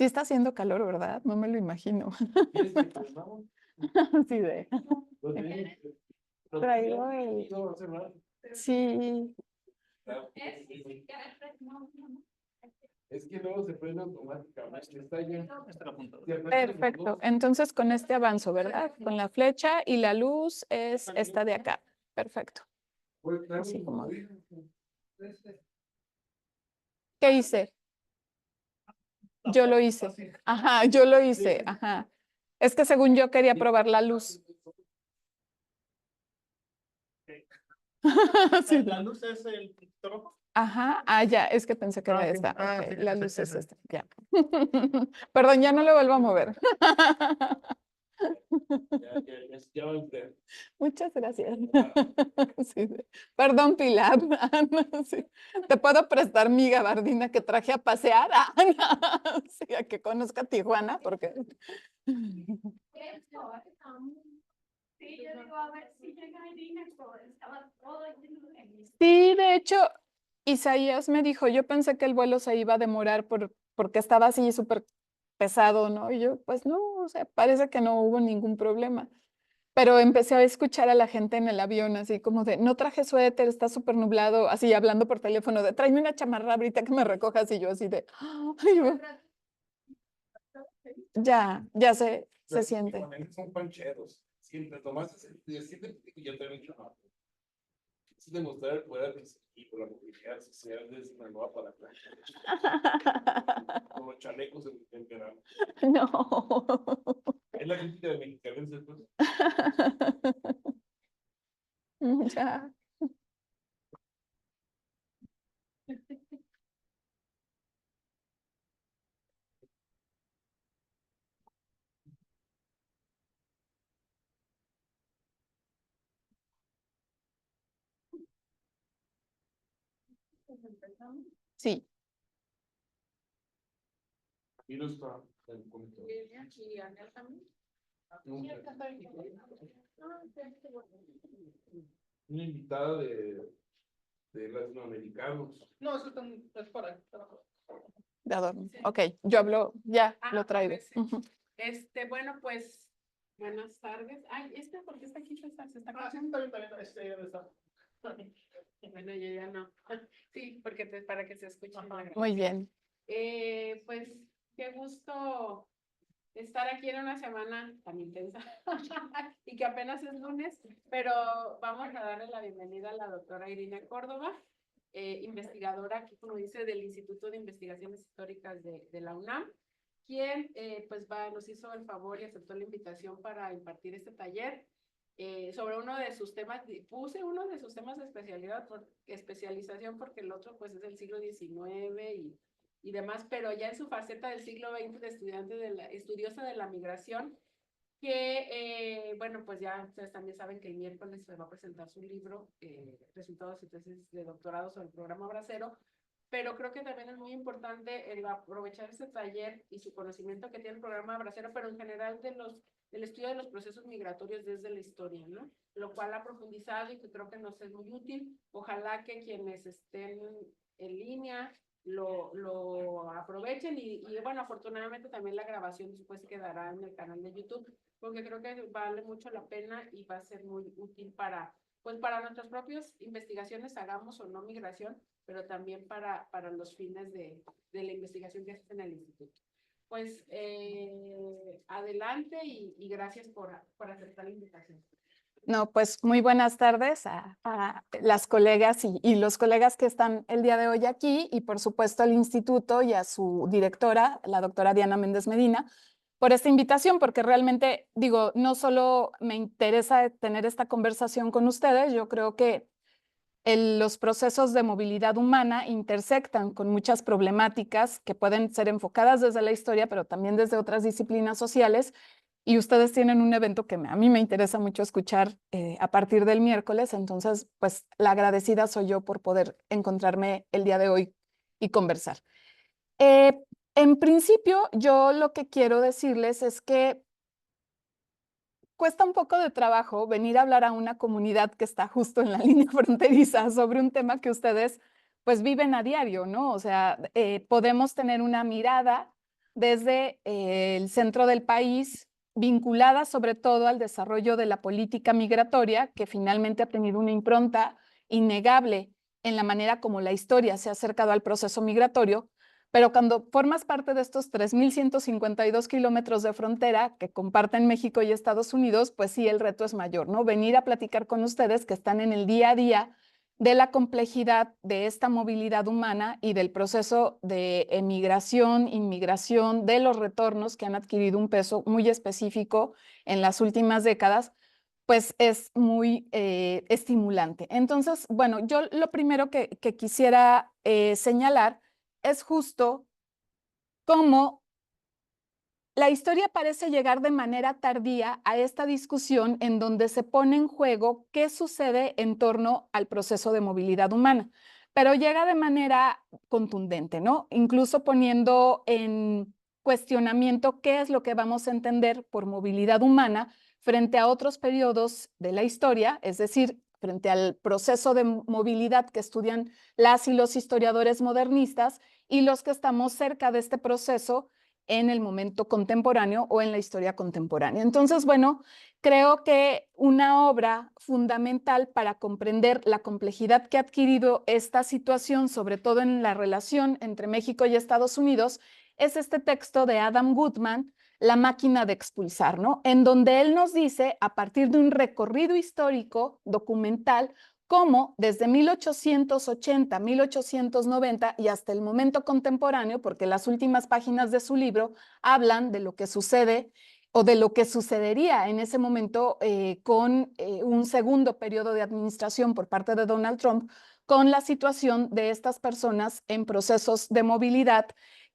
Sí está haciendo calor, ¿verdad? No me lo imagino. ¿Quieres que prendamos? Sí, de. Lo tenemos- lo Traigo tenemos el. ido a hacer mal. Sí. Es que luego se prende automáticamente. Está ya. Perfecto. Entonces con este avanzo, ¿verdad? Con la flecha y la luz es esta de acá. Perfecto. Así como. ¿Qué hice? Yo lo hice. Ajá, yo lo hice. Ajá. Es que según yo quería probar la luz. Sí. La luz es el rojo. Ajá, ya, es que pensé que era Ok. esta. Ah, Ok, sí, la sí, luz sí, es sí. esta, ya. Perdón, ya no lo vuelvo a mover. Ya va a entrar. Muchas gracias. Sí, perdón, Pilar. Sí. ¿Te puedo prestar mi gabardina que traje a pasear? Sí, a que conozca Tijuana, porque. Sí, yo digo, a ver si llega Irina, pero estaba todo lleno de gente. Sí, de hecho, Isaías me dijo, yo pensé que el vuelo se iba a demorar porque estaba así súper pesado, ¿no? Y yo, pues no, o sea, parece que no hubo ningún problema. Pero empecé a escuchar a la gente en el avión, así como de, no traje suéter, está súper nublado, así hablando por teléfono, de, tráeme una chamarra ahorita que me recojas, y yo así de, "Ay, ya se siente. Son pancheros. Siempre nomás siempre y yo también trabajo. Es demostrar el poder adquisitivo, la movilidad social de Sinaloa para acá. Como chalecos en verano. No. Es la crítica de mexicanos pues. Ya. Sí. Y no está en comentario. Una invitada de latinoamericanos. No, eso es para. De adorno. Ok, yo hablo, ya lo traigo. Ok, sí. Ujú. Bueno, pues, buenas tardes. Ay, ¿por qué está aquí? Se está Ah, sí, escuchando. está bien, ya está. Bueno, yo ya no. Sí, porque para que se escuche la grabación. Muy bien. Pues, qué gusto estar aquí en una semana tan intensa y que apenas es lunes, pero vamos a darle la bienvenida a la doctora Irina Córdoba, investigadora aquí, como dice, del Instituto de Investigaciones Históricas de la UNAM, quien pues nos hizo el favor y aceptó la invitación para impartir este taller sobre uno de sus temas. Puse uno de sus temas de especialización porque el otro pues es del siglo XIX y demás, pero ya en su faceta del siglo XX de estudiosa de la migración, que, bueno, pues ya ustedes también saben que el miércoles se va a presentar su libro, resultados y tesis de doctorado sobre el programa Bracero, pero creo que también es muy importante el aprovechar este taller y su conocimiento que tiene el programa Bracero, pero en general del estudio de los procesos migratorios desde la historia, ¿no? Lo cual ha profundizado y que creo que nos es muy útil. Ojalá que quienes estén en línea lo aprovechen y bueno, afortunadamente también la grabación después quedará en el canal de YouTube, porque creo que vale mucho la pena y va a ser muy útil pues para nuestras propias investigaciones, hagamos o no migración, pero también para los fines de la investigación que hace en el instituto. Pues adelante y gracias por aceptar la invitación. No, pues muy buenas tardes a las colegas y los colegas que están el día de hoy aquí y por supuesto al instituto y a su directora, la doctora Diana Méndez Medina, por esta invitación, porque realmente digo, no solo me interesa tener esta conversación con ustedes, yo creo que los procesos de movilidad humana intersectan con muchas problemáticas que pueden ser enfocadas desde la historia, pero también desde otras disciplinas sociales. Y ustedes tienen un evento que a mí me interesa mucho escuchar a partir del miércoles, entonces, pues la agradecida soy yo por poder encontrarme el día de hoy y conversar. En principio, yo lo que quiero decirles es que cuesta un poco de trabajo venir a hablar a una comunidad que está justo en la línea fronteriza sobre un tema que ustedes pues viven a diario, ¿no? O sea, podemos tener una mirada desde el centro del país, vinculada sobre todo al desarrollo de la política migratoria, que finalmente ha tenido una impronta innegable en la manera como la historia se ha acercado al proceso migratorio, pero cuando formas parte de estos 3.152 kilómetros de frontera que comparten México y Estados Unidos, pues sí, el reto es mayor, ¿no? Venir a platicar con ustedes que están en el día a día de la complejidad de esta movilidad humana y del proceso de emigración, inmigración, de los retornos que han adquirido un peso muy específico en las últimas décadas, pues es muy estimulante. Entonces, bueno, yo lo primero que quisiera señalar es justo cómo la historia parece llegar de manera tardía a esta discusión en donde se pone en juego qué sucede en torno al proceso de movilidad humana, pero llega de manera contundente, ¿no? Incluso poniendo en cuestionamiento qué es lo que vamos a entender por movilidad humana frente a otros periodos de la historia, es decir, frente al proceso de movilidad que estudian las y los historiadores modernistas y los que estamos cerca de este proceso en el momento contemporáneo o en la historia contemporánea. Entonces, bueno, creo que una obra fundamental para comprender la complejidad que ha adquirido esta situación, sobre todo en la relación entre México y Estados Unidos, es este texto de Adam Goodman, La máquina de expulsar, ¿no? En donde él nos dice, a partir de un recorrido histórico documental, cómo desde 1880, 1890 y hasta el momento contemporáneo, porque las últimas páginas de su libro hablan de lo que sucede o de lo que sucedería en ese momento con un segundo periodo de administración por parte de Donald Trump, con la situación de estas personas en procesos de movilidad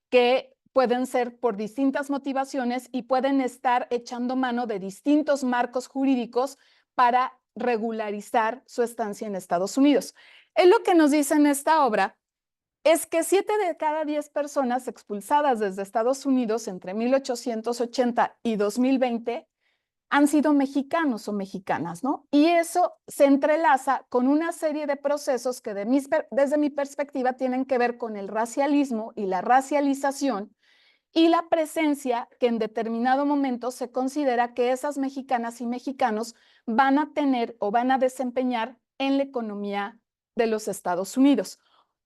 que pueden ser por distintas motivaciones y pueden estar echando mano de distintos marcos jurídicos para regularizar su estancia en Estados Unidos. Él lo que nos dice en esta obra es que 7 de cada 10 personas expulsadas desde Estados Unidos entre 1880 y 2020 han sido mexicanos o mexicanas, ¿no? Y eso se entrelaza con una serie de procesos que desde mi perspectiva tienen que ver con el racialismo y la racialización y la presencia que en determinado momento se considera que esas mexicanas y mexicanos van a tener o van a desempeñar en la economía de los Estados Unidos.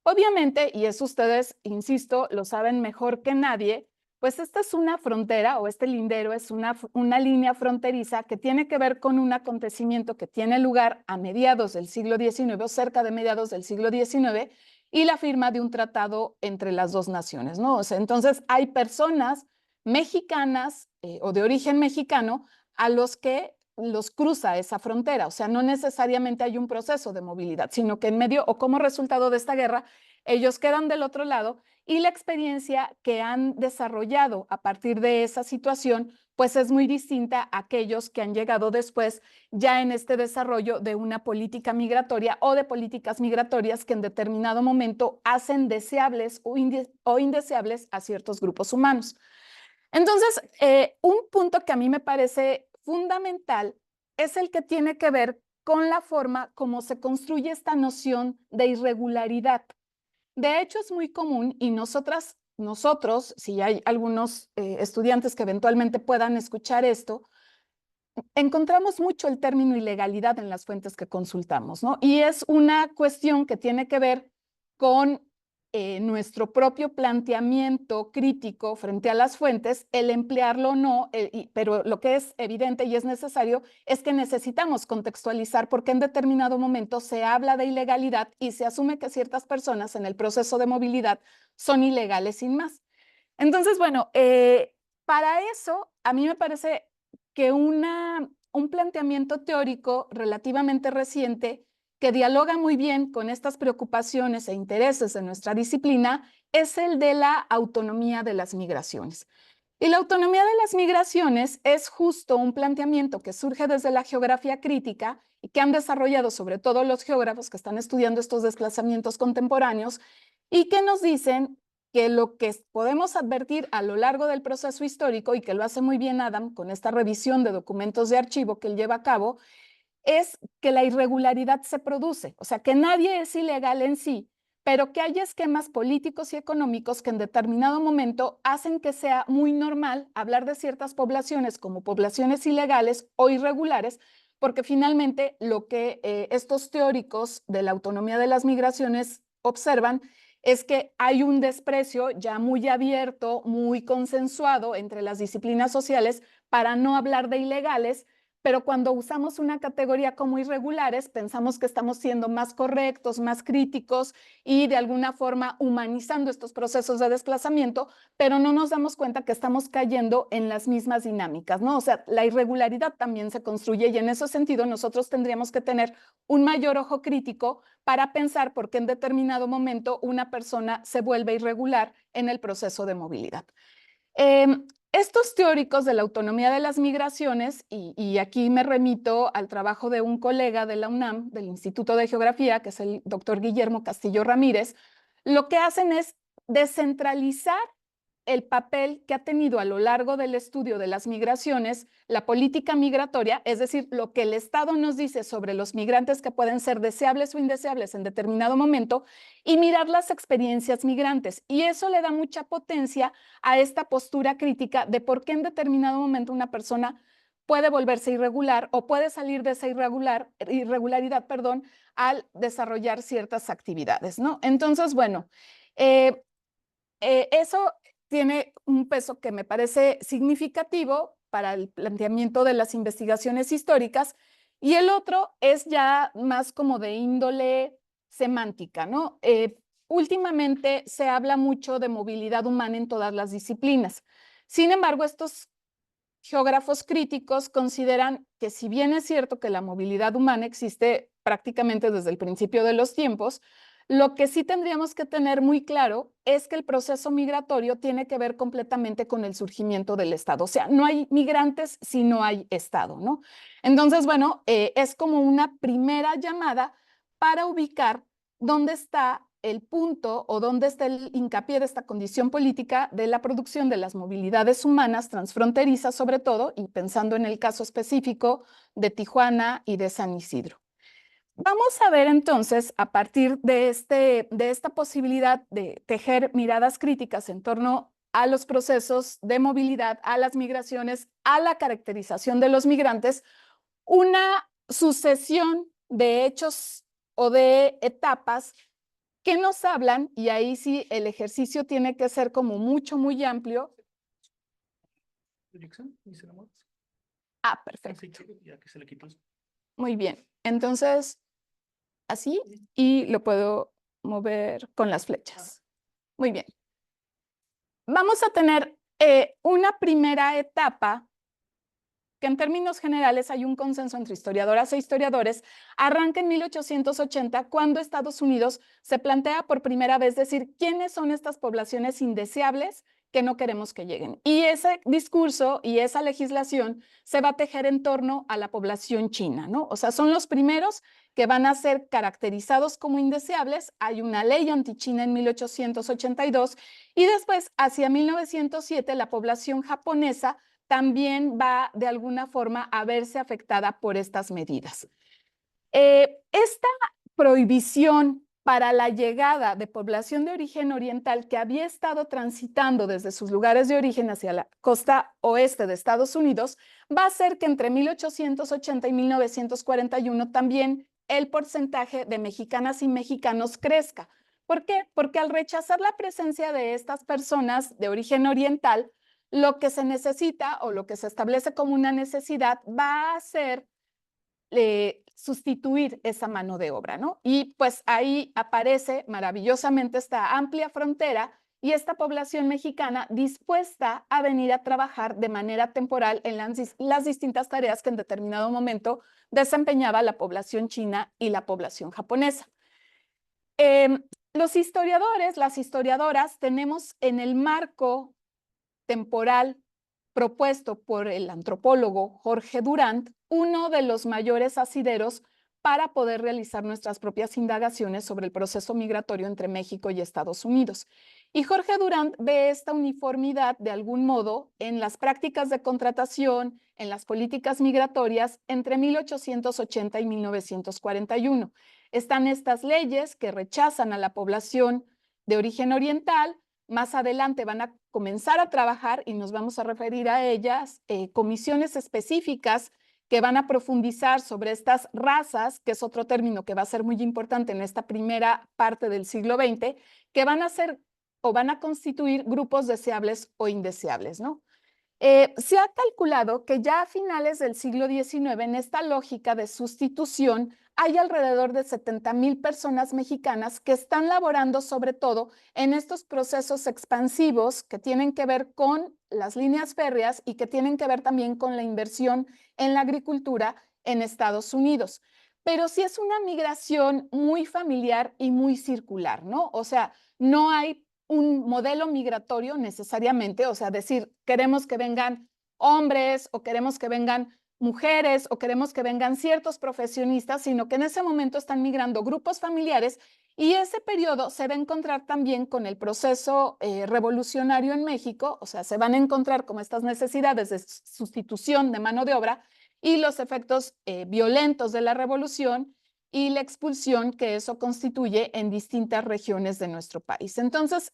Obviamente, y eso ustedes, insisto, lo saben mejor que nadie, pues esta es una frontera o este lindero es una línea fronteriza que tiene que ver con un acontecimiento que tiene lugar a mediados del siglo XIX o cerca de mediados del siglo XIX y la firma de un tratado entre las dos naciones, ¿no? O sea, entonces hay personas mexicanas o de origen mexicano a los que los cruza esa frontera, o sea, no necesariamente hay un proceso de movilidad, sino que en medio o como resultado de esta guerra, ellos quedan del otro lado y la experiencia que han desarrollado a partir de esa situación, pues es muy distinta a aquellos que han llegado después ya en este desarrollo de una política migratoria o de políticas migratorias que en determinado momento hacen deseables o indeseables a ciertos grupos humanos. Entonces, un punto que a mí me parece fundamental es el que tiene que ver con la forma como se construye esta noción de irregularidad. De hecho, es muy común y nosotros, si hay algunos estudiantes que eventualmente puedan escuchar esto, encontramos mucho el término ilegalidad en las fuentes que consultamos, ¿no? Y es una cuestión que tiene que ver con nuestro propio planteamiento crítico frente a las fuentes, el emplearlo o no, pero lo que es evidente y es necesario es que necesitamos contextualizar porque en determinado momento se habla de ilegalidad y se asume que ciertas personas en el proceso de movilidad son ilegales sin más. Entonces, bueno, para eso a mí me parece que un planteamiento teórico relativamente reciente que dialoga muy bien con estas preocupaciones e intereses de nuestra disciplina es el de la autonomía de las migraciones. Y la autonomía de las migraciones es justo un planteamiento que surge desde la geografía crítica y que han desarrollado sobre todo los geógrafos que están estudiando estos desplazamientos contemporáneos y que nos dicen que lo que podemos advertir a lo largo del proceso histórico, y que lo hace muy bien Adam con esta revisión de documentos de archivo que él lleva a cabo, es que la irregularidad se produce, o sea, que nadie es ilegal en sí, pero que hay esquemas políticos y económicos que en determinado momento hacen que sea muy normal hablar de ciertas poblaciones como poblaciones ilegales o irregulares, porque finalmente lo que estos teóricos de la autonomía de las migraciones observan es que hay un desprecio ya muy abierto, muy consensuado entre las disciplinas sociales para no hablar de ilegales, pero cuando usamos una categoría como irregulares, pensamos que estamos siendo más correctos, más críticos y de alguna forma humanizando estos procesos de desplazamiento, pero no nos damos cuenta que estamos cayendo en las mismas dinámicas, ¿no? O sea, la irregularidad también se construye y en ese sentido nosotros tendríamos que tener un mayor ojo crítico para pensar por qué en determinado momento una persona se vuelve irregular en el proceso de movilidad. Estos teóricos de la autonomía de las migraciones, y aquí me remito al trabajo de un colega de la UNAM, del Instituto de Geografía, que es el doctor Guillermo Castillo Ramírez, lo que hacen es descentralizar el papel que ha tenido a lo largo del estudio de las migraciones la política migratoria, es decir, lo que el Estado nos dice sobre los migrantes que pueden ser deseables o indeseables en determinado momento, y mirar las experiencias migrantes. Y eso le da mucha potencia a esta postura crítica de por qué en determinado momento una persona puede volverse irregular o puede salir de esa irregularidad, al desarrollar ciertas actividades, ¿no? Entonces, bueno, eso tiene un peso que me parece significativo para el planteamiento de las investigaciones históricas, y el otro es ya más como de índole semántica, ¿no? Últimamente se habla mucho de movilidad humana en todas las disciplinas. Sin embargo, estos geógrafos críticos consideran que si bien es cierto que la movilidad humana existe prácticamente desde el principio de los tiempos, lo que sí tendríamos que tener muy claro es que el proceso migratorio tiene que ver completamente con el surgimiento del Estado. O sea, no hay migrantes si no hay Estado, ¿no? Entonces, bueno, es como una primera llamada para ubicar dónde está el punto o dónde está el hincapié de esta condición política de la producción de las movilidades humanas transfronterizas, sobre todo, y pensando en el caso específico de Tijuana y de San Isidro. Vamos a ver entonces, a partir de esta posibilidad de tejer miradas críticas en torno a los procesos de movilidad, a las migraciones, a la caracterización de los migrantes, una sucesión de hechos o de etapas que nos hablan, y ahí sí el ejercicio tiene que ser como muy amplio. Dirección, y se la mueves. Ah, perfecto. Así, ya que se le quitó eso. Muy bien. Entonces, así, y lo puedo mover con las flechas. Muy bien. Vamos a tener una primera etapa que en términos generales hay un consenso entre historiadoras e historiadores, arranca en 1880 cuando Estados Unidos se plantea por primera vez decir quiénes son estas poblaciones indeseables que no queremos que lleguen. Y ese discurso y esa legislación se va a tejer en torno a la población china, ¿no? O sea, son los primeros que van a ser caracterizados como indeseables. Hay una ley antichina en 1882 y después, hacia 1907, la población japonesa también va de alguna forma a verse afectada por estas medidas. Esta prohibición para la llegada de población de origen oriental que había estado transitando desde sus lugares de origen hacia la costa oeste de Estados Unidos va a hacer que entre 1880 y 1941 también el porcentaje de mexicanas y mexicanos crezca. ¿Por qué? Porque al rechazar la presencia de estas personas de origen oriental, lo que se necesita o lo que se establece como una necesidad va a ser sustituir esa mano de obra, ¿no? Y pues ahí aparece maravillosamente esta amplia frontera y esta población mexicana dispuesta a venir a trabajar de manera temporal en las distintas tareas que en determinado momento desempeñaba la población china y la población japonesa. Los historiadores, las historiadoras, tenemos en el marco temporal propuesto por el antropólogo Jorge Durand, uno de los mayores asideros para poder realizar nuestras propias indagaciones sobre el proceso migratorio entre México y Estados Unidos. Y Jorge Durand ve esta uniformidad de algún modo en las prácticas de contratación, en las políticas migratorias entre 1880 y 1941. están estas leyes que rechazan a la población de origen oriental. Más adelante van a comenzar a trabajar, y nos vamos a referir a ellas, comisiones específicas que van a profundizar sobre estas razas, que es otro término que va a ser muy importante en esta primera parte del siglo XX, que van a ser o van a constituir grupos deseables o indeseables, ¿no? Se ha calculado que ya a finales del siglo XIX, en esta lógica de sustitución, hay alrededor de 70,000 personas mexicanas que están laborando sobre todo en estos procesos expansivos que tienen que ver con las líneas férreas y que tienen que ver también con la inversión en la agricultura en Estados Unidos. Pero sí es una migración muy familiar y muy circular, ¿no? O sea, no hay un modelo migratorio necesariamente, o sea, decir, queremos que vengan hombres o queremos que vengan mujeres o queremos que vengan ciertos profesionistas, sino que en ese momento están migrando grupos familiares, y ese periodo se va a encontrar también con el proceso revolucionario en México, o sea, se van a encontrar como estas necesidades de sustitución de mano de obra y los efectos violentos de la revolución y la expulsión que eso constituye en distintas regiones de nuestro país. Entonces,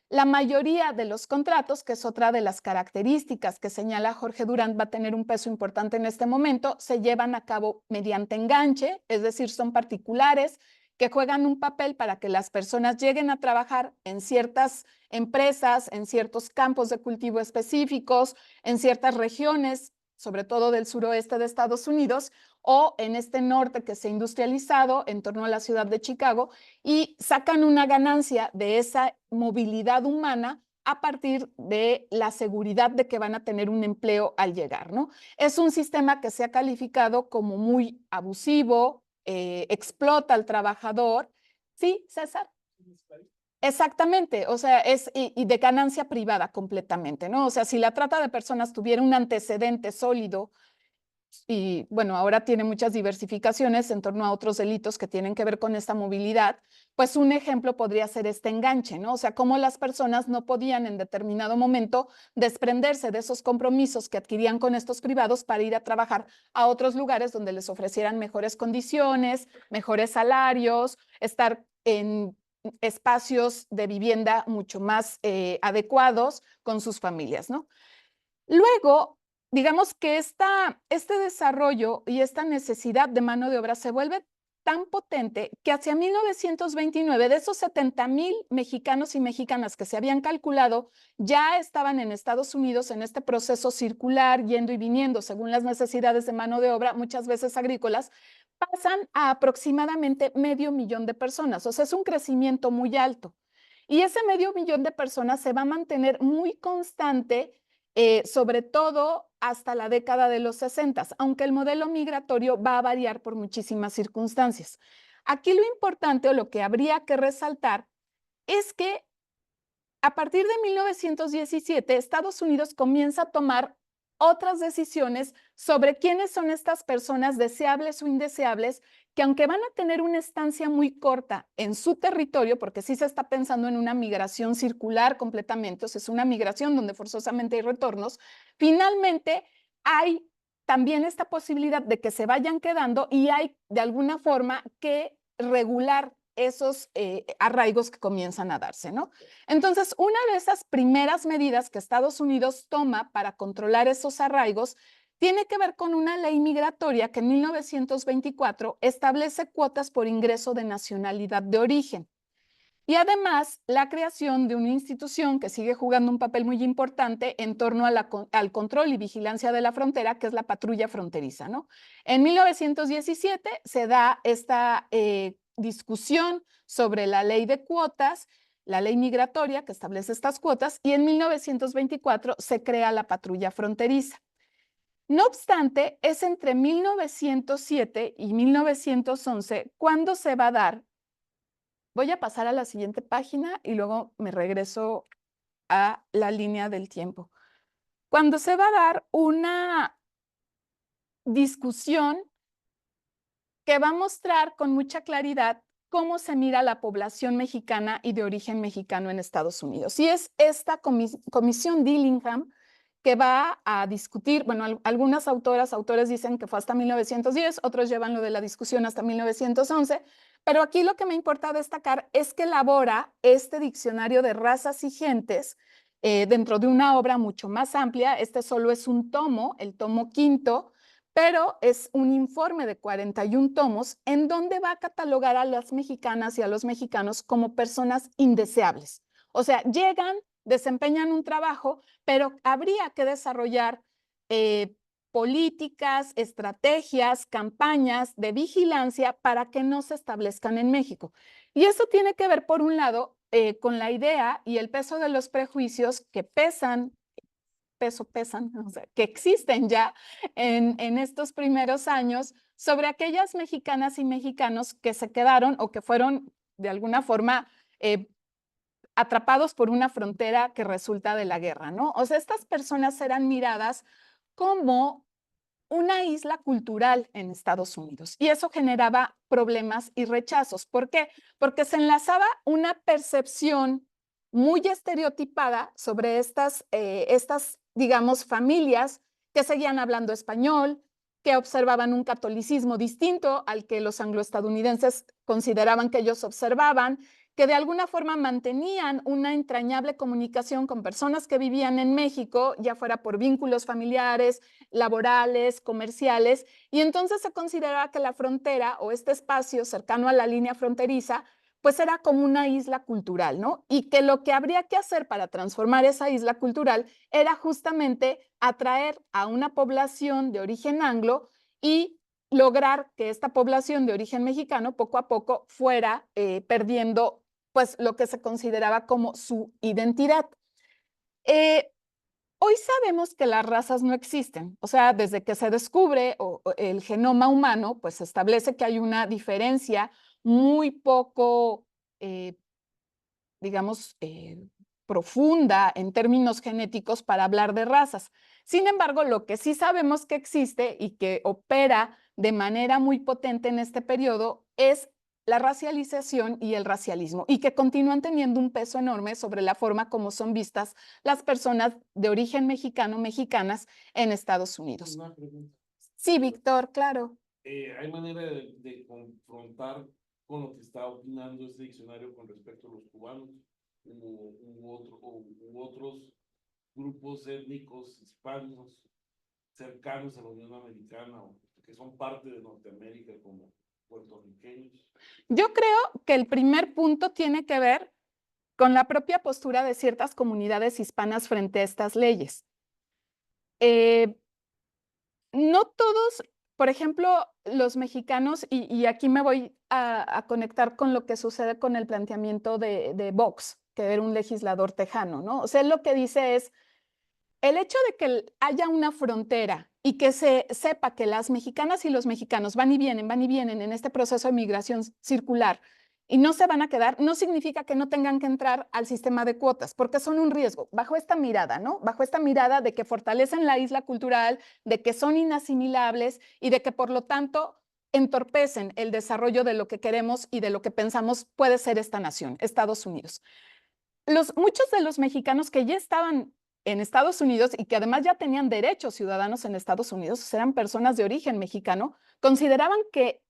la mayoría de los contratos, que es otra de las características que señala Jorge Durand, va a tener un peso importante en este momento, se llevan a cabo mediante enganche, es decir, son particulares que juegan un papel para que las personas lleguen a trabajar en ciertas empresas, en ciertos campos de cultivo específicos, en ciertas regiones, sobre todo del suroeste de Estados Unidos, o en este norte que se ha industrializado en torno a la ciudad de Chicago, y sacan una ganancia de esa movilidad humana a partir de la seguridad de que van a tener un empleo al llegar, ¿no? Es un sistema que se ha calificado como muy abusivo, explota al trabajador. ¿Sí, César? Exactamente, o sea, y de ganancia privada completamente, ¿no? O sea, si la trata de personas tuviera un antecedente sólido, y bueno, ahora tiene muchas diversificaciones en torno a otros delitos que tienen que ver con esta movilidad, pues un ejemplo podría ser este enganche, ¿no? O sea, cómo las personas no podían en determinado momento desprenderse de esos compromisos que adquirían con estos privados para ir a trabajar a otros lugares donde les ofrecieran mejores condiciones, mejores salarios, estar en espacios de vivienda mucho más adecuados con sus familias, ¿no? Luego, digamos que este desarrollo y esta necesidad de mano de obra se vuelve tan potente que hacia 1929, de esos 70,000 mexicanos y mexicanas que se habían calculado, ya estaban en Estados Unidos en este proceso circular, yendo y viniendo según las necesidades de mano de obra, muchas veces agrícolas, pasan a aproximadamente 500,000 de personas. O sea, es un crecimiento muy alto. Y ese 500,000 de personas se va a mantener muy constante, sobre todo hasta la década de los 60, aunque el modelo migratorio va a variar por muchísimas circunstancias. Aquí lo importante o lo que habría que resaltar es que a partir de 1917, Estados Unidos comienza a tomar otras decisiones sobre quiénes son estas personas deseables o indeseables, que aunque van a tener una estancia muy corta en su territorio, porque sí se está pensando en una migración circular completamente, o sea, es una migración donde forzosamente hay retornos, finalmente hay también esta posibilidad de que se vayan quedando, y hay de alguna forma que regular esos arraigos que comienzan a darse, ¿no? Entonces, una de esas primeras medidas que Estados Unidos toma para controlar esos arraigos tiene que ver con una ley migratoria que en 1924 establece cuotas por ingreso de nacionalidad de origen. Y además, la creación de una institución que sigue jugando un papel muy importante en torno a al control y vigilancia de la frontera, que es la patrulla fronteriza, ¿no? En 1917 se da esta discusión sobre la ley de cuotas, la ley migratoria que establece estas cuotas, y en 1924 se crea la patrulla fronteriza. No obstante, es entre 1907 y 1911 cuando se va a dar. Voy a pasar a la siguiente página y luego me regreso a la línea del tiempo. Cuando se va a dar una discusión que va a mostrar con mucha claridad cómo se mira la población mexicana y de origen mexicano en Estados Unidos. Y es esta comisión Dillingham que va a discutir, bueno, algunas autores dicen que fue hasta 1910, otros llevan lo de la discusión hasta 1911, pero aquí lo que me importa destacar es que elabora este diccionario de razas y gentes dentro de una obra mucho más amplia. Este solo es un tomo, el tomo quinto, pero es un informe de 41 tomos en donde va a catalogar a las mexicanas y a los mexicanos como personas indeseables. O sea, llegan, desempeñan un trabajo, pero habría que desarrollar políticas, estrategias, campañas de vigilancia para que no se establezcan en México. Y eso tiene que ver, por un lado, con la idea y el peso de los prejuicios que pesan, o sea, que existen ya en estos primeros años sobre aquellas mexicanas y mexicanos que se quedaron o que fueron de alguna forma atrapados por una frontera que resulta de la guerra, ¿no? O sea, estas personas eran miradas como una isla cultural en Estados Unidos y eso generaba problemas y rechazos. ¿Por qué? Porque se enlazaba una percepción muy estereotipada sobre estas, digamos, familias que seguían hablando español, que observaban un catolicismo distinto al que los angloestadounidenses consideraban que ellos observaban, que de alguna forma mantenían una entrañable comunicación con personas que vivían en México, ya fuera por vínculos familiares, laborales, comerciales, y entonces se consideraba que la frontera o este espacio cercano a la línea fronteriza, pues era como una isla cultural, ¿no? Y que lo que habría que hacer para transformar esa isla cultural era justamente atraer a una población de origen anglo y lograr que esta población de origen mexicano poco a poco fuera perdiendo pues lo que se consideraba como su identidad. Hoy sabemos que las razas no existen, o sea, desde que se descubre el genoma humano, pues se establece que hay una diferencia muy poco, digamos, profunda en términos genéticos para hablar de razas. Sin embargo, lo que sí sabemos que existe y que opera de manera muy potente en este periodo es la racialización y el racialismo, y que continúan teniendo un peso enorme sobre la forma como son vistas las personas de origen mexicano, mexicanas en Estados Unidos. Una pregunta. Sí, Víctor, claro. ¿Hay manera de confrontar con lo que está opinando este diccionario con respecto a los cubanos u otros grupos étnicos hispanos cercanos a la Unión Americana o que son parte de Norteamérica como puertorriqueños? Yo creo que el primer punto tiene que ver con la propia postura de ciertas comunidades hispanas frente a estas leyes. No todos, por ejemplo, los mexicanos, y aquí me voy a conectar con lo que sucede con el planteamiento de Vox, que era un legislador tejano, ¿no? O sea, él lo que dice es, el hecho de que haya una frontera y que se sepa que las mexicanas y los mexicanos van y vienen en este proceso de migración circular y no se van a quedar, no significa que no tengan que entrar al sistema de cuotas, porque son un riesgo, bajo esta mirada, ¿no? Bajo esta mirada de que fortalecen la isla cultural, de que son inasimilables y de que por lo tanto entorpecen el desarrollo de lo que queremos y de lo que pensamos puede ser esta nación, Estados Unidos. Muchos de los mexicanos que ya estaban en Estados Unidos y que además ya tenían derechos ciudadanos en Estados Unidos, eran personas de origen mexicano, consideraban que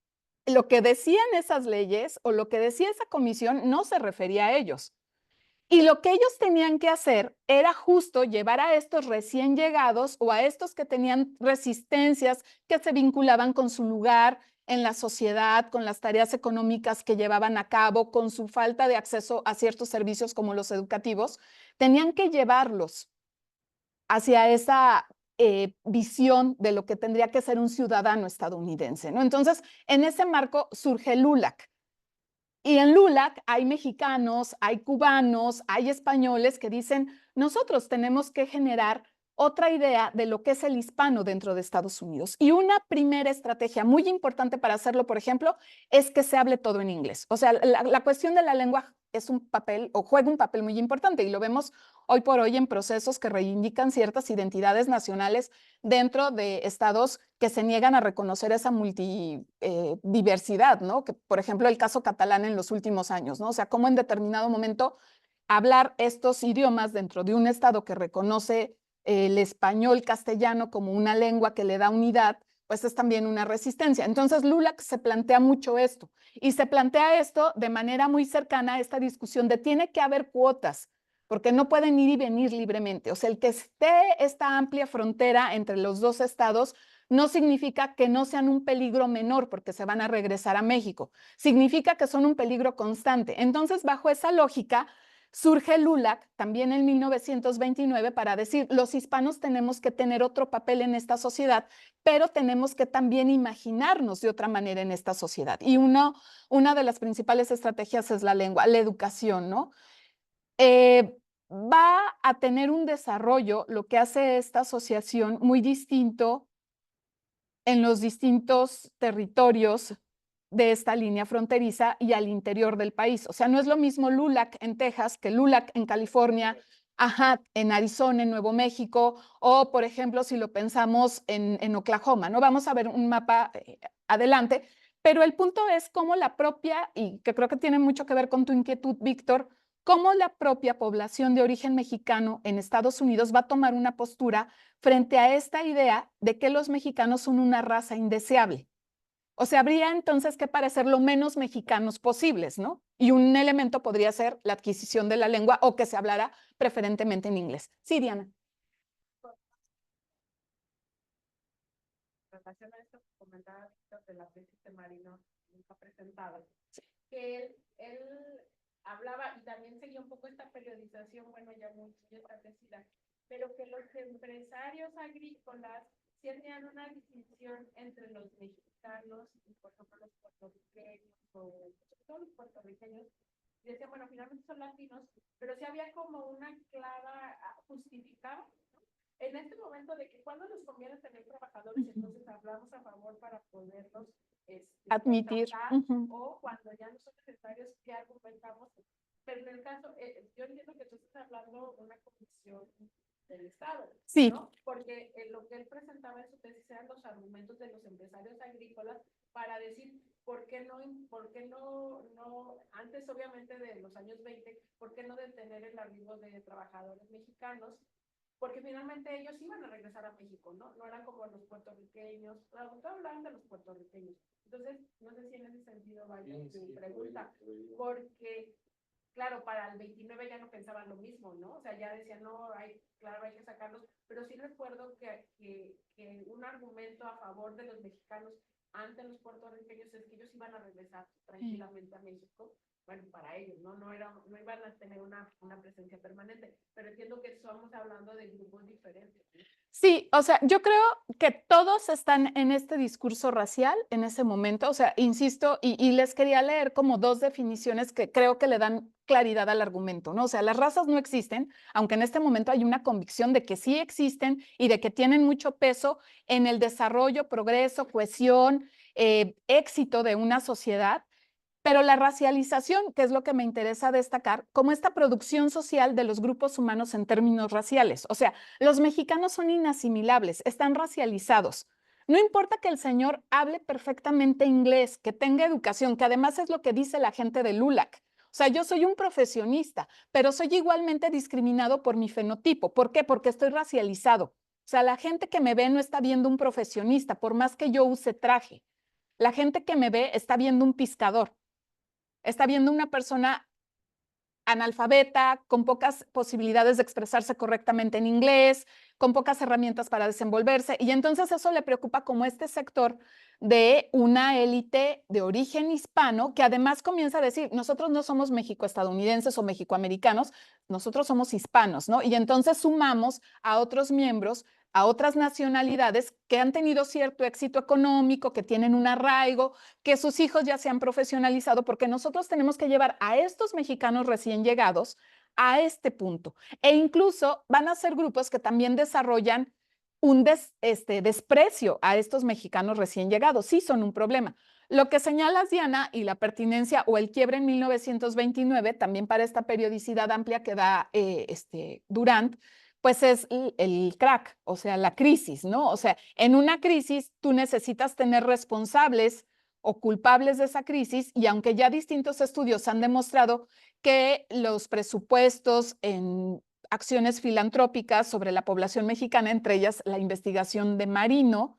lo que decían esas leyes o lo que decía esa comisión no se refería a ellos. Y lo que ellos tenían que hacer era justo llevar a estos recién llegados o a estos que tenían resistencias que se vinculaban con su lugar en la sociedad, con las tareas económicas que llevaban a cabo, con su falta de acceso a ciertos servicios como los educativos, tenían que llevarlos hacia esa visión de lo que tendría que ser un ciudadano estadounidense, ¿no? Entonces, en ese marco surge el LULAC. Y en LULAC hay mexicanos, hay cubanos, hay españoles que dicen, nosotros tenemos que generar otra idea de lo que es el hispano dentro de Estados Unidos. Y una primera estrategia muy importante para hacerlo, por ejemplo, es que se hable todo en inglés. O sea, la cuestión de la lengua es un papel o juega un papel muy importante y lo vemos hoy por hoy en procesos que reivindican ciertas identidades nacionales dentro de estados que se niegan a reconocer esa multidiversidad, ¿no? Que, por ejemplo, el caso catalán en los últimos años, ¿no? O sea, cómo en determinado momento hablar estos idiomas dentro de un estado que reconoce el español castellano como una lengua que le da unidad, pues es también una resistencia. Entonces LULAC se plantea mucho esto y se plantea esto de manera muy cercana a esta discusión de tiene que haber cuotas, porque no pueden ir y venir libremente. O sea, el que esté esta amplia frontera entre los dos estados no significa que no sean un peligro menor porque se van a regresar a México. Significa que son un peligro constante. Entonces, bajo esa lógica, surge LULAC también en 1929 para decir, los hispanos tenemos que tener otro papel en esta sociedad, pero tenemos que también imaginarnos de otra manera en esta sociedad. Y una de las principales estrategias es la lengua, la educación, ¿no? Va a tener un desarrollo, lo que hace esta asociación, muy distinto en los distintos territorios de esta línea fronteriza y al interior del país. O sea, no es lo mismo LULAC en Texas que LULAC en California, ajá, en Arizona, en Nuevo México, o por ejemplo, si lo pensamos en Oklahoma, ¿no? Vamos a ver un mapa adelante, pero el punto es cómo la propia, y que creo que tiene mucho que ver con tu inquietud, Víctor, cómo la propia población de origen mexicano en Estados Unidos va a tomar una postura frente a esta idea de que los mexicanos son una raza indeseable. O sea, habría entonces que parecer lo menos mexicanos posibles, ¿no? Y un elemento podría ser la adquisición de la lengua o que se hablara preferentemente en inglés. Sí, Diana. En relación a esto que comentaba Víctor de la tesis de Marino, nunca presentada, que él hablaba y también seguía un poco esta periodización, bueno, ya muy establecida, pero que los empresarios agrícolas sí tenían una distinción entre los mexicanos y por ejemplo los puertorriqueños o todos los puertorriqueños, y decían, bueno, finalmente son latinos, pero sí había como una clara justificada, ¿no? En este momento de que cuando nos conviene tener trabajadores, entonces hablamos a favor para poderlos admitir. O cuando ya no son necesarios, ¿qué argumentamos? Pero en el caso, yo entiendo que tú estás hablando de una comisión del Estado, sí, ¿no? Porque lo que él presentaba en su tesis eran los argumentos de los empresarios agrícolas para decir por qué no, antes obviamente de los años 20, por qué no detener el arribo de trabajadores mexicanos, porque finalmente ellos iban a regresar a México, ¿no? No eran como los puertorriqueños, hablaban de los puertorriqueños. Entonces, no sé si en ese sentido vaya tu pregunta, porque claro, para el 29 ya no pensaban lo mismo, ¿no? O sea, ya decían, no, claro, hay que sacarlos, pero sí recuerdo que un argumento a favor de los mexicanos ante los puertorriqueños es que ellos iban a regresar tranquilamente a México, bueno, para ellos, ¿no? No iban a tener una presencia permanente, pero entiendo que estamos hablando de grupos diferentes, ¿no? Sí, o sea, yo creo que todos están en este discurso racial en ese momento, o sea, insisto, y les quería leer como dos definiciones que creo que le dan claridad al argumento, ¿no? O sea, las razas no existen, aunque en este momento hay una convicción de que sí existen y de que tienen mucho peso en el desarrollo, progreso, cohesión, éxito de una sociedad. Pero la racialización, que es lo que me interesa destacar, como esta producción social de los grupos humanos en términos raciales. O sea, los mexicanos son inasimilables, están racializados. No importa que el señor hable perfectamente inglés, que tenga educación, que además es lo que dice la gente de LULAC. O sea, yo soy un profesionista, pero soy igualmente discriminado por mi fenotipo. ¿Por qué? Porque estoy racializado. O sea, la gente que me ve no está viendo un profesionista, por más que yo use traje. La gente que me ve está viendo un pescador. Está viendo una persona analfabeta, con pocas posibilidades de expresarse correctamente en inglés, con pocas herramientas para desenvolverse, y entonces eso le preocupa como este sector de una élite de origen hispano que además comienza a decir, nosotros no somos mexicoestadounidenses o mexicoamericanos, nosotros somos hispanos, ¿no? Y entonces sumamos a otros miembros, a otras nacionalidades que han tenido cierto éxito económico, que tienen un arraigo, que sus hijos ya se han profesionalizado, porque nosotros tenemos que llevar a estos mexicanos recién llegados a este punto. E incluso van a ser grupos que también desarrollan un desprecio a estos mexicanos recién llegados. Sí son un problema. Lo que señalas, Diana, y la pertinencia o el quiebre en 1929, también para esta periodicidad amplia que da Durant, pues es el crack, o sea, la crisis, ¿no? O sea, en una crisis tú necesitas tener responsables o culpables de esa crisis, y aunque ya distintos estudios han demostrado que los presupuestos acciones filantrópicas sobre la población mexicana, entre ellas la investigación de Marino,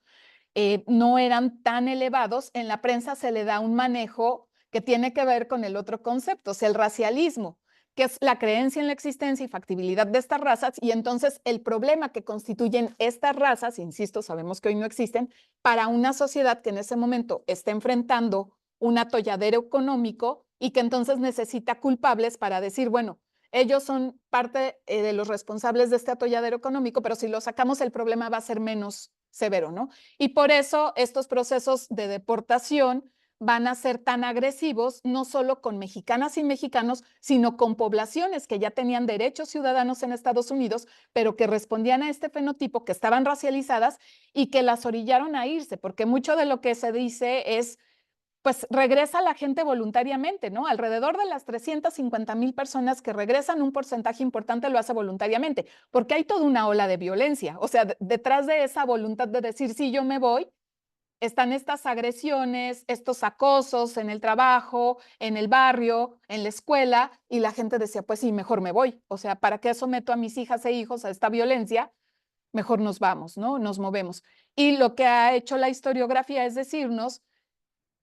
no eran tan elevados. En la prensa se le da un manejo que tiene que ver con el otro concepto, o sea, el racialismo, que es la creencia en la existencia y factibilidad de estas razas, y entonces el problema que constituyen estas razas, insisto, sabemos que hoy no existen, para una sociedad que en ese momento está enfrentando un atolladero económico y que entonces necesita culpables para decir, bueno, ellos son parte de los responsables de este atolladero económico, pero si lo sacamos el problema va a ser menos severo, ¿no? Y por eso estos procesos de deportación van a ser tan agresivos, no solo con mexicanas y mexicanos, sino con poblaciones que ya tenían derechos ciudadanos en Estados Unidos, pero que respondían a este fenotipo, que estaban racializadas y que las orillaron a irse, porque mucho de lo que se dice es, pues regresa la gente voluntariamente, ¿no? Alrededor de las 350,000 personas que regresan, un porcentaje importante lo hace voluntariamente, porque hay toda una ola de violencia. O sea, detrás de esa voluntad de decir, sí, yo me voy, están estas agresiones, estos acosos en el trabajo, en el barrio, en la escuela, y la gente decía, pues sí, mejor me voy. O sea, ¿para qué someto a mis hijas e hijos a esta violencia? Mejor nos vamos, ¿no? Nos movemos. Y lo que ha hecho la historiografía es decirnos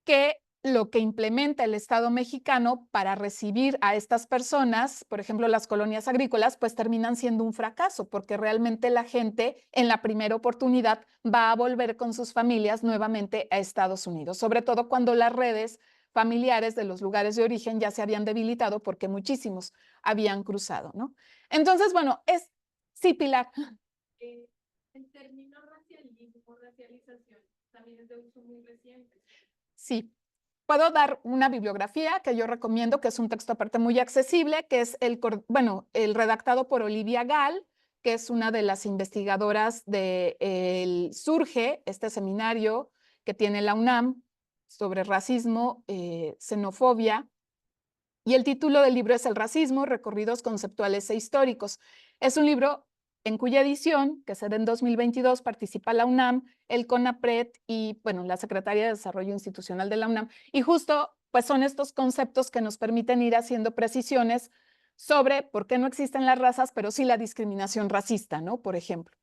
que lo que implementa el Estado mexicano para recibir a estas personas, por ejemplo, las colonias agrícolas, pues terminan siendo un fracaso, porque realmente la gente en la primera oportunidad va a volver con sus familias nuevamente a Estados Unidos, sobre todo cuando las redes familiares de los lugares de origen ya se habían debilitado porque muchísimos habían cruzado, ¿no? Entonces, bueno, sí, Pilar. El término racialismo, racialización, también es de uso muy reciente. Sí, puedo dar una bibliografía que yo recomiendo, que es un texto aparte muy accesible, que es el redactado por Olivia Gall, que es una de las investigadoras de Surge, este seminario que tiene la UNAM sobre racismo, xenofobia, y el título del libro es El racismo, recorridos conceptuales e históricos. Es un libro en cuya edición, que se da en 2022, participa la UNAM, el CONAPRED y, bueno, la Secretaría de Desarrollo Institucional de la UNAM. Y justo, pues son estos conceptos que nos permiten ir haciendo precisiones sobre por qué no existen las razas, pero sí la discriminación racista, ¿no? Por ejemplo.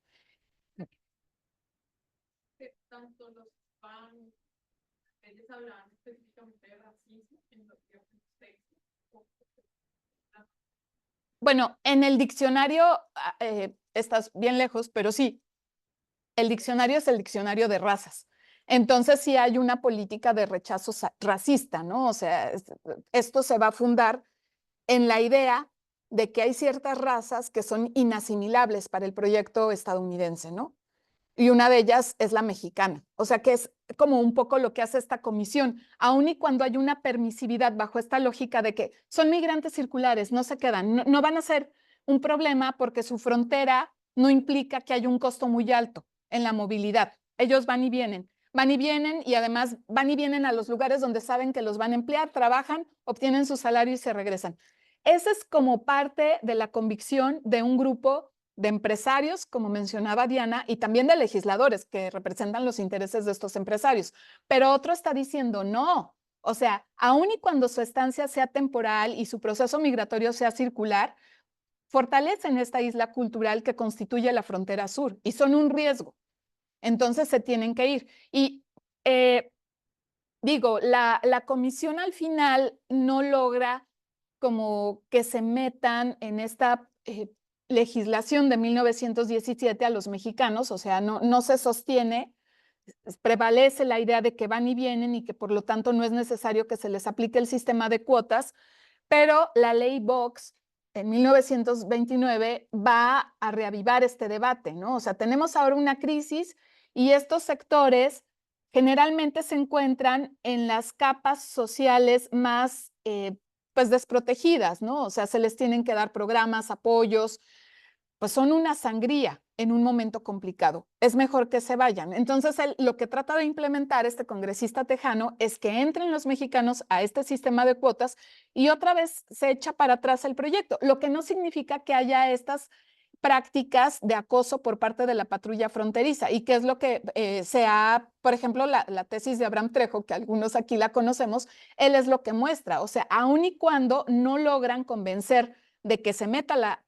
Tanto los pan, ellos hablaban específicamente de racismo en los textos. Bueno, en el diccionario estás bien lejos, pero sí, el diccionario es el diccionario de razas. Entonces sí hay una política de rechazo racista, ¿no? O sea, esto se va a fundar en la idea de que hay ciertas razas que son inasimilables para el proyecto estadounidense, ¿no? Y una de ellas es la mexicana. O sea que es como un poco lo que hace esta comisión, aun y cuando hay una permisividad bajo esta lógica de que son migrantes circulares, no se quedan, no van a ser un problema porque su frontera no implica que haya un costo muy alto en la movilidad. Ellos van y vienen y además van y vienen a los lugares donde saben que los van a emplear, trabajan, obtienen su salario y se regresan. Esa es como parte de la convicción de un grupo de empresarios, como mencionaba Diana, y también de legisladores que representan los intereses de estos empresarios. Pero otro está diciendo no. O sea, aun y cuando su estancia sea temporal y su proceso migratorio sea circular, fortalecen esta isla cultural que constituye la frontera sur y son un riesgo. Entonces se tienen que ir. Y digo, la comisión al final no logra como que se metan en esta legislación de 1917 a los mexicanos, o sea, no se sostiene, prevalece la idea de que van y vienen y que por lo tanto no es necesario que se les aplique el sistema de cuotas, pero la ley Vox en 1929 va a reavivar este debate, ¿no? O sea, tenemos ahora una crisis y estos sectores generalmente se encuentran en las capas sociales más pues desprotegidas, ¿no? O sea, se les tienen que dar programas, apoyos, pues son una sangría en un momento complicado. Es mejor que se vayan. Entonces, lo que trata de implementar este congresista tejano es que entren los mexicanos a este sistema de cuotas y otra vez se echa para atrás el proyecto, lo que no significa que haya estas prácticas de acoso por parte de la patrulla fronteriza y que es lo que se ha, por ejemplo, la tesis de Abraham Trejo, que algunos aquí la conocemos, él es lo que muestra, o sea, aun y cuando no logran convencer de que se meta la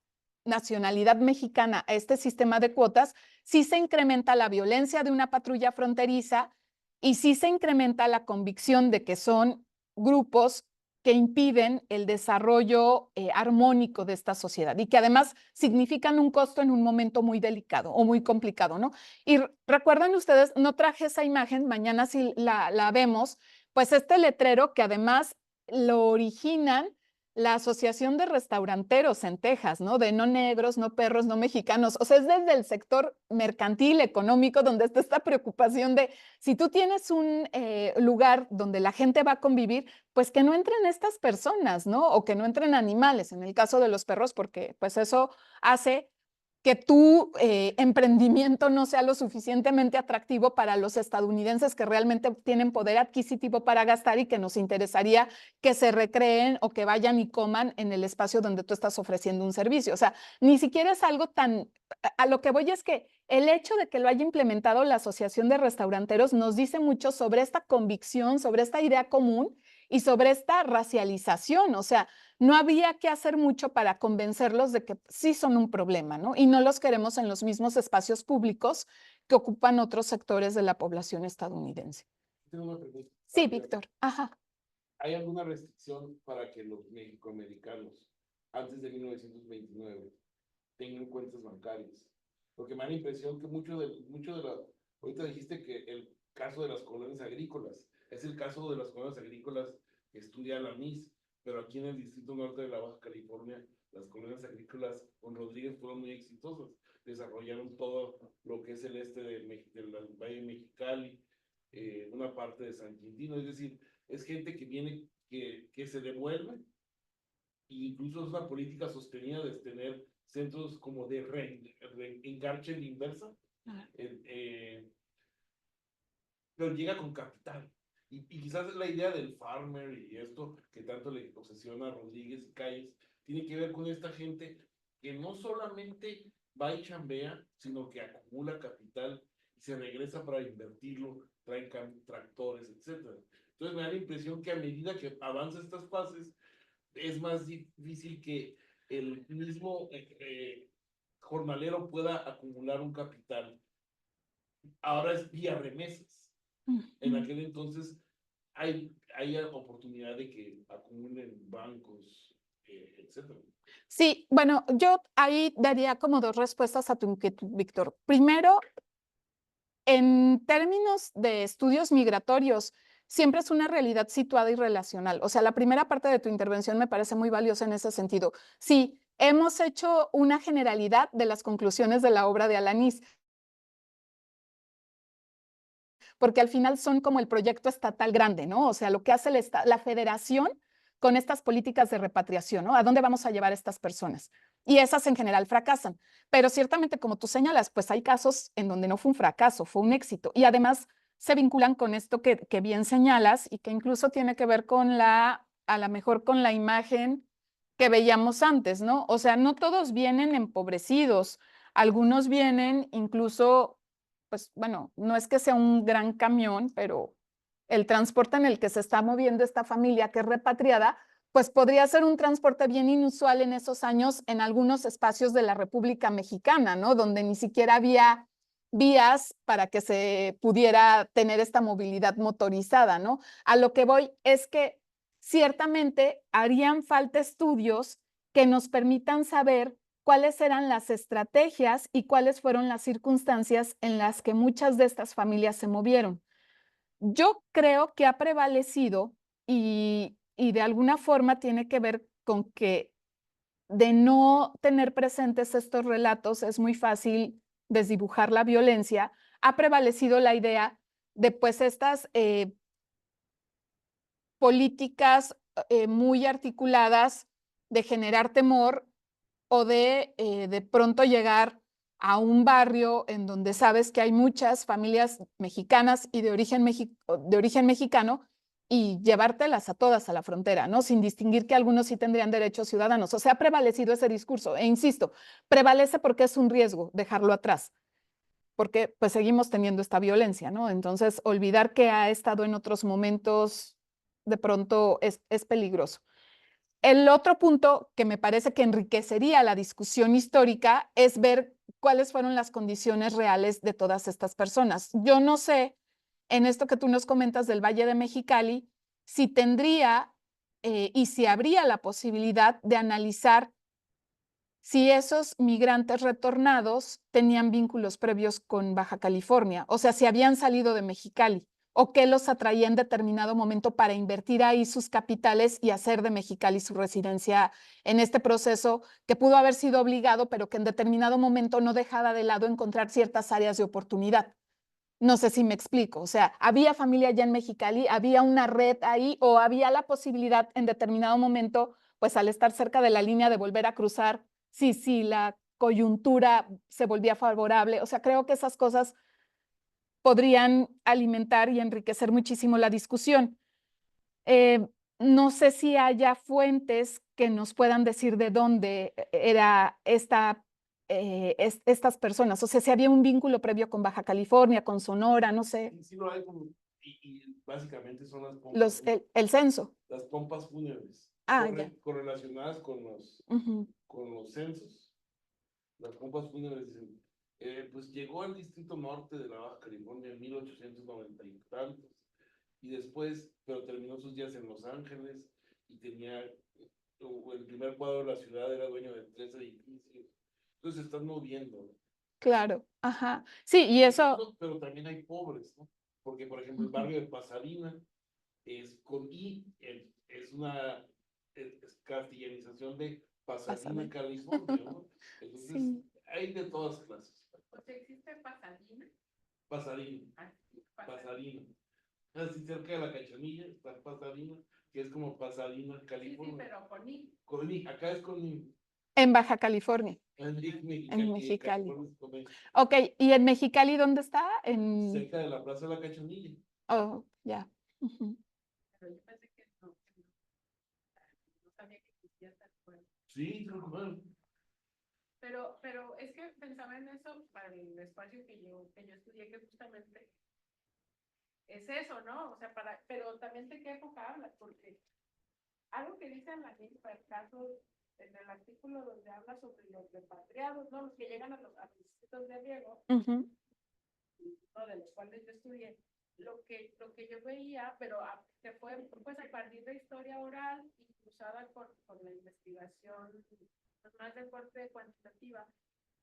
nacionalidad mexicana a este sistema de cuotas, sí se incrementa la violencia de una patrulla fronteriza y sí se incrementa la convicción de que son grupos que impiden el desarrollo armónico de esta sociedad y que además significan un costo en un momento muy delicado o muy complicado, ¿no? Y recuerden ustedes, no traje esa imagen, mañana sí la vemos, pues este letrero que además lo originan la Asociación de Restauranteros en Texas, ¿no? De no negros, no perros, no mexicanos. O sea, es desde el sector mercantil, económico, donde está esta preocupación de si tú tienes un lugar donde la gente va a convivir, pues que no entren estas personas, ¿no? O que no entren animales, en el caso de los perros, porque pues eso hace que tu emprendimiento no sea lo suficientemente atractivo para los estadounidenses que realmente tienen poder adquisitivo para gastar y que nos interesaría que se recreen o que vayan y coman en el espacio donde tú estás ofreciendo un servicio. O sea, ni siquiera es algo tan... A lo que voy es que el hecho de que lo haya implementado la Asociación de Restauranteros nos dice mucho sobre esta convicción, sobre esta idea común y sobre esta racialización. O sea, no había que hacer mucho para convencerlos de que sí son un problema, ¿no? Y no los queremos en los mismos espacios públicos que ocupan otros sectores de la población estadounidense. Tengo una pregunta. Sí, Víctor. Ajá. ¿Hay alguna restricción para que los mexicoamericanos, antes de 1929, tengan cuentas bancarias? Porque me da la impresión que mucho de la... Ahorita dijiste que el caso de las colonias agrícolas es el caso de las colonias agrícolas que estudia la MIS, pero aquí en el Distrito Norte de la Baja California, las colonias agrícolas con Rodríguez fueron muy exitosas. Desarrollaron todo lo que es el este del Valle de Mexicali, una parte de San Quintino, es decir, es gente que viene, que se devuelve, e incluso es una política sostenida de tener centros como de engarche inversa, pero llega con capital. Y quizás la idea del farmer y esto que tanto le obsesiona a Rodríguez y Calles, tiene que ver con esta gente que no solamente va y chambea, sino que acumula capital y se regresa para invertirlo, traen tractores, etc. Entonces me da la impresión que a medida que avanza estas fases, es más difícil que el mismo jornalero pueda acumular un capital. Ahora es vía remesas. En aquel entonces hay oportunidad de que acumulen bancos, etcétera. Sí, bueno, yo ahí daría como dos respuestas a tu inquietud, Víctor. Primero, en términos de estudios migratorios, siempre es una realidad situada y relacional. O sea, la primera parte de tu intervención me parece muy valiosa en ese sentido. Sí, hemos hecho una generalidad de las conclusiones de la obra de Alanís, porque al final son como el proyecto estatal grande, ¿no? O sea, lo que hace la federación con estas políticas de repatriación, ¿no? ¿A dónde vamos a llevar a estas personas? Y esas en general fracasan. Pero ciertamente, como tú señalas, pues hay casos en donde no fue un fracaso, fue un éxito. Y además se vinculan con esto que bien señalas y que incluso tiene que ver con a lo mejor con la imagen que veíamos antes, ¿no? O sea, no todos vienen empobrecidos, algunos vienen incluso, pues bueno, no es que sea un gran camión, pero el transporte en el que se está moviendo esta familia que es repatriada, pues podría ser un transporte bien inusual en esos años en algunos espacios de la República Mexicana, ¿no? Donde ni siquiera había vías para que se pudiera tener esta movilidad motorizada, ¿no? A lo que voy es que ciertamente harían falta estudios que nos permitan saber cuáles eran las estrategias y cuáles fueron las circunstancias en las que muchas de estas familias se movieron. Yo creo que ha prevalecido y de alguna forma tiene que ver con que de no tener presentes estos relatos es muy fácil desdibujar la violencia. Ha prevalecido la idea de pues estas políticas muy articuladas de generar temor o de pronto llegar a un barrio en donde sabes que hay muchas familias mexicanas y de origen mexicano y llevártelas a todas a la frontera, ¿no? Sin distinguir que algunos sí tendrían derechos ciudadanos. O sea, ha prevalecido ese discurso. E insisto, prevalece porque es un riesgo dejarlo atrás, porque pues seguimos teniendo esta violencia, ¿no? Entonces, olvidar que ha estado en otros momentos de pronto es peligroso. el otro punto que me parece que enriquecería la discusión histórica es ver cuáles fueron las condiciones reales de todas estas personas. Yo no sé, en esto que tú nos comentas del Valle de Mexicali, si tendría y si habría la posibilidad de analizar si esos migrantes retornados tenían vínculos previos con Baja California, o sea, si habían salido de Mexicali o qué los atraía en determinado momento para invertir ahí sus capitales y hacer de Mexicali su residencia en este proceso que pudo haber sido obligado, pero que en determinado momento no dejaba de lado encontrar ciertas áreas de oportunidad. No sé si me explico, o sea, había familia ya en Mexicali, había una red ahí o había la posibilidad en determinado momento, pues al estar cerca de la línea de volver a cruzar, sí, la coyuntura se volvía favorable. O sea, creo que esas cosas podrían alimentar y enriquecer muchísimo la discusión. No sé si haya fuentes que nos puedan decir de dónde era estas personas. O sea, si había un vínculo previo con Baja California, con Sonora, no sé, Sí, sí lo hay y básicamente son las pompas, el censo. las pompas fúnebres Ah, ya. correlacionadas Ujú. con los censos. Las pompas fúnebres dicen, pues llegó al Distrito Norte de la Baja California en 1890 y tantos, y después, pero terminó sus días en Los Ángeles y tenía, el primer cuadro de la ciudad era dueño de 3 edificios. Entonces se están moviendo. Claro, ajá. Sí, y eso. Pero también hay pobres, ¿no? Porque, por ejemplo, el barrio de Pasadena es con I, es una castellanización de Pasadena, Pasadena. California, ¿no? Entonces, Sí. hay de todas clases. O sea, existe Pasadena. Pasadena, Ah, Pasadena. Así cerca de la Cachanilla está Pasadena, que es como Pasadena, sí, California. pero con I. Con I, acá es con I. En Baja California, En en Mexicali, Mexicali. California es con I. Ok, ¿y en Mexicali dónde está? Cerca de la Plaza de la Cachanilla. Oh, ya. Ujú. Pero yo pensé que no sabía que existía tal cual. Sí, claro. Pero es que pensaba en eso para el espacio que yo estudié, que justamente es eso, ¿no? O sea, pero también de qué época hablas, porque algo que dice en la misma, el caso, en el artículo donde habla sobre los repatriados, ¿no? Los que llegan a los distritos de riego, Ujú. ¿no? De los cuales yo estudié, lo que yo veía, pero que fue pues a partir de historia oral y cruzada con la investigación pues, más de corte cuantitativa,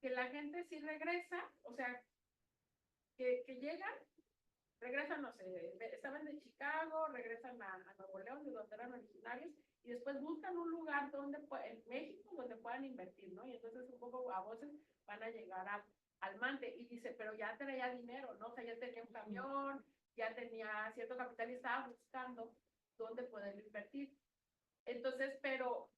que la gente sí regresa, o sea, que llegan, regresan, no sé, estaban de Chicago, regresan a Nuevo León, de donde eran originarios, y después buscan un lugar donde en México donde puedan invertir, ¿no? Y entonces un poco a voces van a llegar al Mante, y dice, pero ya traía dinero, ¿no? O sea, ya tenía un camión, ya tenía cierto capital y estaba buscando dónde poder invertir. Entonces, pero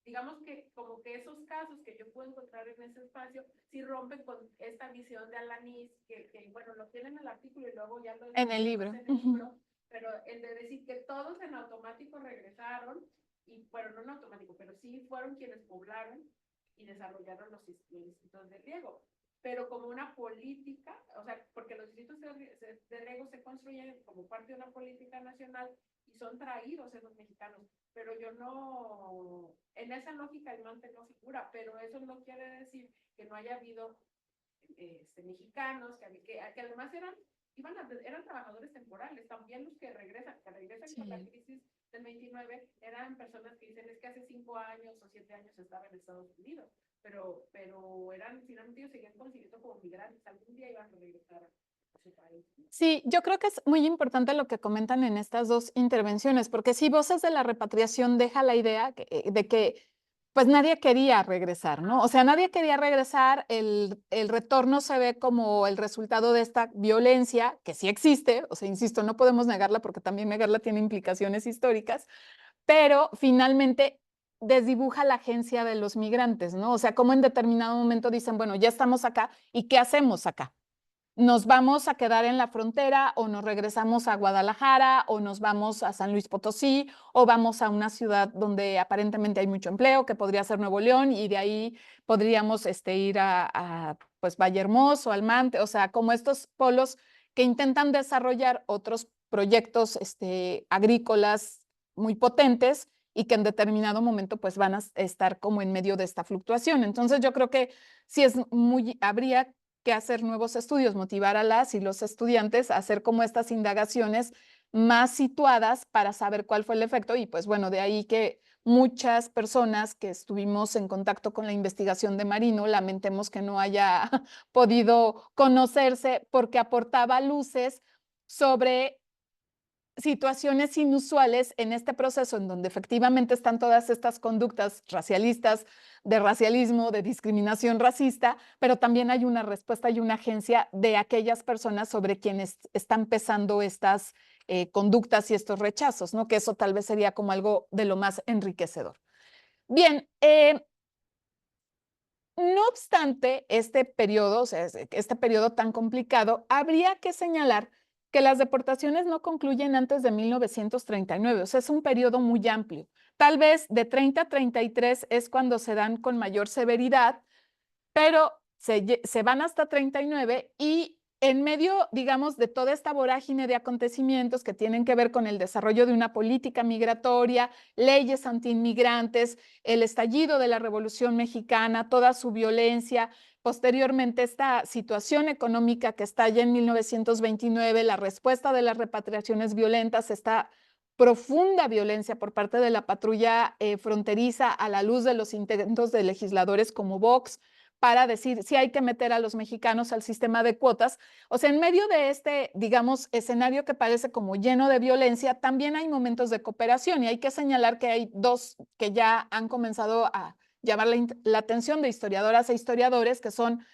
digamos que como que esos casos que yo puedo encontrar en ese espacio sí rompen con esta visión de Alanis, que bueno, lo tienen en el artículo y luego ya lo En el libro. en el libro, pero el de decir que todos en automático regresaron, y bueno, no en automático, pero sí fueron quienes poblaron y desarrollaron los distritos de riego, pero como una política, o sea, porque los distritos de riego se construyen como parte de una política nacional y son traídos esos mexicanos, pero yo no, en esa lógica el Mante no figura, pero eso no quiere decir que no haya habido mexicanos que además eran trabajadores temporales, también los que regresan sí. Con la crisis del 29, eran personas que dicen es que hace 5 años o 7 años estaba en Estados Unidos, pero eran, finalmente ellos seguían consiguiendo como migrantes, algún día iban a regresar a su país. Sí, yo creo que es muy importante lo que comentan en estas dos intervenciones, porque si Voces de la Repatriación deja la idea de que pues nadie quería regresar, ¿no? O sea, nadie quería regresar, el retorno se ve como el resultado de esta violencia, que sí existe, o sea, insisto, no podemos negarla porque también negarla tiene implicaciones históricas, pero finalmente desdibuja la agencia de los migrantes, ¿no? O sea, como en determinado momento dicen, bueno, ya estamos acá, ¿y qué hacemos acá? ¿Nos vamos a quedar en la frontera o nos regresamos a Guadalajara o nos vamos a San Luis Potosí o vamos a una ciudad donde aparentemente hay mucho empleo, que podría ser Nuevo León, y de ahí podríamos ir a pues Vallehermoso, Almante, o sea, como estos polos que intentan desarrollar otros proyectos agrícolas muy potentes y que en determinado momento pues van a estar como en medio de esta fluctuación. Entonces yo creo que sí habría que hacer nuevos estudios, motivar a las y los estudiantes a hacer como estas indagaciones más situadas para saber cuál fue el efecto y pues bueno, de ahí que muchas personas que estuvimos en contacto con la investigación de Marino, lamentemos que no haya podido conocerse porque aportaba luces sobre situaciones inusuales en este proceso en donde efectivamente están todas estas conductas racialistas, de racialismo, de discriminación racista, pero también hay una respuesta y una agencia de aquellas personas sobre quienes están pesando estas conductas y estos rechazos, ¿no? Que eso tal vez sería como algo de lo más enriquecedor. Bien, no obstante este periodo, o sea, este periodo tan complicado, habría que señalar que las deportaciones no concluyen antes de 1939, o sea, es un periodo muy amplio. Tal vez de 30 a 33 es cuando se dan con mayor severidad, pero se van hasta 39 y en medio, digamos, de toda esta vorágine de acontecimientos que tienen que ver con el desarrollo de una política migratoria, leyes antiinmigrantes, el estallido de la Revolución Mexicana, toda su violencia, posteriormente esta situación económica que estalla en 1929, la respuesta de las repatriaciones violentas, esta profunda violencia por parte de la patrulla fronteriza a la luz de los intentos de legisladores como Vox, para decir si hay que meter a los mexicanos al sistema de cuotas. O sea, en medio de este, digamos, escenario que parece como lleno de violencia, también hay momentos de cooperación y hay que señalar que hay dos que ya han comenzado a llamar la atención de historiadoras e historiadores, que son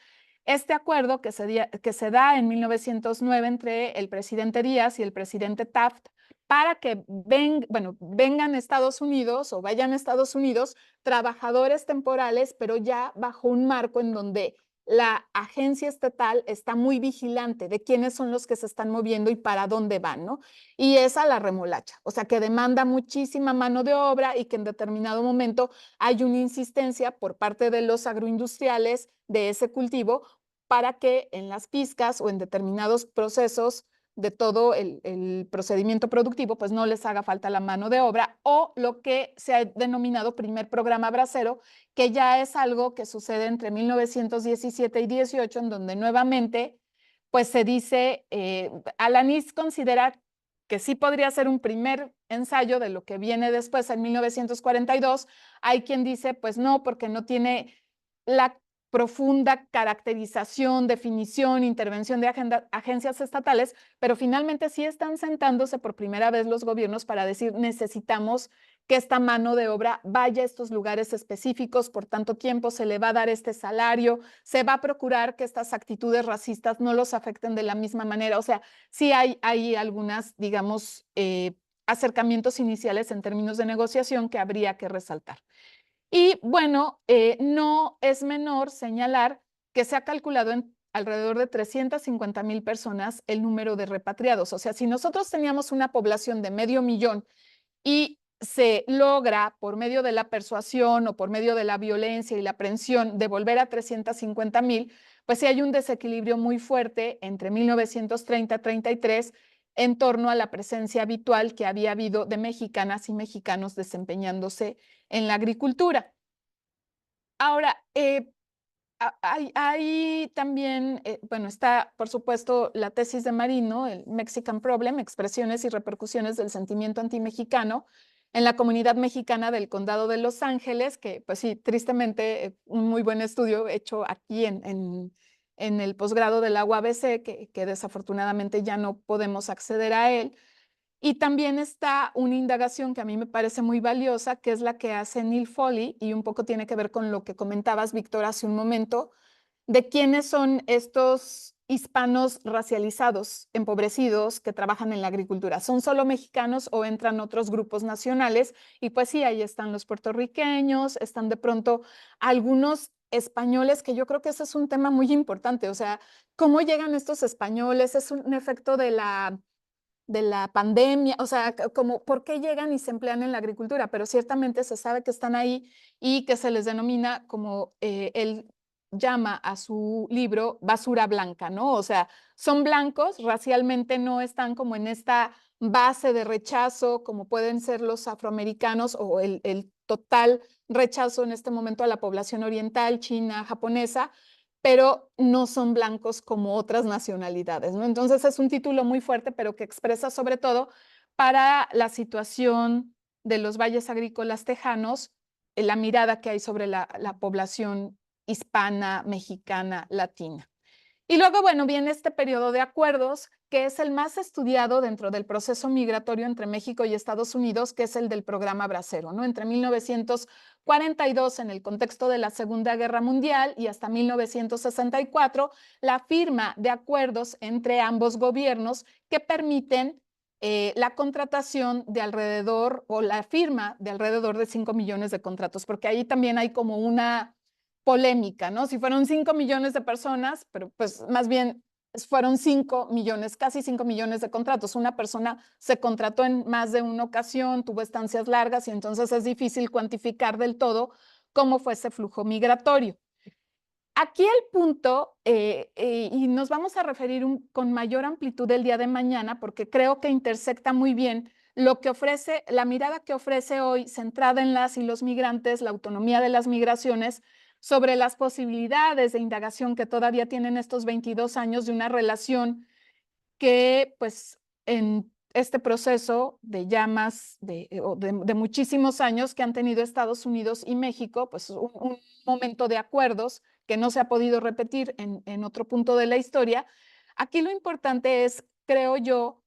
este acuerdo que se da en 1909 entre el presidente Díaz y el presidente Taft para que vengan a Estados Unidos o vayan a Estados Unidos trabajadores temporales, pero ya bajo un marco en donde la agencia estatal está muy vigilante de quiénes son los que se están moviendo y para dónde van, ¿no? Y esa la remolacha, o sea, que demanda muchísima mano de obra y que en determinado momento hay una insistencia por parte de los agroindustriales de ese cultivo para que en las pizcas o en determinados procesos de todo el procedimiento productivo, pues no les haga falta la mano de obra o lo que se ha denominado primer programa bracero, que ya es algo que sucede entre 1917 y 18, en donde nuevamente, pues se dice, Alanís considera que sí podría ser un primer ensayo de lo que viene después en 1942. Hay quien dice, pues no, porque no tiene la profunda caracterización, definición, intervención de agencias estatales, pero finalmente sí están sentándose por primera vez los gobiernos para decir necesitamos que esta mano de obra vaya a estos lugares específicos por tanto tiempo, se le va a dar este salario, se va a procurar que estas actitudes racistas no los afecten de la misma manera. O sea, sí hay algunas, digamos, acercamientos iniciales en términos de negociación que habría que resaltar. Y bueno, no es menor señalar que se ha calculado en alrededor de 350,000 personas el número de repatriados. O sea, si nosotros teníamos una población de 500,000 y se logra por medio de la persuasión o por medio de la violencia y la aprehensión devolver a 350,000, pues sí hay un desequilibrio muy fuerte entre 1930 y 33 en torno a la presencia habitual que había habido de mexicanas y mexicanos desempeñándose en la agricultura. Ahora, hay también, bueno, está por supuesto la tesis de Marino, el Mexican Problem, expresiones y repercusiones del sentimiento antimexicano en la comunidad mexicana del Condado de Los Ángeles, que pues sí, tristemente, un muy buen estudio hecho aquí en el posgrado de la UABC, que desafortunadamente ya no podemos acceder a él. Y también está una indagación que a mí me parece muy valiosa, que es la que hace Neil Foley, y un poco tiene que ver con lo que comentabas, Víctor, hace un momento, de quiénes son estos hispanos racializados, empobrecidos, que trabajan en la agricultura. ¿Son solo mexicanos o entran otros grupos nacionales? Y pues sí, ahí están los puertorriqueños, están de pronto algunos españoles, que yo creo que ese es un tema muy importante. O sea, ¿cómo llegan estos españoles? Es un efecto de la pandemia, o sea, como por qué llegan y se emplean en la agricultura, pero ciertamente se sabe que están ahí y que se les denomina, como él llama a su libro, basura blanca, ¿no? O sea, son blancos, racialmente no están como en esta base de rechazo, como pueden ser los afroamericanos, o el total rechazo en este momento a la población oriental, china, japonesa, pero no son blancos como otras nacionalidades, ¿no? Entonces es un título muy fuerte, pero que expresa sobre todo para la situación de los valles agrícolas tejanos, la mirada que hay sobre la población hispana, mexicana, latina. Y luego, bueno, viene este periodo de acuerdos, que es el más estudiado dentro del proceso migratorio entre México y Estados Unidos, que es el del programa Bracero, ¿no? Entre 1942, en el contexto de la Segunda Guerra Mundial, y hasta 1964, la firma de acuerdos entre ambos gobiernos que permiten la contratación de alrededor, o la firma de alrededor de 5 millones de contratos, porque ahí también hay como una polémica, ¿no? Si fueron 5 millones de personas, pero pues más bien fueron 5 millones, casi 5 millones de contratos. Una persona se contrató en más de una ocasión, tuvo estancias largas y entonces es difícil cuantificar del todo cómo fue ese flujo migratorio. Aquí el punto, y nos vamos a referir con mayor amplitud el día de mañana, porque creo que intersecta muy bien lo que ofrece, la mirada que ofrece hoy, centrada en las y los migrantes, la autonomía de las migraciones, sobre las posibilidades de indagación que todavía tienen estos 22 años de una relación que, pues, en este proceso de ya más de muchísimos años que han tenido Estados Unidos y México, pues un momento de acuerdos que no se ha podido repetir en otro punto de la historia. Aquí lo importante es, creo yo,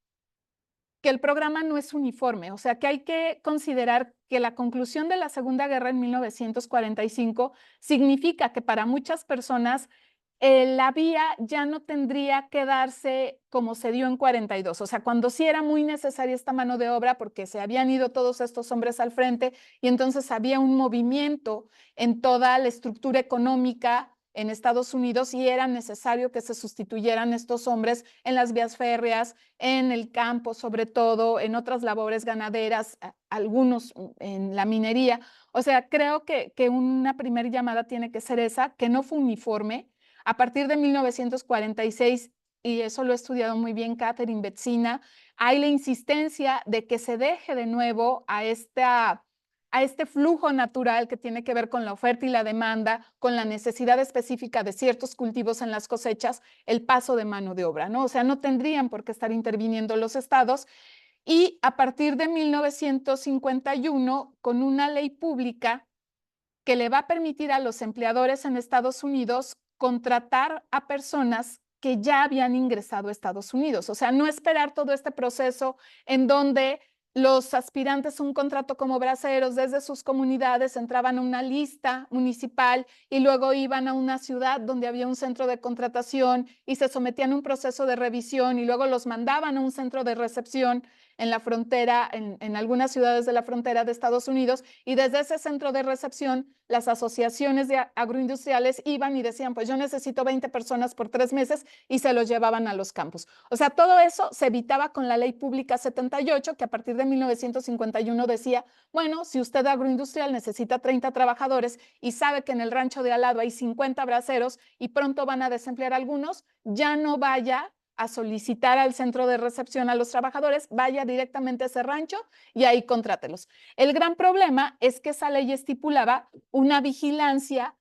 que el programa no es uniforme, o sea, que hay que considerar que la conclusión de la Segunda Guerra en 1945 significa que para muchas personas la vía ya no tendría que darse como se dio en 42, o sea, cuando sí era muy necesaria esta mano de obra porque se habían ido todos estos hombres al frente y entonces había un movimiento en toda la estructura económica en Estados Unidos y era necesario que se sustituyeran estos hombres en las vías férreas, en el campo, sobre todo, en otras labores ganaderas, algunos en la minería. O sea, creo que una primera llamada tiene que ser esa, que no fue uniforme. A partir de 1946, y eso lo ha estudiado muy bien Catherine Betzina, hay la insistencia de que se deje de nuevo a este flujo natural que tiene que ver con la oferta y la demanda, con la necesidad específica de ciertos cultivos en las cosechas, el paso de mano de obra, ¿no? O sea, no tendrían por qué estar interviniendo los estados. Y a partir de 1951, con una ley pública que le va a permitir a los empleadores en Estados Unidos contratar a personas que ya habían ingresado a Estados Unidos. O sea, no esperar todo este proceso en donde los aspirantes a un contrato como braceros desde sus comunidades entraban a una lista municipal y luego iban a una ciudad donde había un centro de contratación y se sometían a un proceso de revisión y luego los mandaban a un centro de recepción en la frontera, en algunas ciudades de la frontera de Estados Unidos, y desde ese centro de recepción las asociaciones de agroindustriales iban y decían, pues yo necesito 20 personas por 3 meses y se los llevaban a los campos. O sea, todo eso se evitaba con la Ley Pública 78, que a partir de 1951 decía, bueno, si usted agroindustrial necesita 30 trabajadores y sabe que en el rancho de al lado hay 50 braceros y pronto van a desemplear algunos, ya no vaya a solicitar al centro de recepción a los trabajadores, vaya directamente a ese rancho y ahí contrátelos. El gran problema es que esa ley estipulaba una vigilancia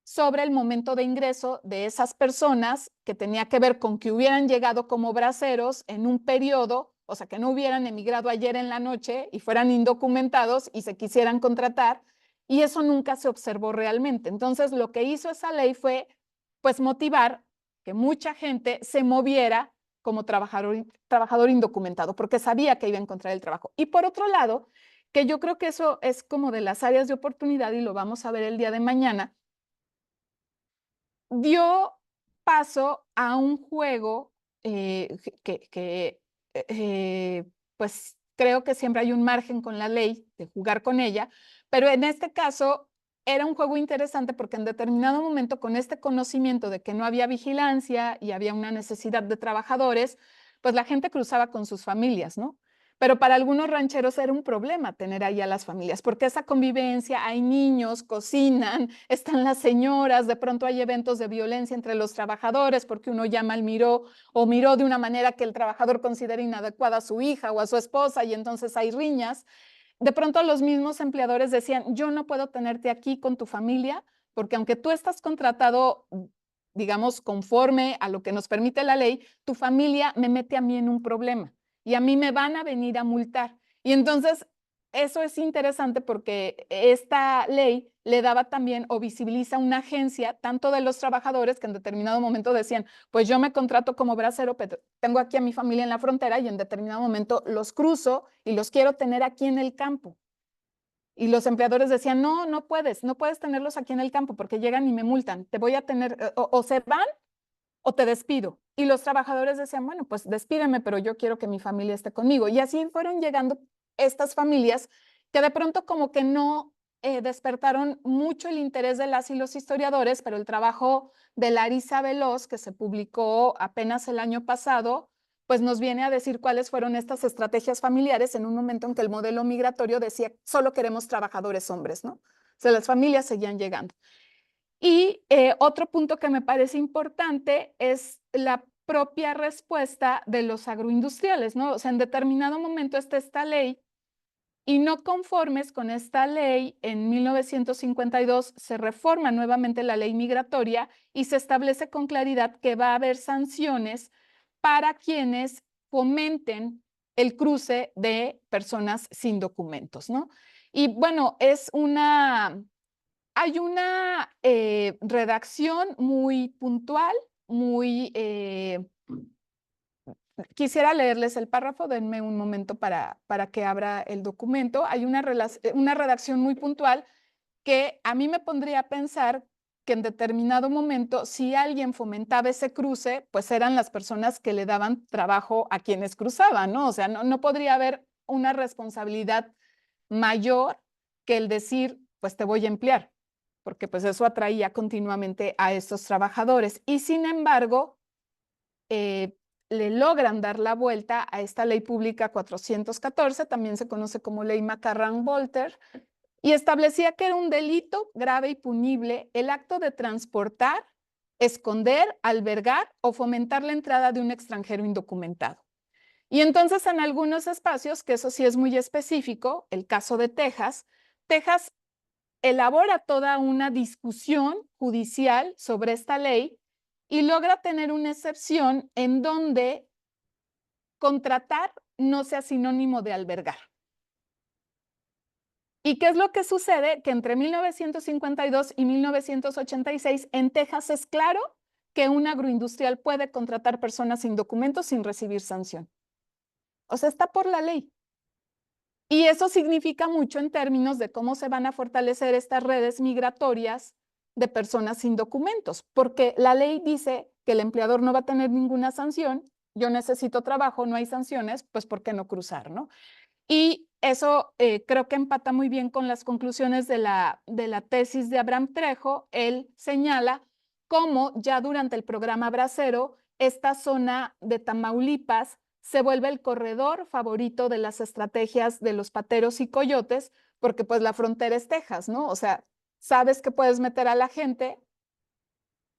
sobre el momento de ingreso de esas personas que tenía que ver con que hubieran llegado como braceros en un periodo, o sea, que no hubieran emigrado ayer en la noche y fueran indocumentados y se quisieran contratar, y eso nunca se observó realmente. Entonces, lo que hizo esa ley fue, pues, motivar que mucha gente se moviera como trabajador indocumentado, porque sabía que iba a encontrar el trabajo. Y por otro lado, que yo creo que eso es como de las áreas de oportunidad y lo vamos a ver el día de mañana, dio paso a un juego pues creo que siempre hay un margen con la ley de jugar con ella, pero en este caso era un juego interesante porque en determinado momento, con este conocimiento de que no había vigilancia y había una necesidad de trabajadores, pues la gente cruzaba con sus familias, ¿no? Pero para algunos rancheros era un problema tener ahí a las familias, porque esa convivencia, hay niños, cocinan, están las señoras, de pronto hay eventos de violencia entre los trabajadores, porque uno ya mal miró o miró de una manera que el trabajador considera inadecuada a su hija o a su esposa y entonces hay riñas. De pronto los mismos empleadores decían, yo no puedo tenerte aquí con tu familia, porque aunque tú estás contratado, digamos, conforme a lo que nos permite la ley, tu familia me mete a mí en un problema y a mí me van a venir a multar. Y entonces, eso es interesante porque esta ley le daba también o visibiliza una agencia, tanto de los trabajadores que en determinado momento decían, pues yo me contrato como bracero, pero tengo aquí a mi familia en la frontera y en determinado momento los cruzo y los quiero tener aquí en el campo. Y los empleadores decían, no, no puedes tenerlos aquí en el campo porque llegan y me multan, te voy a tener, o se van o te despido. Y los trabajadores decían, bueno, pues despídeme, pero yo quiero que mi familia esté conmigo. Y así fueron llegando estas familias que de pronto como que no despertaron mucho el interés de las y los historiadores, pero el trabajo de Larisa Veloz, que se publicó apenas el año pasado, pues nos viene a decir cuáles fueron estas estrategias familiares en un momento en que el modelo migratorio decía, solo queremos trabajadores hombres, ¿no? O sea, las familias seguían llegando. Y otro punto que me parece importante es la propia respuesta de los agroindustriales, ¿no? O sea, en determinado momento está esta ley y no conformes con esta ley, en 1952 se reforma nuevamente la ley migratoria y se establece con claridad que va a haber sanciones para quienes fomenten el cruce de personas sin documentos, ¿no? Y bueno, hay una redacción muy puntual, muy... quisiera leerles el párrafo, denme un momento para que abra el documento. Hay una redacción muy puntual que a mí me pondría a pensar que en determinado momento, si alguien fomentaba ese cruce, pues eran las personas que le daban trabajo a quienes cruzaban, ¿no? O sea, no podría haber una responsabilidad mayor que el decir, pues te voy a emplear, porque pues eso atraía continuamente a estos trabajadores. Y sin embargo, le logran dar la vuelta a esta ley pública 414, también se conoce como ley McCarran-Bolter, y establecía que era un delito grave y punible el acto de transportar, esconder, albergar o fomentar la entrada de un extranjero indocumentado. Y entonces en algunos espacios, que eso sí es muy específico, el caso de Texas, Texas elabora toda una discusión judicial sobre esta ley y logra tener una excepción en donde contratar no sea sinónimo de albergar. ¿Y qué es lo que sucede? Que entre 1952 y 1986 en Texas es claro que un agroindustrial puede contratar personas sin documentos sin recibir sanción. O sea, está por la ley. Y eso significa mucho en términos de cómo se van a fortalecer estas redes migratorias de personas sin documentos, porque la ley dice que el empleador no va a tener ninguna sanción, yo necesito trabajo, no hay sanciones, pues ¿por qué no cruzar, no? Y eso creo que empata muy bien con las conclusiones de la tesis de Abraham Trejo. Él señala cómo ya durante el programa Bracero, esta zona de Tamaulipas se vuelve el corredor favorito de las estrategias de los pateros y coyotes, porque pues la frontera es Texas, ¿no? O sea, sabes que puedes meter a la gente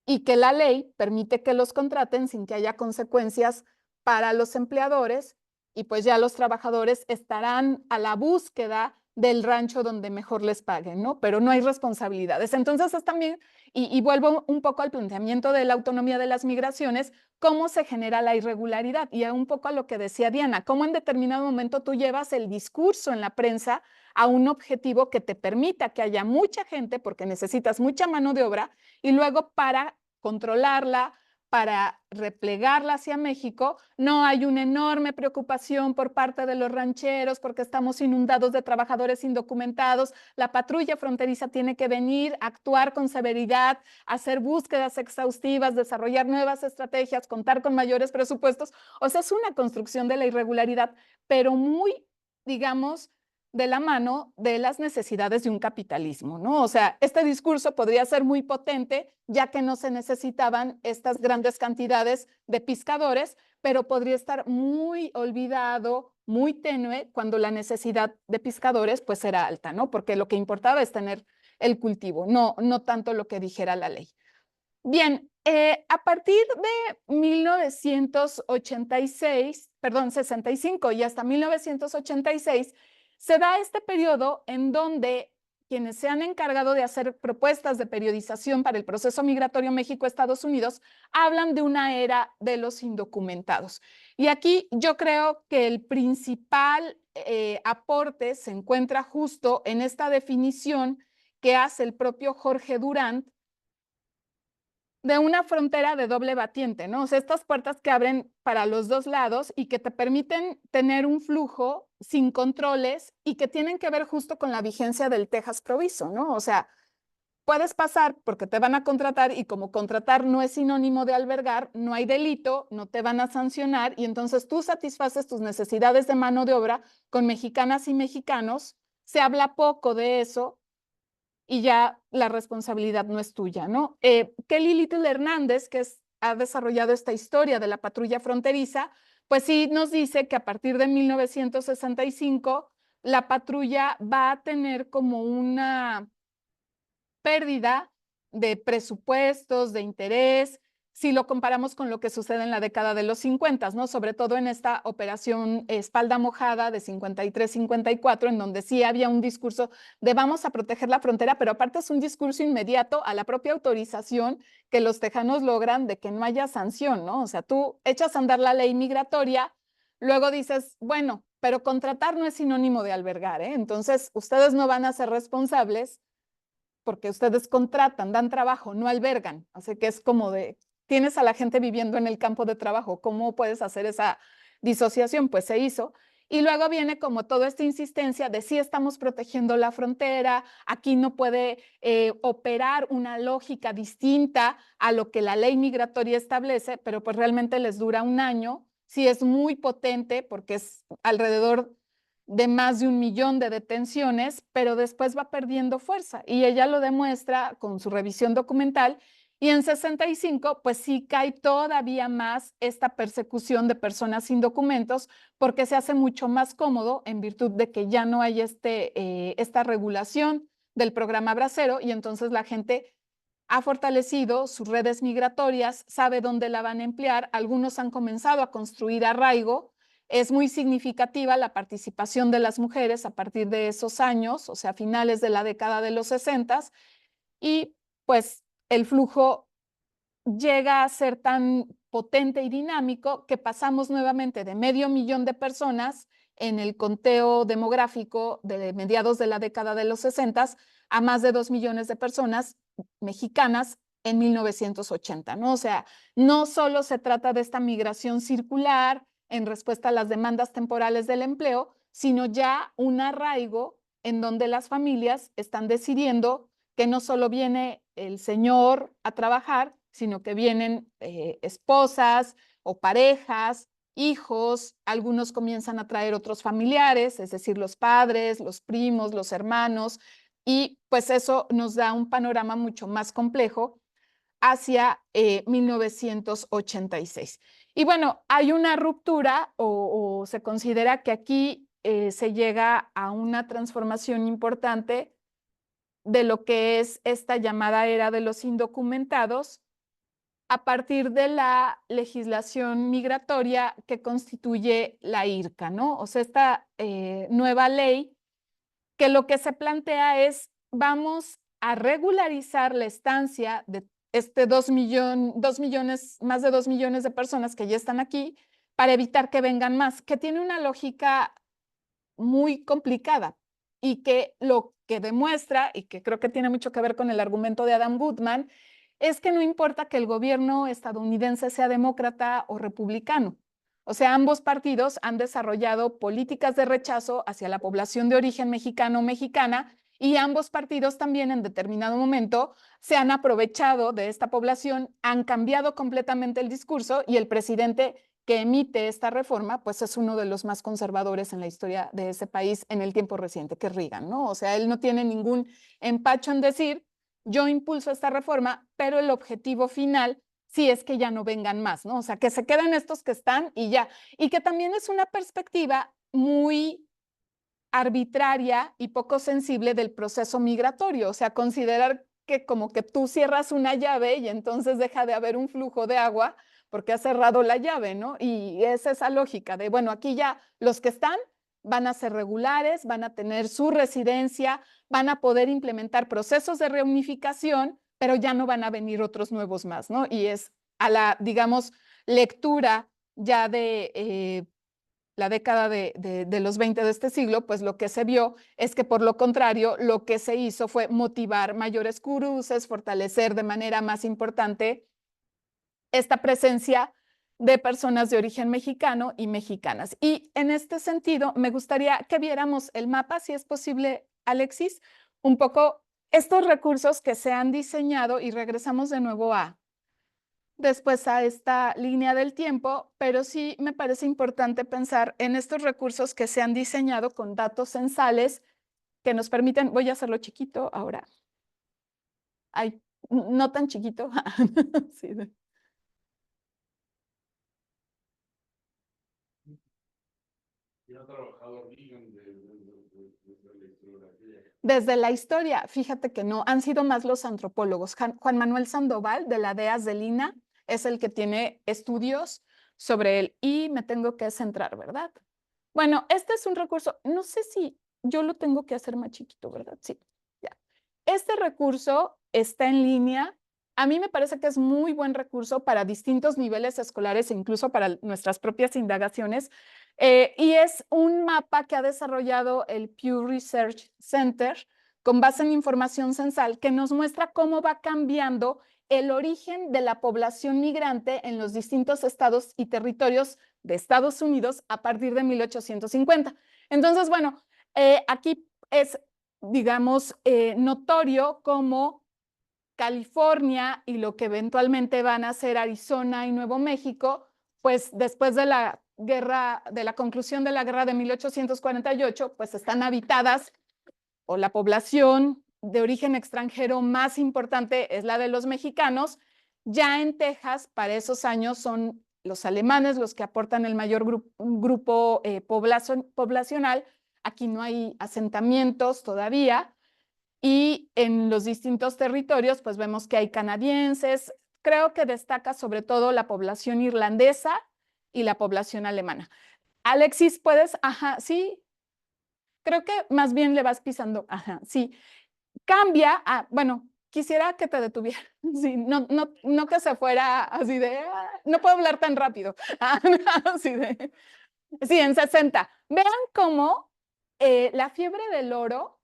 y que la ley permite que los contraten sin que haya consecuencias para los empleadores y pues ya los trabajadores estarán a la búsqueda del rancho donde mejor les paguen, ¿no? Pero no hay responsabilidades. Entonces es también, y vuelvo un poco al planteamiento de la autonomía de las migraciones, cómo se genera la irregularidad y un poco a lo que decía Diana, cómo en determinado momento tú llevas el discurso en la prensa a un objetivo que te permita que haya mucha gente, porque necesitas mucha mano de obra, y luego para controlarla, para replegarla hacia México, no hay una enorme preocupación por parte de los rancheros porque estamos inundados de trabajadores indocumentados. La patrulla fronteriza tiene que venir, actuar con severidad, hacer búsquedas exhaustivas, desarrollar nuevas estrategias, contar con mayores presupuestos. O sea, es una construcción de la irregularidad, pero muy, digamos, de la mano de las necesidades de un capitalismo, ¿no? O sea, este discurso podría ser muy potente, ya que no se necesitaban estas grandes cantidades de pescadores, pero podría estar muy olvidado, muy tenue cuando la necesidad de pescadores pues era alta, ¿no? Porque lo que importaba es tener el cultivo, no tanto lo que dijera la ley. Bien, a partir de 1986, perdón, 65 y hasta 1986, se da este periodo en donde quienes se han encargado de hacer propuestas de periodización para el proceso migratorio México-Estados Unidos hablan de una era de los indocumentados. Y aquí yo creo que el principal aporte se encuentra justo en esta definición que hace el propio Jorge Durant de una frontera de doble batiente, ¿no? O sea, estas puertas que abren para los dos lados y que te permiten tener un flujo sin controles y que tienen que ver justo con la vigencia del Texas Proviso, ¿no? O sea, puedes pasar porque te van a contratar y como contratar no es sinónimo de albergar, no hay delito, no te van a sancionar y entonces tú satisfaces tus necesidades de mano de obra con mexicanas y mexicanos. Se habla poco de eso y ya la responsabilidad no es tuya, ¿no? Kelly Little Hernández, que ha desarrollado esta historia de la patrulla fronteriza, pues sí nos dice que a partir de 1965 la patrulla va a tener como una pérdida de presupuestos, de interés, si lo comparamos con lo que sucede en la década de los 50, ¿no? Sobre todo en esta operación Espalda Mojada de 53-54, en donde sí había un discurso de vamos a proteger la frontera, pero aparte es un discurso inmediato a la propia autorización que los tejanos logran de que no haya sanción, ¿no? O sea, tú echas a andar la ley migratoria, luego dices, bueno, pero contratar no es sinónimo de albergar, ¿eh? Entonces, ustedes no van a ser responsables porque ustedes contratan, dan trabajo, no albergan. Así que es como de, tienes a la gente viviendo en el campo de trabajo, ¿cómo puedes hacer esa disociación? Pues se hizo. Y luego viene como toda esta insistencia de sí estamos protegiendo la frontera, aquí no puede operar una lógica distinta a lo que la ley migratoria establece, pero pues realmente les dura un año. Sí es muy potente porque es alrededor de más de 1 millón de detenciones, pero después va perdiendo fuerza y ella lo demuestra con su revisión documental y en 65 pues sí cae todavía más esta persecución de personas sin documentos porque se hace mucho más cómodo en virtud de que ya no hay esta regulación del programa Bracero y entonces la gente ha fortalecido sus redes migratorias, sabe dónde la van a emplear, algunos han comenzado a construir arraigo. Es muy significativa la participación de las mujeres a partir de esos años, o sea, finales de la década de los 60, y pues el flujo llega a ser tan potente y dinámico que pasamos nuevamente de 500,000 de personas en el conteo demográfico de mediados de la década de los 60 a más de 2 millones de personas mexicanas en 1980, ¿no? O sea, no solo se trata de esta migración circular en respuesta a las demandas temporales del empleo, sino ya un arraigo en donde las familias están decidiendo que no solo viene el señor a trabajar, sino que vienen esposas o parejas, hijos, algunos comienzan a traer otros familiares, es decir, los padres, los primos, los hermanos, y pues eso nos da un panorama mucho más complejo hacia 1986. Y bueno, hay una ruptura o se considera que aquí se llega a una transformación importante de lo que es esta llamada era de los indocumentados a partir de la legislación migratoria que constituye la IRCA, ¿no? O sea, esta nueva ley que lo que se plantea es, vamos a regularizar la estancia de este 2 millones, más de 2 millones de personas que ya están aquí para evitar que vengan más, que tiene una lógica muy complicada y que lo que demuestra, y que creo que tiene mucho que ver con el argumento de Adam Goodman, es que no importa que el gobierno estadounidense sea demócrata o republicano. O sea, ambos partidos han desarrollado políticas de rechazo hacia la población de origen mexicano o mexicana y ambos partidos también en determinado momento se han aprovechado de esta población, han cambiado completamente el discurso y el presidente que emite esta reforma, pues es uno de los más conservadores en la historia de ese país en el tiempo reciente, que es Reagan, ¿no? O sea, él no tiene ningún empacho en decir, yo impulso esta reforma, pero el objetivo final sí es que ya no vengan más, ¿no? O sea, que se queden estos que están y ya. Y que también es una perspectiva muy arbitraria y poco sensible del proceso migratorio, o sea, considerar que como que tú cierras una llave y entonces deja de haber un flujo de agua porque has cerrado la llave, ¿no? Y es esa lógica de, bueno, aquí ya los que están van a ser regulares, van a tener su residencia, van a poder implementar procesos de reunificación, pero ya no van a venir otros nuevos más, ¿no? Y es a la, digamos, lectura ya de la década de los 20 de este siglo, pues lo que se vio es que por lo contrario, lo que se hizo fue motivar mayores cruces, fortalecer de manera más importante esta presencia de personas de origen mexicano y mexicanas. Y en este sentido, me gustaría que viéramos el mapa, si es posible, Alexis, un poco estos recursos que se han diseñado y regresamos de nuevo después a esta línea del tiempo, pero sí me parece importante pensar en estos recursos que se han diseñado con datos censales que nos permiten, voy a hacerlo chiquito ahora. Ay, no tan chiquito. Sí, Ya ha trabajado Reagan desde la historiografía. desde la historia, fíjate que no, han sido más los antropólogos. Juan Manuel Sandoval, de la DEAS de Lina, es el que tiene estudios sobre él y me tengo que centrar, ¿verdad? Bueno, este es un recurso, no sé si yo lo tengo que hacer más chiquito, ¿verdad? Sí, ya. Este recurso está en línea. A mí me parece que es muy buen recurso para distintos niveles escolares e incluso para nuestras propias indagaciones. Y es un mapa que ha desarrollado el Pew Research Center con base en información censal que nos muestra cómo va cambiando el origen de la población migrante en los distintos estados y territorios de Estados Unidos a partir de 1850. Entonces, bueno, aquí es, digamos, notorio cómo California y lo que eventualmente van a ser Arizona y Nuevo México, pues después de la guerra, de la conclusión de la guerra de 1848, pues están habitadas o la población de origen extranjero más importante es la de los mexicanos. Ya en Texas, para esos años, son los alemanes los que aportan el mayor grupo poblacional. Aquí no hay asentamientos todavía. Y en los distintos territorios, pues vemos que hay canadienses. Creo que destaca sobre todo la población irlandesa y la población alemana. Alexis, ¿puedes? Ajá, sí. Creo que más bien le vas pisando. Ajá, sí. Cambia. Bueno, quisiera que te detuviera. Sí, no que se fuera así de, no puedo hablar tan rápido. Así de, sí, en 60. Vean cómo la fiebre del oro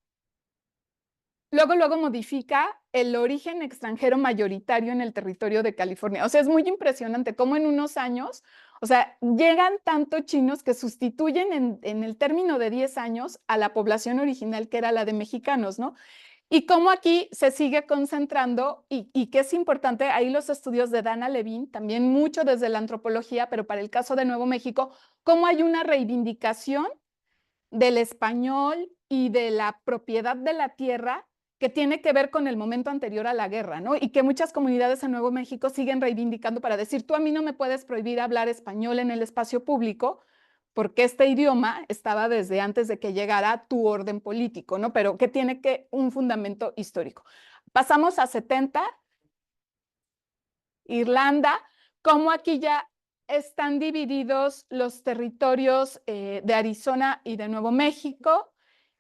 luego modifica el origen extranjero mayoritario en el territorio de California. O sea, es muy impresionante cómo en unos años, o sea, llegan tanto chinos que sustituyen en el término de 10 años a la población original que era la de mexicanos, ¿no? Y cómo aquí se sigue concentrando y que es importante, ahí los estudios de Dana Levine, también mucho desde la antropología, pero para el caso de Nuevo México, cómo hay una reivindicación del español y de la propiedad de la tierra que tiene que ver con el momento anterior a la guerra, ¿no? Y que muchas comunidades en Nuevo México siguen reivindicando para decir, tú a mí no me puedes prohibir hablar español en el espacio público, porque este idioma estaba desde antes de que llegara tu orden político, ¿no? Pero que tiene un fundamento histórico. Pasamos a 70, Irlanda, como aquí ya están divididos los territorios de Arizona y de Nuevo México,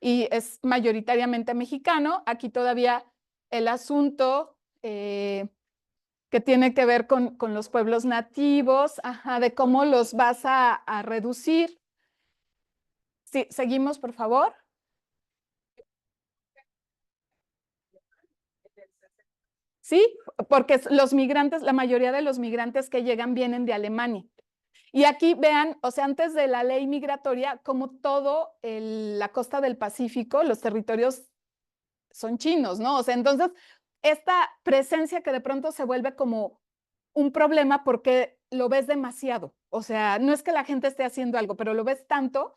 y es mayoritariamente mexicano. Aquí todavía el asunto que tiene que ver con los pueblos nativos, de cómo los vas a reducir. Sí, seguimos, por favor. Sí, porque los migrantes, la mayoría de los migrantes que llegan vienen de Alemania. Y aquí vean, o sea, antes de la ley migratoria, como todo la costa del Pacífico, los territorios son chinos, ¿no? O sea, entonces, esta presencia que de pronto se vuelve como un problema porque lo ves demasiado. O sea, no es que la gente esté haciendo algo, pero lo ves tanto.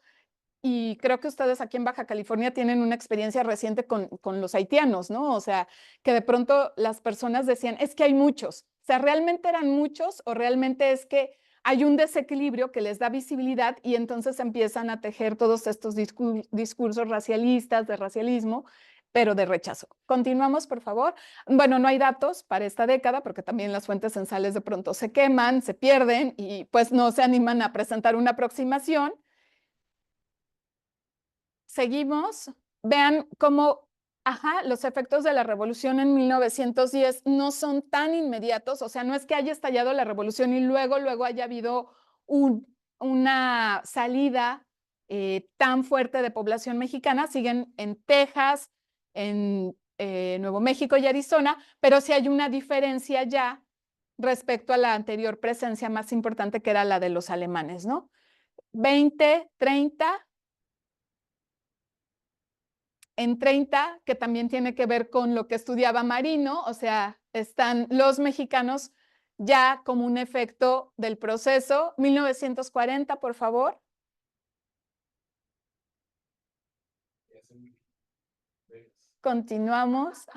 Y creo que ustedes aquí en Baja California tienen una experiencia reciente con los haitianos, ¿no? O sea, que de pronto las personas decían, es que hay muchos. O sea, ¿realmente eran muchos o realmente es que hay un desequilibrio que les da visibilidad y entonces empiezan a tejer todos estos discursos racialistas, de racialismo, pero de rechazo. Continuamos, por favor. Bueno, no hay datos para esta década porque también las fuentes censales de pronto se queman, se pierden y pues no se animan a presentar una aproximación. Seguimos. Vean cómo, los efectos de la revolución en 1910 no son tan inmediatos, o sea, no es que haya estallado la revolución y luego haya habido una salida tan fuerte de población mexicana. Siguen en Texas, en Nuevo México y Arizona, pero sí hay una diferencia ya respecto a la anterior presencia más importante que era la de los alemanes, ¿no? 20, 30. En 30, que también tiene que ver con lo que estudiaba Marino, o sea, están los mexicanos ya como un efecto del proceso. 1940, por favor. Continuamos.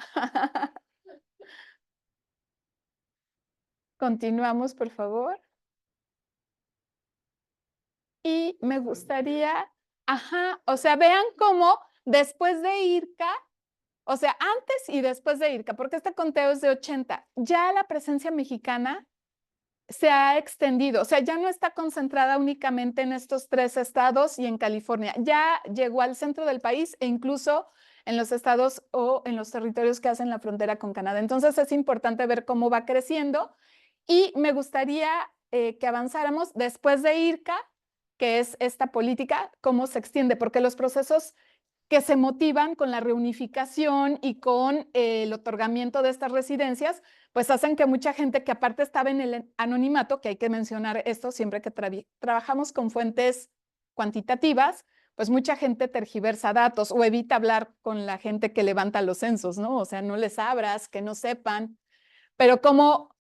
Continuamos, por favor. Y me gustaría, o sea, vean cómo después de IRCA, o sea, antes y después de IRCA, porque este conteo es de 80, ya la presencia mexicana se ha extendido, o sea, ya no está concentrada únicamente en estos 3 estados y en California, ya llegó al centro del país e incluso en los estados o en los territorios que hacen la frontera con Canadá. Entonces es importante ver cómo va creciendo y me gustaría que avanzáramos después de IRCA, que es esta política, cómo se extiende, porque los procesos que se motivan con la reunificación y con el otorgamiento de estas residencias, pues hacen que mucha gente que aparte estaba en el anonimato, que hay que mencionar esto siempre que trabajamos con fuentes cuantitativas, pues mucha gente tergiversa datos o evita hablar con la gente que levanta los censos, ¿no? O sea, no les abras, que no sepan, pero como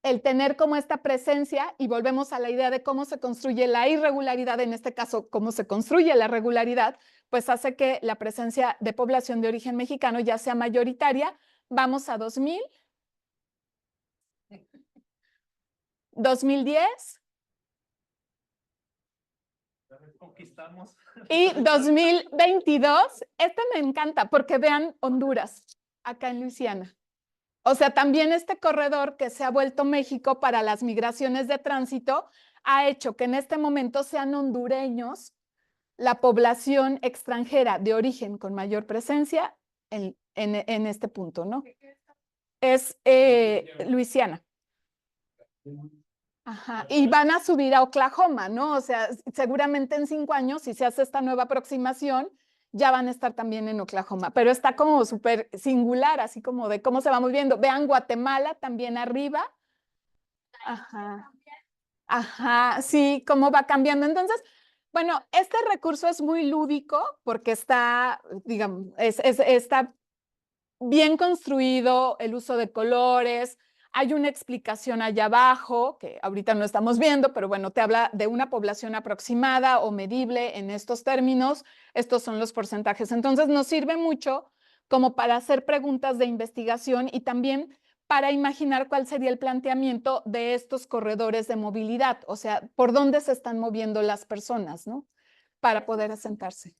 el tener como esta presencia, y volvemos a la idea de cómo se construye la irregularidad, en este caso, cómo se construye la regularidad, pues hace que la presencia de población de origen mexicano ya sea mayoritaria. Vamos a 2000. 2010. Conquistamos. Y 2022. Este me encanta porque vean Honduras, acá en Luisiana. O sea, también este corredor que se ha vuelto México para las migraciones de tránsito ha hecho que en este momento sean hondureños la población extranjera de origen con mayor presencia en este punto, ¿no? Es Luisiana. Y van a subir a Oklahoma, ¿no? O sea, seguramente en 5 años, si se hace esta nueva aproximación, ya van a estar también en Oklahoma, pero está como súper singular, así como de cómo se va moviendo. Vean Guatemala también arriba. Sí, cómo va cambiando. Entonces, bueno, este recurso es muy lúdico porque está, digamos, está bien construido el uso de colores. Hay una explicación allá abajo, que ahorita no estamos viendo, pero bueno, te habla de una población aproximada o medible en estos términos. Estos son los porcentajes. Entonces, nos sirve mucho como para hacer preguntas de investigación y también para imaginar cuál sería el planteamiento de estos corredores de movilidad, o sea, por dónde se están moviendo las personas, ¿no? Para poder asentarse.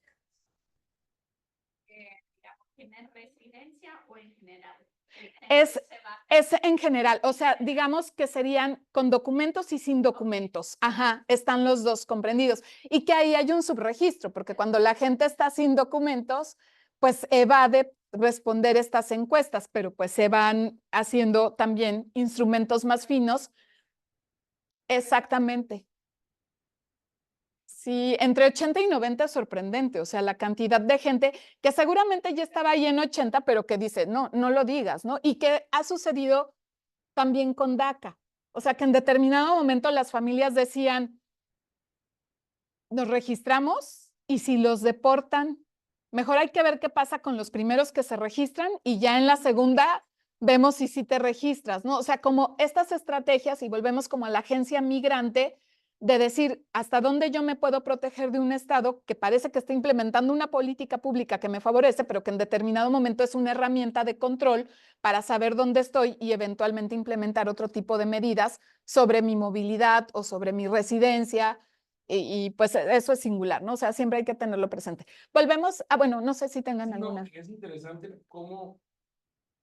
¿Tienen residencia o en general? Es en general, o sea, digamos que serían con documentos y sin documentos. Están los dos comprendidos. Y que ahí hay un subregistro, porque cuando la gente está sin documentos, pues evade responder estas encuestas, pero pues se van haciendo también instrumentos más finos. Exactamente. Sí, entre 80 y 90 es sorprendente, o sea, la cantidad de gente que seguramente ya estaba ahí en 80, pero que dice, no, no lo digas, ¿no? Y que ha sucedido también con DACA, o sea, que en determinado momento las familias decían, nos registramos y si los deportan, mejor hay que ver qué pasa con los primeros que se registran y ya en la segunda vemos si sí te registras, ¿no? O sea, como estas estrategias, y volvemos como a la agencia migrante, de decir hasta dónde yo me puedo proteger de un Estado que parece que está implementando una política pública que me favorece, pero que en determinado momento es una herramienta de control para saber dónde estoy y eventualmente implementar otro tipo de medidas sobre mi movilidad o sobre mi residencia. Y pues eso es singular, ¿no? O sea, siempre hay que tenerlo presente. Volvemos a, bueno, no sé si tengan No, alguna. es interesante cómo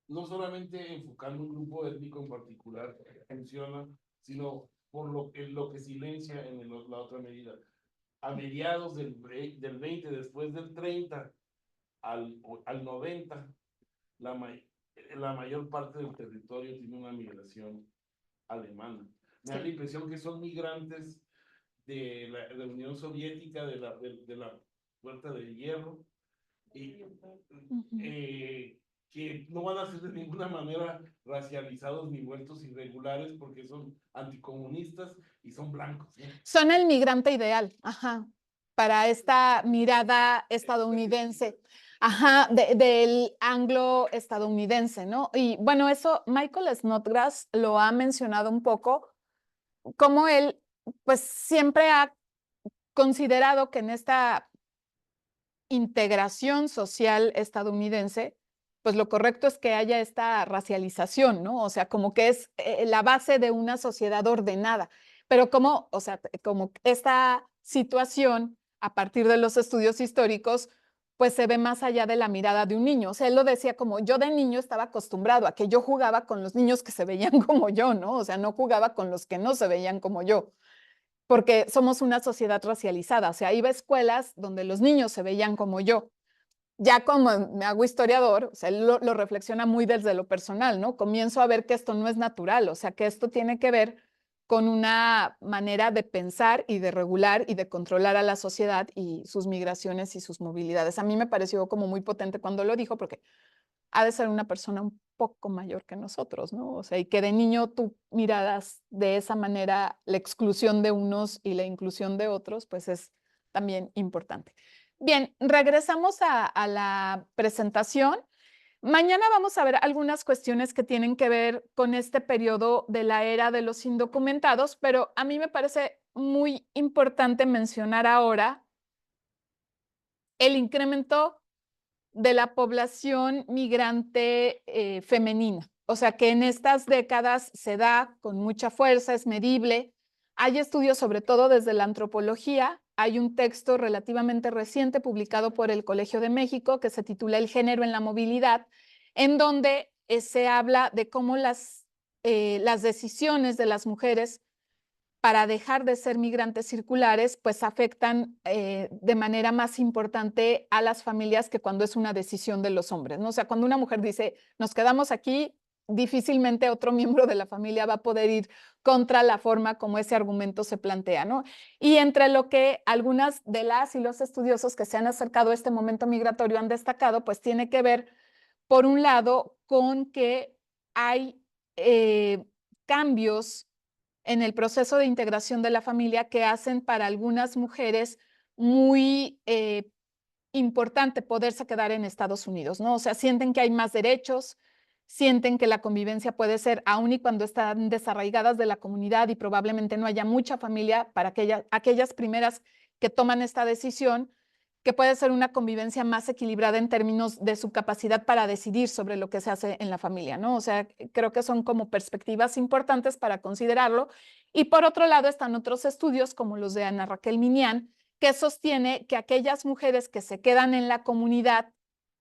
no solamente enfocando un grupo étnico en particular funciona, sino por lo que silencia en la otra medida. A mediados del 20, después del 30 al 90, la mayor parte del territorio tiene una migración alemana. Me da la impresión que son migrantes de la Unión Soviética, de la Puerta de Hierro, y, que no van a ser de ninguna manera racializados ni vueltos irregulares porque son anticomunistas y son blancos, ¿no? Son el migrante ideal, ajá, para esta mirada estadounidense, ajá, del anglo-estadounidense, ¿no? Y bueno, eso Michael Snodgrass lo ha mencionado un poco, como él, pues siempre ha considerado que en esta integración social estadounidense, pues lo correcto es que haya esta racialización, ¿no? O sea, como que es la base de una sociedad ordenada, pero como, o sea, como esta situación a partir de los estudios históricos, pues se ve más allá de la mirada de un niño. O sea, él lo decía como yo de niño estaba acostumbrado a que yo jugaba con los niños que se veían como yo, ¿no? O sea, no jugaba con los que no se veían como yo, porque somos una sociedad racializada. O sea, iba a escuelas donde los niños se veían como yo. Ya como me hago historiador, o sea, él lo reflexiona muy desde lo personal, ¿no? Comienzo a ver que esto no es natural, o sea, que esto tiene que ver con una manera de pensar y de regular y de controlar a la sociedad y sus migraciones y sus movilidades. A mí me pareció como muy potente cuando lo dijo, porque ha de ser una persona un poco mayor que nosotros, ¿no? O sea, y que de niño tú miraras de esa manera la exclusión de unos y la inclusión de otros, pues es también importante. Bien, regresamos a la presentación. Mañana vamos a ver algunas cuestiones que tienen que ver con este periodo de la era de los indocumentados, pero a mí me parece muy importante mencionar ahora el incremento de la población migrante femenina. O sea, que en estas décadas se da con mucha fuerza, es medible. Hay estudios, sobre todo desde la antropología. Hay un texto relativamente reciente publicado por el Colegio de México que se titula El género en la movilidad, en donde se habla de cómo las decisiones de las mujeres para dejar de ser migrantes circulares, pues afectan de manera más importante a las familias que cuando es una decisión de los hombres, ¿no? O sea, cuando una mujer dice, nos quedamos aquí, difícilmente otro miembro de la familia va a poder ir contra la forma como ese argumento se plantea, ¿no? Y entre lo que algunas de las y los estudiosos que se han acercado a este momento migratorio han destacado, pues tiene que ver, por un lado, con que hay cambios en el proceso de integración de la familia que hacen para algunas mujeres muy importante poderse quedar en Estados Unidos, ¿no? O sea, sienten que hay más derechos, sienten que la convivencia puede ser, aun y cuando están desarraigadas de la comunidad y probablemente no haya mucha familia para aquellas primeras que toman esta decisión, que puede ser una convivencia más equilibrada en términos de su capacidad para decidir sobre lo que se hace en la familia, ¿no? O sea, creo que son como perspectivas importantes para considerarlo. Y por otro lado están otros estudios como los de Ana Raquel Minian, que sostiene que aquellas mujeres que se quedan en la comunidad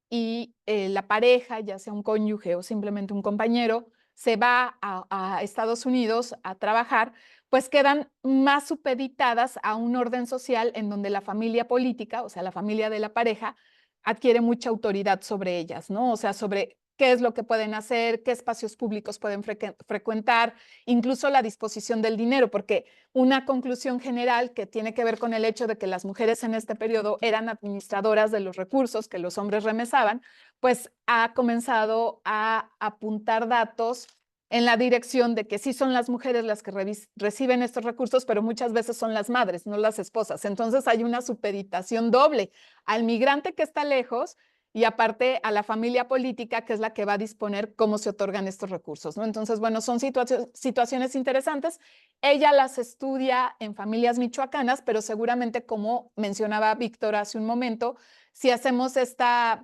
y la pareja, ya sea un cónyuge o simplemente un compañero, se va a Estados Unidos a trabajar, pues quedan más supeditadas a un orden social en donde la familia política, o sea, la familia de la pareja, adquiere mucha autoridad sobre ellas, ¿no? O sea, sobre qué es lo que pueden hacer, qué espacios públicos pueden frecuentar, incluso la disposición del dinero, porque una conclusión general que tiene que ver con el hecho de que las mujeres en este periodo eran administradoras de los recursos que los hombres remesaban, pues ha comenzado a apuntar datos en la dirección de que sí son las mujeres las que reciben estos recursos, pero muchas veces son las madres, no las esposas. Entonces hay una supeditación doble al migrante que está lejos y aparte a la familia política, que es la que va a disponer cómo se otorgan estos recursos, ¿no? Entonces, bueno, son situaciones interesantes. Ella las estudia en familias michoacanas, pero seguramente, como mencionaba Víctor hace un momento, si hacemos este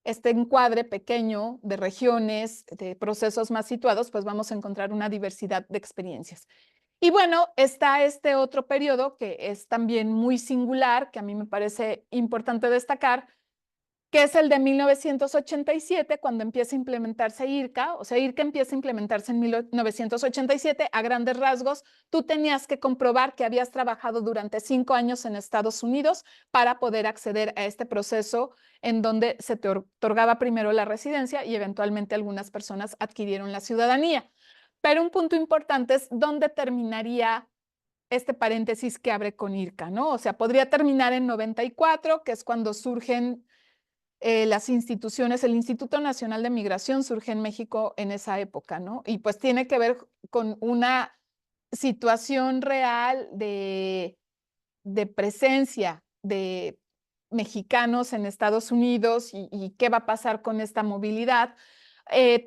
encuadre pequeño de regiones, de procesos más situados, pues vamos a encontrar una diversidad de experiencias. Y bueno, está este otro periodo que es también muy singular, que a mí me parece importante destacar, que es el de 1987, cuando empieza a implementarse IRCA. O sea, IRCA empieza a implementarse en 1987. A grandes rasgos, tú tenías que comprobar que habías trabajado durante 5 años en Estados Unidos para poder acceder a este proceso en donde se te otorgaba primero la residencia y eventualmente algunas personas adquirieron la ciudadanía. Pero un punto importante es dónde terminaría este paréntesis que abre con IRCA, ¿no? O sea, podría terminar en 94, que es cuando surgen las instituciones. El Instituto Nacional de Migración surge en México en esa época, ¿no? Y pues tiene que ver con una situación real de presencia de mexicanos en Estados Unidos y qué va a pasar con esta movilidad.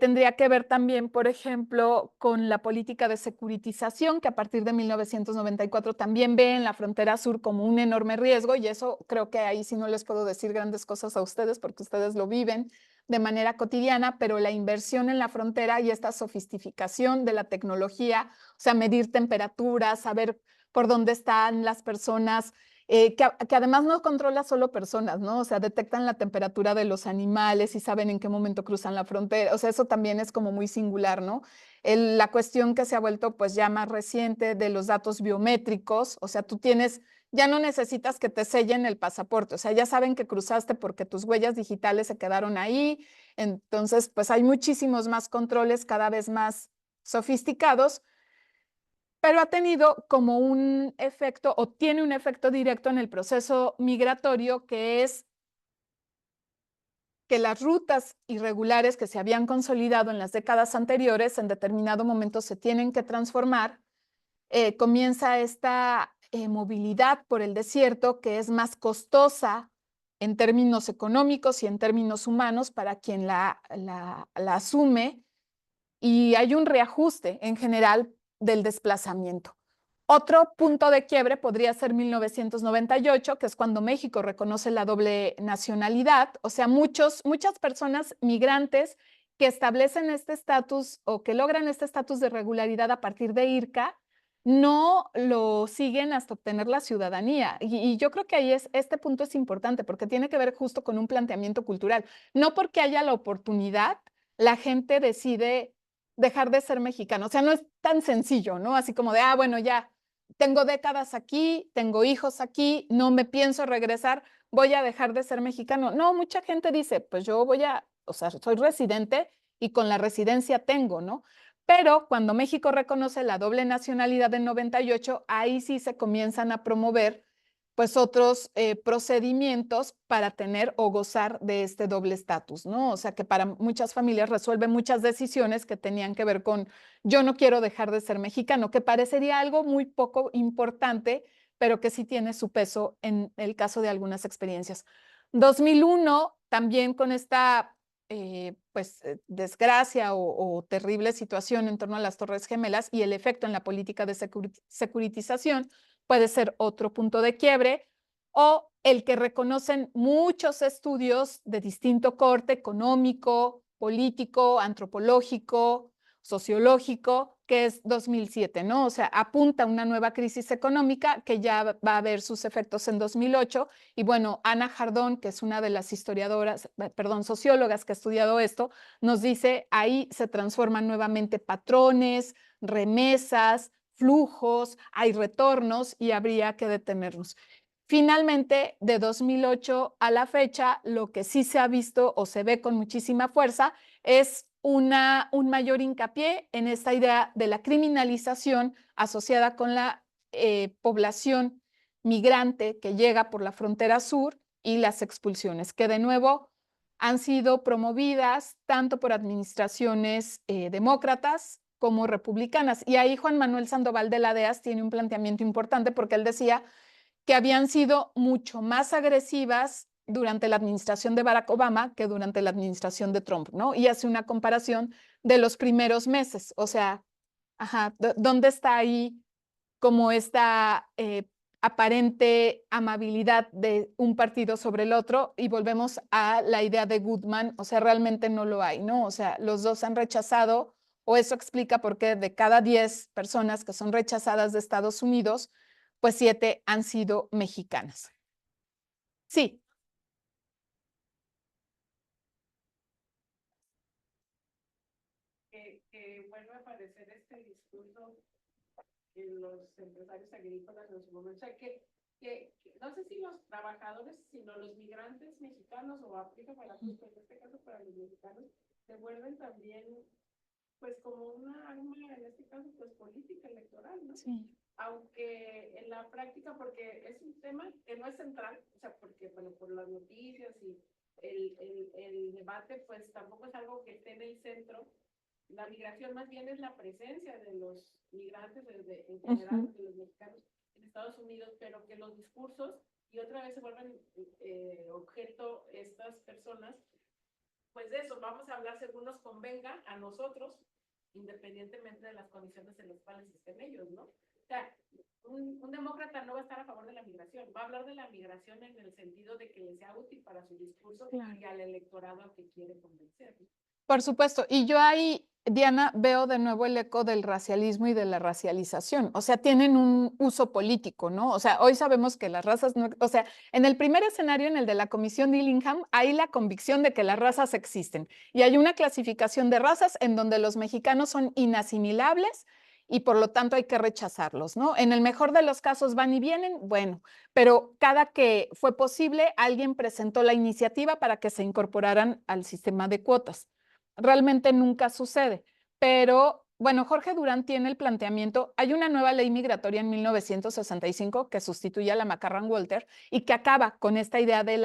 Tendría que ver también, por ejemplo, con la política de securitización, que a partir de 1994 también ve en la frontera sur como un enorme riesgo, y eso creo que ahí sí no les puedo decir grandes cosas a ustedes porque ustedes lo viven de manera cotidiana, pero la inversión en la frontera y esta sofisticación de la tecnología, o sea, medir temperaturas, saber por dónde están las personas, que además no controla solo personas, ¿no? O sea, detectan la temperatura de los animales y saben en qué momento cruzan la frontera. O sea, eso también es como muy singular, ¿no? La cuestión que se ha vuelto pues ya más reciente de los datos biométricos. O sea, tú tienes, ya no necesitas que te sellen el pasaporte. O sea, ya saben que cruzaste porque tus huellas digitales se quedaron ahí. Entonces, pues hay muchísimos más controles cada vez más sofisticados, pero ha tenido como un efecto o tiene un efecto directo en el proceso migratorio, que es que las rutas irregulares que se habían consolidado en las décadas anteriores en determinado momento se tienen que transformar. Comienza esta movilidad por el desierto, que es más costosa en términos económicos y en términos humanos para quien la asume, y hay un reajuste en general del desplazamiento. Otro punto de quiebre podría ser 1998, que es cuando México reconoce la doble nacionalidad. O sea, muchas personas migrantes que establecen este estatus o que logran este estatus de regularidad a partir de IRCA no lo siguen hasta obtener la ciudadanía. Y yo creo que ahí este punto es importante porque tiene que ver justo con un planteamiento cultural. No porque haya la oportunidad, la gente decide dejar de ser mexicano. O sea, no es tan sencillo, ¿no? Así como de, bueno, ya tengo décadas aquí, tengo hijos aquí, no me pienso regresar, voy a dejar de ser mexicano. No, mucha gente dice, pues yo o sea, soy residente y con la residencia tengo, ¿no? Pero cuando México reconoce la doble nacionalidad en 98, ahí sí se comienzan a promover pues otros procedimientos para tener o gozar de este doble estatus, ¿no? O sea, que para muchas familias resuelve muchas decisiones que tenían que ver con yo no quiero dejar de ser mexicano, que parecería algo muy poco importante, pero que sí tiene su peso en el caso de algunas experiencias. 2001, también con esta desgracia o terrible situación en torno a las Torres Gemelas y el efecto en la política de securitización, puede ser otro punto de quiebre, o el que reconocen muchos estudios de distinto corte económico, político, antropológico, sociológico, que es 2007, ¿no? O sea, apunta a una nueva crisis económica que ya va a ver sus efectos en 2008. Y bueno, Ana Jardón, que es una de las sociólogas que ha estudiado esto, nos dice, ahí se transforman nuevamente patrones, remesas, flujos, hay retornos y habría que detenernos. Finalmente, de 2008 a la fecha, lo que sí se ha visto o se ve con muchísima fuerza es un mayor hincapié en esta idea de la criminalización asociada con la población migrante que llega por la frontera sur y las expulsiones, que de nuevo han sido promovidas tanto por administraciones demócratas como republicanas. Y ahí Juan Manuel Sandoval de la DEAS tiene un planteamiento importante porque él decía que habían sido mucho más agresivas durante la administración de Barack Obama que durante la administración de Trump, ¿no? Y hace una comparación de los primeros meses, o sea, ajá, ¿dónde está ahí como esta aparente amabilidad de un partido sobre el otro? Y volvemos a la idea de Goodman, o sea, realmente no lo hay, ¿no? O sea, los dos han rechazado, o eso explica por qué de cada 10 personas que son rechazadas de Estados Unidos, pues 7 han sido mexicanas. Sí. Que vuelve a aparecer este discurso en los empresarios agrícolas en su momento. O sea, no sé si los trabajadores, sino los migrantes mexicanos, o aplica para, pues, en este caso para los mexicanos, se vuelven también, pues, como una arma, en este caso, pues, política electoral, ¿no? Sí. Aunque en la práctica, porque es un tema que no es central, o sea, porque, bueno, por las noticias y el debate, pues, tampoco es algo que esté en el centro. La migración más bien es la presencia de los migrantes en general, de los mexicanos en Estados Unidos, pero que los discursos, y otra vez se vuelven objeto estas personas, pues de eso, vamos a hablar según nos convenga a nosotros, independientemente de las condiciones en las cuales estén ellos, ¿no? O sea, un demócrata no va a estar a favor de la migración, va a hablar de la migración en el sentido de que le sea útil para su discurso, claro, y al electorado al que quiere convencer, ¿no? Por supuesto, y yo ahí, Diana, veo de nuevo el eco del racialismo y de la racialización, o sea, tienen un uso político, ¿no? O sea, hoy sabemos que las razas no, o sea, en el primer escenario, en el de la Comisión Dillingham, hay la convicción de que las razas existen y hay una clasificación de razas en donde los mexicanos son inasimilables y por lo tanto hay que rechazarlos, ¿no? En el mejor de los casos van y vienen, bueno, pero cada que fue posible, alguien presentó la iniciativa para que se incorporaran al sistema de cuotas. Realmente nunca sucede, pero bueno, Jorge Durán tiene el planteamiento, hay una nueva ley migratoria en 1965 que sustituye a la McCarran-Walter y que acaba con esta idea de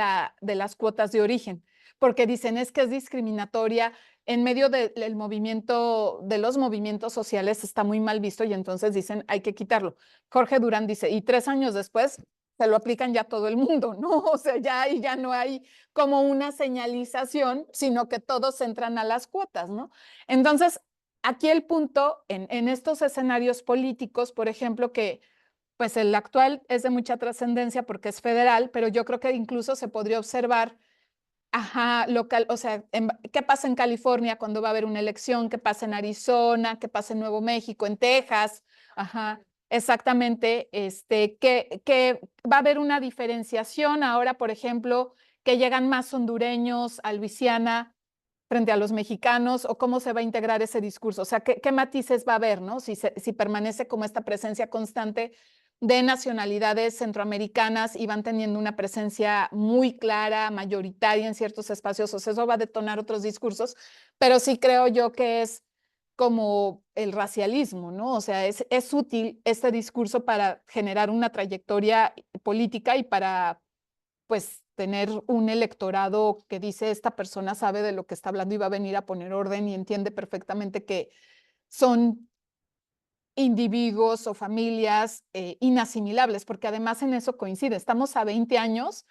las cuotas de origen, porque dicen es que es discriminatoria en medio del movimiento, de los movimientos sociales, está muy mal visto y entonces dicen hay que quitarlo. Jorge Durán dice, y 3 años después se lo aplican ya todo el mundo, ¿no? O sea, ya no hay como una señalización, sino que todos entran a las cuotas, ¿no? Entonces, aquí el punto en estos escenarios políticos, por ejemplo, que pues el actual es de mucha trascendencia porque es federal, pero yo creo que incluso se podría observar, ajá, local, o sea, ¿qué pasa en California cuando va a haber una elección? ¿Qué pasa en Arizona? ¿Qué pasa en Nuevo México? ¿En Texas? Ajá. Exactamente, que va a haber una diferenciación ahora, por ejemplo, que llegan más hondureños a Luisiana frente a los mexicanos, o cómo se va a integrar ese discurso, o sea, qué matices va a haber, ¿no? Si permanece como esta presencia constante de nacionalidades centroamericanas y van teniendo una presencia muy clara, mayoritaria en ciertos espacios, o sea, eso va a detonar otros discursos, pero sí creo yo que es como el racialismo, ¿no? O sea, es útil este discurso para generar una trayectoria política y para, pues, tener un electorado que dice, esta persona sabe de lo que está hablando y va a venir a poner orden y entiende perfectamente que son individuos o familias inasimilables, porque además en eso coincide. Estamos a 20 años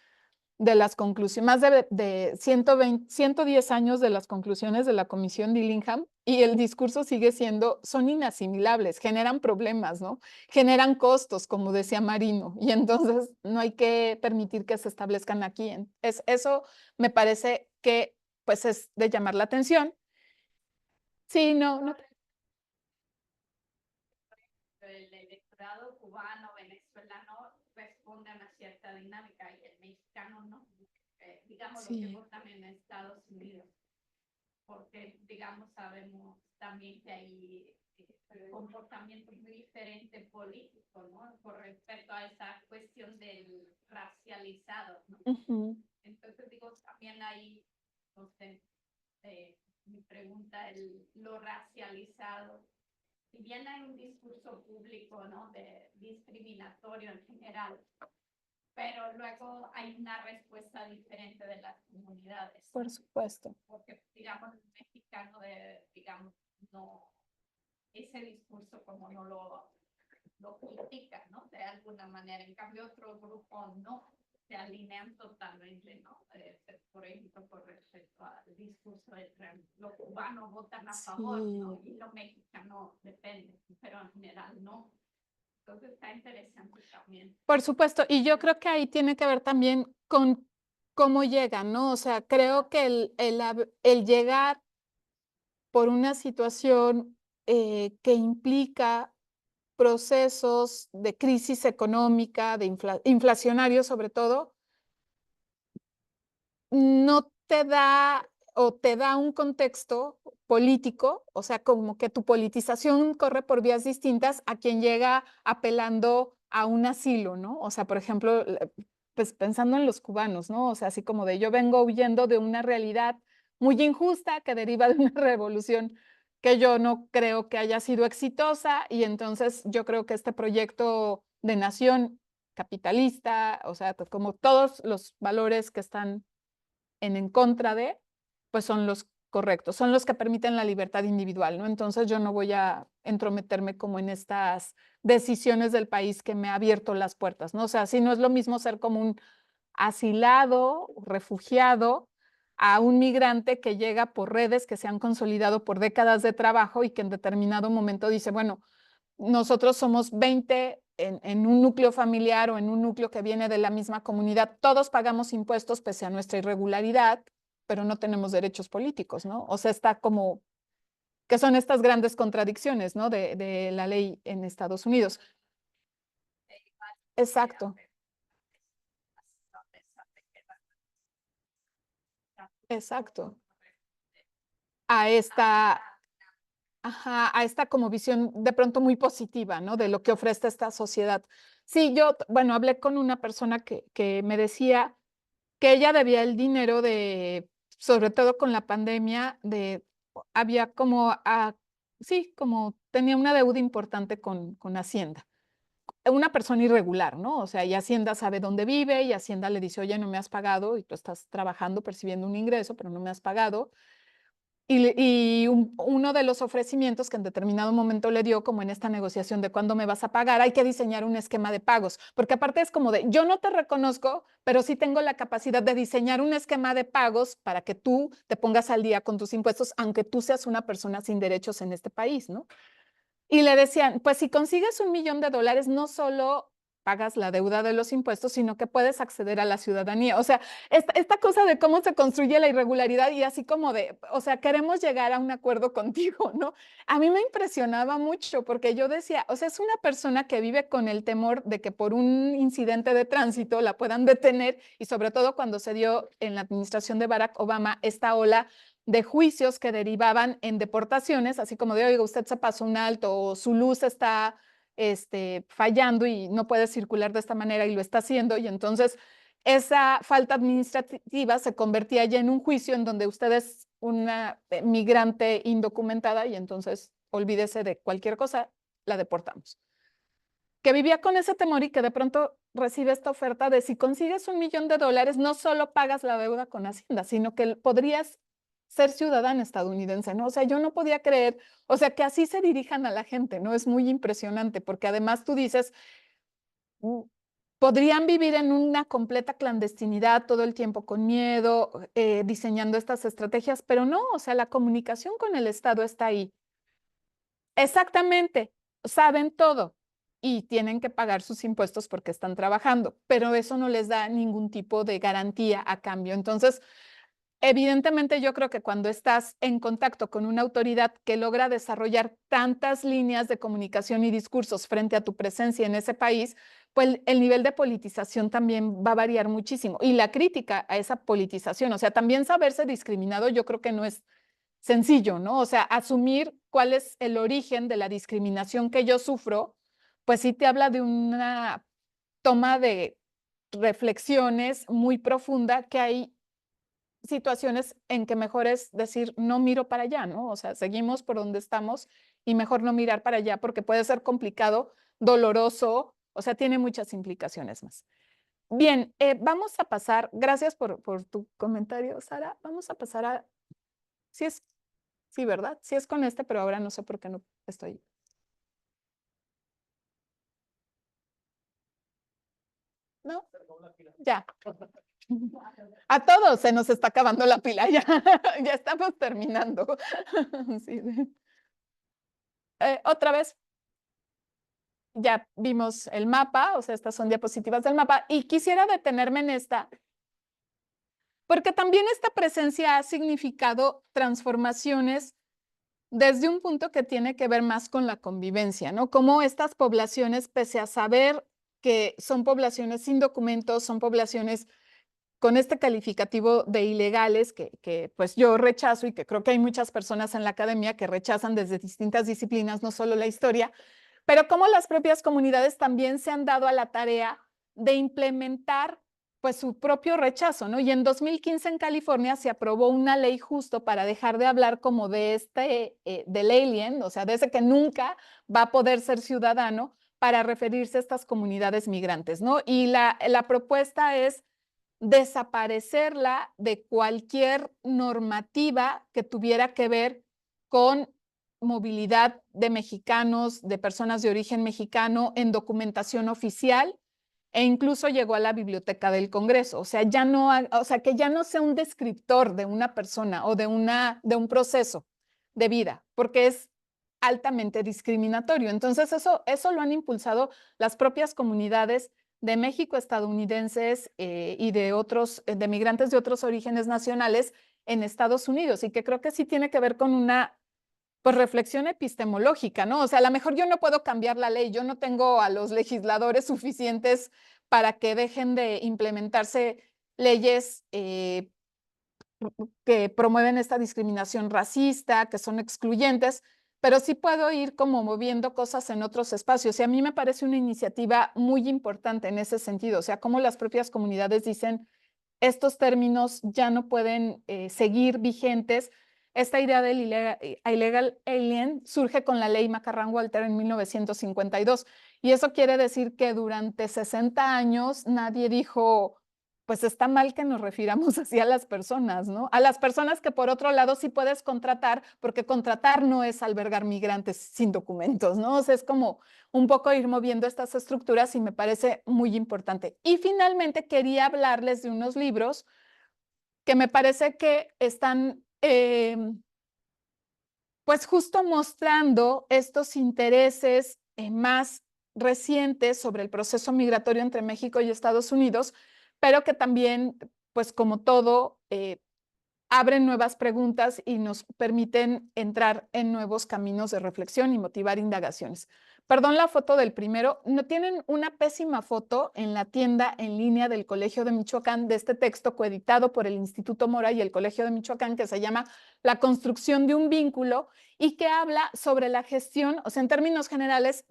de las conclusiones, más de 110 años de las conclusiones de la Comisión Dillingham y el discurso sigue siendo, son inasimilables, generan problemas, ¿no? Generan costos, como decía Marino, y entonces no hay que permitir que se establezcan aquí. Eso me parece que pues es de llamar la atención. Sí, no. El electorado cubano, venezolano responde a una cierta dinámica y el mexicano no. Digamos lo que votan en Estados Unidos. Porque, digamos, sabemos también que hay comportamiento muy diferente político, ¿no? Con respecto a esa cuestión del racializado, ¿no? Entonces, digo, también hay, no sé, mi pregunta, lo racializado. Si bien hay un discurso público, ¿no? De discriminatorio en general, pero luego hay una respuesta diferente de las comunidades. Por supuesto. Porque, digamos, el mexicano, digamos, no, ese discurso como no lo critica, ¿no? De alguna manera. En cambio, otro grupo no. se alinean totalmente, ¿no? Por ejemplo, con respecto al discurso de Trump, los cubanos votan a favor, ¿no? Y los mexicanos dependen, pero en general no. Entonces está interesante también. Por supuesto, y yo creo que ahí tiene que ver también con cómo llegan, ¿no? O sea, creo que el llegar por una situación que implica procesos de crisis económica, de inflacionario sobre todo, no te da o te da un contexto político, o sea, como que tu politización corre por vías distintas a quien llega apelando a un asilo, ¿no? O sea, por ejemplo, pues pensando en los cubanos, ¿no? O sea, así como de yo vengo huyendo de una realidad muy injusta que deriva de una revolución que yo no creo que haya sido exitosa y entonces yo creo que este proyecto de nación capitalista, o sea, como todos los valores que están en contra de, pues son los correctos, son los que permiten la libertad individual, ¿no? Entonces yo no voy a entrometerme como en estas decisiones del país que me ha abierto las puertas, ¿no? O sea, sí no es lo mismo ser como un asilado, refugiado, a un migrante que llega por redes que se han consolidado por décadas de trabajo y que en determinado momento dice, bueno, nosotros somos 20 en un núcleo familiar o en un núcleo que viene de la misma comunidad, todos pagamos impuestos pese a nuestra irregularidad, pero no tenemos derechos políticos, ¿no? O sea, está como, que son estas grandes contradicciones, ¿no? De la ley en Estados Unidos. Exacto. Exacto. A esta, ajá, a esta como visión de pronto muy positiva, ¿no? De lo que ofrece esta sociedad. Sí, yo, bueno, hablé con una persona que me decía que ella debía el dinero de, sobre todo con la pandemia, había como, sí, como tenía una deuda importante con Hacienda. Una persona irregular, ¿no? O sea, y Hacienda sabe dónde vive y Hacienda le dice, oye, no me has pagado y tú estás trabajando, percibiendo un ingreso, pero no me has pagado. Y uno de los ofrecimientos que en determinado momento le dio, como en esta negociación de cuándo me vas a pagar, hay que diseñar un esquema de pagos, porque aparte es como de, yo no te reconozco, pero sí tengo la capacidad de diseñar un esquema de pagos para que tú te pongas al día con tus impuestos, aunque tú seas una persona sin derechos en este país, ¿no? Y le decían, pues si consigues $1,000,000, no solo pagas la deuda de los impuestos, sino que puedes acceder a la ciudadanía. O sea, esta cosa de cómo se construye la irregularidad y así como de, o sea, queremos llegar a un acuerdo contigo, ¿no? A mí me impresionaba mucho porque yo decía, o sea, es una persona que vive con el temor de que por un incidente de tránsito la puedan detener y sobre todo cuando se dio en la administración de Barack Obama esta ola de juicios que derivaban en deportaciones, así como de, oiga, usted se pasó un alto o su luz está fallando y no puede circular de esta manera y lo está haciendo, y entonces esa falta administrativa se convertía ya en un juicio en donde usted es una migrante indocumentada y entonces olvídese de cualquier cosa, la deportamos. Que vivía con ese temor y que de pronto recibe esta oferta de si consigues $1,000,000, no solo pagas la deuda con Hacienda, sino que podrías ser ciudadana estadounidense, ¿no? O sea, yo no podía creer, o sea, que así se dirijan a la gente, ¿no? Es muy impresionante, porque además tú dices, podrían vivir en una completa clandestinidad todo el tiempo con miedo, diseñando estas estrategias, pero no, o sea, la comunicación con el Estado está ahí. Exactamente, saben todo y tienen que pagar sus impuestos porque están trabajando, pero eso no les da ningún tipo de garantía a cambio. Entonces, evidentemente yo creo que cuando estás en contacto con una autoridad que logra desarrollar tantas líneas de comunicación y discursos frente a tu presencia en ese país, pues el nivel de politización también va a variar muchísimo. Y la crítica a esa politización, o sea, también saberse discriminado, yo creo que no es sencillo, ¿no? O sea, asumir cuál es el origen de la discriminación que yo sufro, pues sí te habla de una toma de reflexiones muy profunda, que hay situaciones en que mejor es decir, no miro para allá, ¿no? O sea, seguimos por donde estamos y mejor no mirar para allá porque puede ser complicado, doloroso, o sea, tiene muchas implicaciones más. Bien, vamos a pasar, gracias por tu comentario, Sara, vamos a pasar a, si es, sí, ¿verdad? Sí es con este, pero ahora no sé por qué no estoy. ¿No? Ya. A todos se nos está acabando la pila, ya, ya estamos terminando. Sí. Otra vez, ya vimos el mapa, o sea, estas son diapositivas del mapa, y quisiera detenerme en esta, porque también esta presencia ha significado transformaciones desde un punto que tiene que ver más con la convivencia, ¿no? Cómo estas poblaciones, pese a saber que son poblaciones sin documentos, son poblaciones con este calificativo de ilegales que pues yo rechazo y que creo que hay muchas personas en la academia que rechazan desde distintas disciplinas, no solo la historia, pero cómo las propias comunidades también se han dado a la tarea de implementar pues su propio rechazo, ¿no? Y en 2015 en California se aprobó una ley justo para dejar de hablar como de del alien, o sea, de ese que nunca va a poder ser ciudadano, para referirse a estas comunidades migrantes, ¿no? Y la propuesta es desaparecerla de cualquier normativa que tuviera que ver con movilidad de mexicanos, de personas de origen mexicano en documentación oficial, e incluso llegó a la Biblioteca del Congreso. O sea, ya no, o sea, que ya no sea un descriptor de una persona o de un proceso de vida, porque es altamente discriminatorio. Entonces, eso lo han impulsado las propias comunidades de México, estadounidenses y de otros, de migrantes de otros orígenes nacionales en Estados Unidos, y que creo que sí tiene que ver con una pues reflexión epistemológica, ¿no? O sea, a lo mejor yo no puedo cambiar la ley, yo no tengo a los legisladores suficientes para que dejen de implementarse leyes que promueven esta discriminación racista, que son excluyentes, pero sí puedo ir como moviendo cosas en otros espacios. Y a mí me parece una iniciativa muy importante en ese sentido, o sea, cómo las propias comunidades dicen, estos términos ya no pueden seguir vigentes. Esta idea del illegal alien surge con la ley McCarran-Walter en 1952, y eso quiere decir que durante 60 años nadie dijo, pues está mal que nos refiramos así a las personas, ¿no? A las personas que por otro lado sí puedes contratar, porque contratar no es albergar migrantes sin documentos, ¿no? O sea, es como un poco ir moviendo estas estructuras y me parece muy importante. Y finalmente quería hablarles de unos libros que me parece que están pues justo mostrando estos intereses más recientes sobre el proceso migratorio entre México y Estados Unidos, pero que también, pues como todo, abren nuevas preguntas y nos permiten entrar en nuevos caminos de reflexión y motivar indagaciones. Perdón la foto del primero, no tienen una pésima foto en la tienda en línea del Colegio de Michoacán de este texto coeditado por el Instituto Mora y el Colegio de Michoacán, que se llama La construcción de un vínculo, y que habla sobre la gestión, o sea, en términos generales,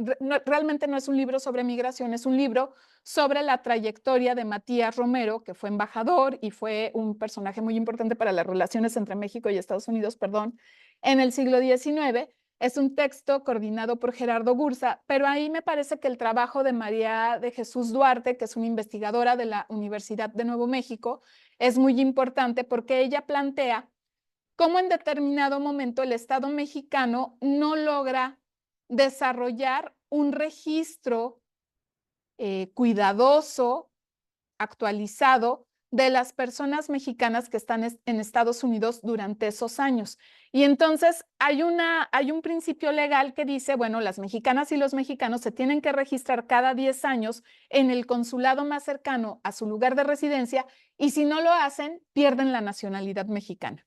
realmente no es un libro sobre migración, es un libro sobre la trayectoria de Matías Romero, que fue embajador y fue un personaje muy importante para las relaciones entre México y Estados Unidos, perdón, en el siglo XIX. Es un texto coordinado por Gerardo Gursa, pero ahí me parece que el trabajo de María de Jesús Duarte, que es una investigadora de la Universidad de Nuevo México, es muy importante porque ella plantea cómo en determinado momento el Estado mexicano no logra desarrollar un registro cuidadoso, actualizado de las personas mexicanas que están en Estados Unidos durante esos años. Y entonces hay un principio legal que dice, bueno, las mexicanas y los mexicanos se tienen que registrar cada 10 años en el consulado más cercano a su lugar de residencia, y si no lo hacen, pierden la nacionalidad mexicana.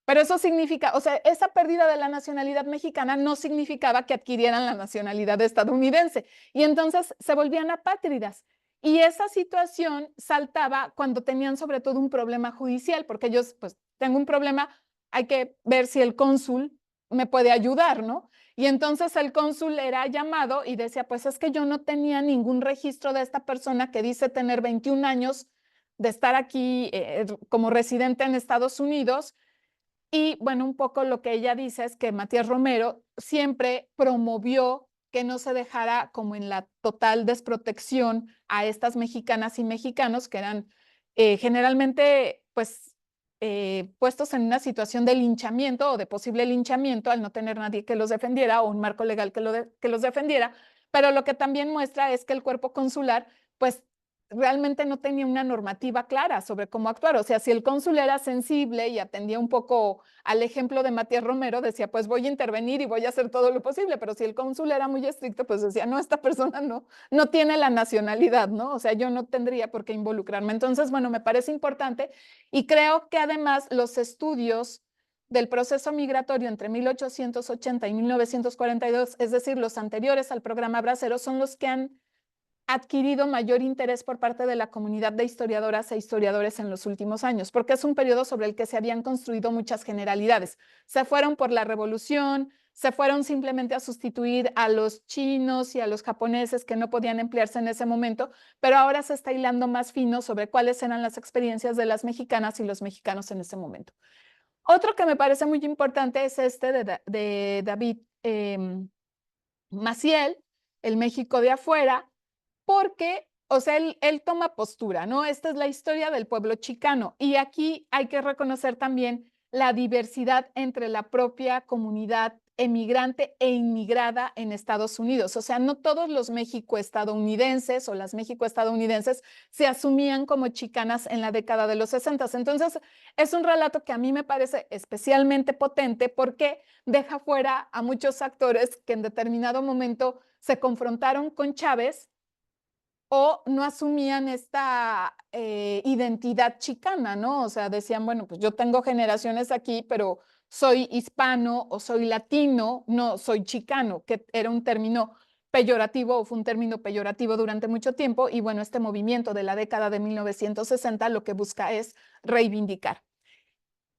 Pero eso significa, o sea, esa pérdida de la nacionalidad mexicana no significaba que adquirieran la nacionalidad estadounidense, y entonces se volvían apátridas. Y esa situación saltaba cuando tenían sobre todo un problema judicial, porque ellos, pues, tengo un problema, hay que ver si el cónsul me puede ayudar, ¿no? Y entonces el cónsul era llamado y decía, pues es que yo no tenía ningún registro de esta persona que dice tener 21 años de estar aquí como residente en Estados Unidos. Y bueno, un poco lo que ella dice es que Matías Romero siempre promovió que no se dejara como en la total desprotección a estas mexicanas y mexicanos que eran generalmente pues puestos en una situación de linchamiento o de posible linchamiento al no tener nadie que los defendiera o un marco legal que los defendiera. Pero lo que también muestra es que el cuerpo consular pues realmente no tenía una normativa clara sobre cómo actuar. O sea, si el cónsul era sensible y atendía un poco al ejemplo de Matías Romero, decía, pues voy a intervenir y voy a hacer todo lo posible, pero si el cónsul era muy estricto, pues decía, no, esta persona no tiene la nacionalidad, ¿no? O sea, yo no tendría por qué involucrarme. Entonces, bueno, me parece importante y creo que además los estudios del proceso migratorio entre 1880 y 1942, es decir, los anteriores al programa Bracero, son los que han adquirido mayor interés por parte de la comunidad de historiadoras e historiadores en los últimos años, porque es un periodo sobre el que se habían construido muchas generalidades. Se fueron por la revolución, se fueron simplemente a sustituir a los chinos y a los japoneses que no podían emplearse en ese momento, pero ahora se está hilando más fino sobre cuáles eran las experiencias de las mexicanas y los mexicanos en ese momento. Otro que me parece muy importante es este de David Maciel, El México de afuera, porque, o sea, él toma postura, ¿no? Esta es la historia del pueblo chicano y aquí hay que reconocer también la diversidad entre la propia comunidad emigrante e inmigrada en Estados Unidos. O sea, no todos los mexicoestadounidenses o las mexicoestadounidenses se asumían como chicanas en la década de los 60. Entonces, es un relato que a mí me parece especialmente potente porque deja fuera a muchos actores que en determinado momento se confrontaron con Chávez o no asumían esta identidad chicana, ¿no? O sea, decían, bueno, pues yo tengo generaciones aquí, pero soy hispano o soy latino, no soy chicano, que era un término peyorativo o fue un término peyorativo durante mucho tiempo y bueno, este movimiento de la década de 1960 lo que busca es reivindicar.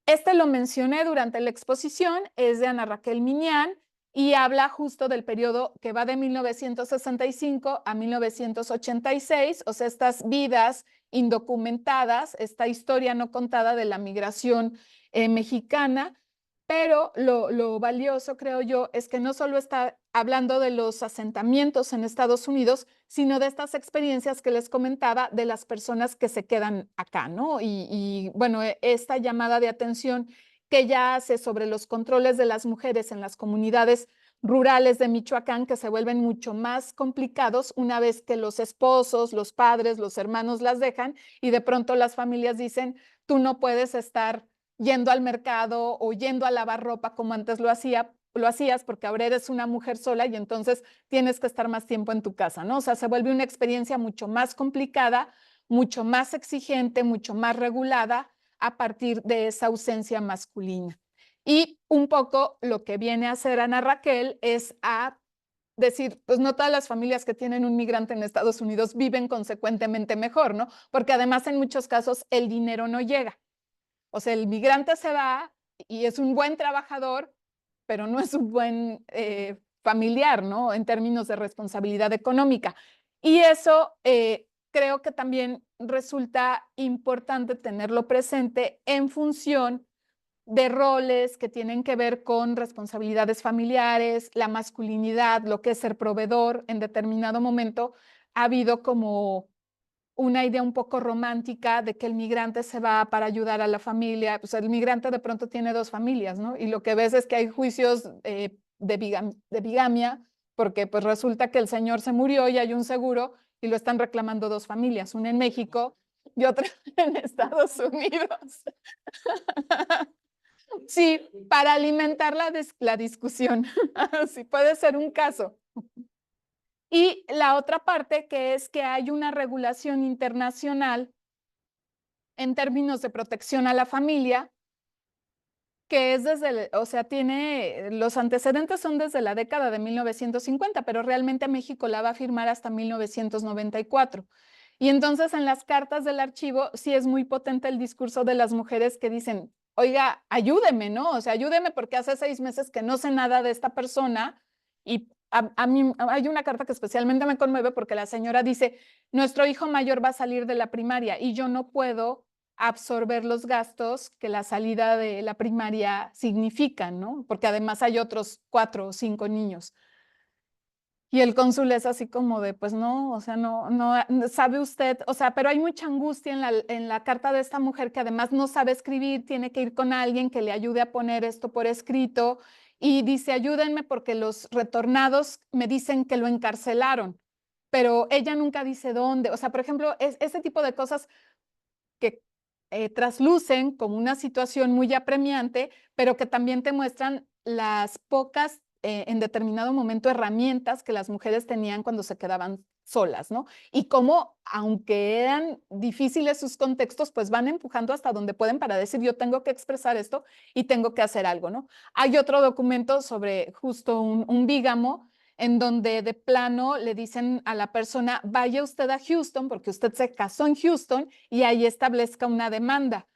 Este lo mencioné durante la exposición, es de Ana Raquel Miñán y habla justo del periodo que va de 1965 a 1986, o sea, estas vidas indocumentadas, esta historia no contada de la migración mexicana, pero lo valioso, creo yo, es que no solo está hablando de los asentamientos en Estados Unidos, sino de estas experiencias que les comentaba de las personas que se quedan acá, ¿no? Y bueno, esta llamada de atención que ella hace sobre los controles de las mujeres en las comunidades rurales de Michoacán, que se vuelven mucho más complicados una vez que los esposos, los padres, los hermanos las dejan y de pronto las familias dicen, tú no puedes estar yendo al mercado o yendo a lavar ropa como antes lo hacías porque ahora eres una mujer sola y entonces tienes que estar más tiempo en tu casa, ¿no? O sea, se vuelve una experiencia mucho más complicada, mucho más exigente, mucho más regulada a partir de esa ausencia masculina. Y un poco lo que viene a hacer Ana Raquel es a decir, pues no todas las familias que tienen un migrante en Estados Unidos viven consecuentemente mejor, ¿no? Porque además en muchos casos el dinero no llega. O sea, el migrante se va y es un buen trabajador, pero no es un buen familiar, ¿no? En términos de responsabilidad económica. Y eso creo que también resulta importante tenerlo presente en función de roles que tienen que ver con responsabilidades familiares, la masculinidad, lo que es ser proveedor. En determinado momento ha habido como una idea un poco romántica de que el migrante se va para ayudar a la familia. Pues el migrante de pronto tiene dos familias, ¿no? Y lo que ves es que hay juicios de bigamia, porque pues resulta que el señor se murió y hay un seguro y lo están reclamando dos familias, una en México y otra en Estados Unidos. Sí, para alimentar la discusión. Sí, puede ser un caso. Y la otra parte que es que hay una regulación internacional en términos de protección a la familia, que es desde, o sea, los antecedentes son desde la década de 1950, pero realmente México la va a firmar hasta 1994. Y entonces en las cartas del archivo sí es muy potente el discurso de las mujeres que dicen, oiga, ayúdeme, ¿no? O sea, ayúdeme porque hace 6 meses que no sé nada de esta persona y a mí hay una carta que especialmente me conmueve porque la señora dice, nuestro hijo mayor va a salir de la primaria y yo no puedo absorber los gastos que la salida de la primaria significa, ¿no? Porque además hay otros 4 o 5 niños. Y el cónsul es así como de, pues no, o sea, no sabe usted, o sea, pero hay mucha angustia en la carta de esta mujer que además no sabe escribir, tiene que ir con alguien que le ayude a poner esto por escrito y dice, ayúdenme porque los retornados me dicen que lo encarcelaron, pero ella nunca dice dónde. O sea, por ejemplo, ese tipo de cosas que traslucen como una situación muy apremiante, pero que también te muestran las pocas, en determinado momento, herramientas que las mujeres tenían cuando se quedaban solas, ¿no? Y cómo, aunque eran difíciles sus contextos, pues van empujando hasta donde pueden para decir, yo tengo que expresar esto y tengo que hacer algo, ¿no? Hay otro documento sobre justo un bígamo, en donde de plano le dicen a la persona, vaya usted a Houston, porque usted se casó en Houston, y ahí establezca una demanda.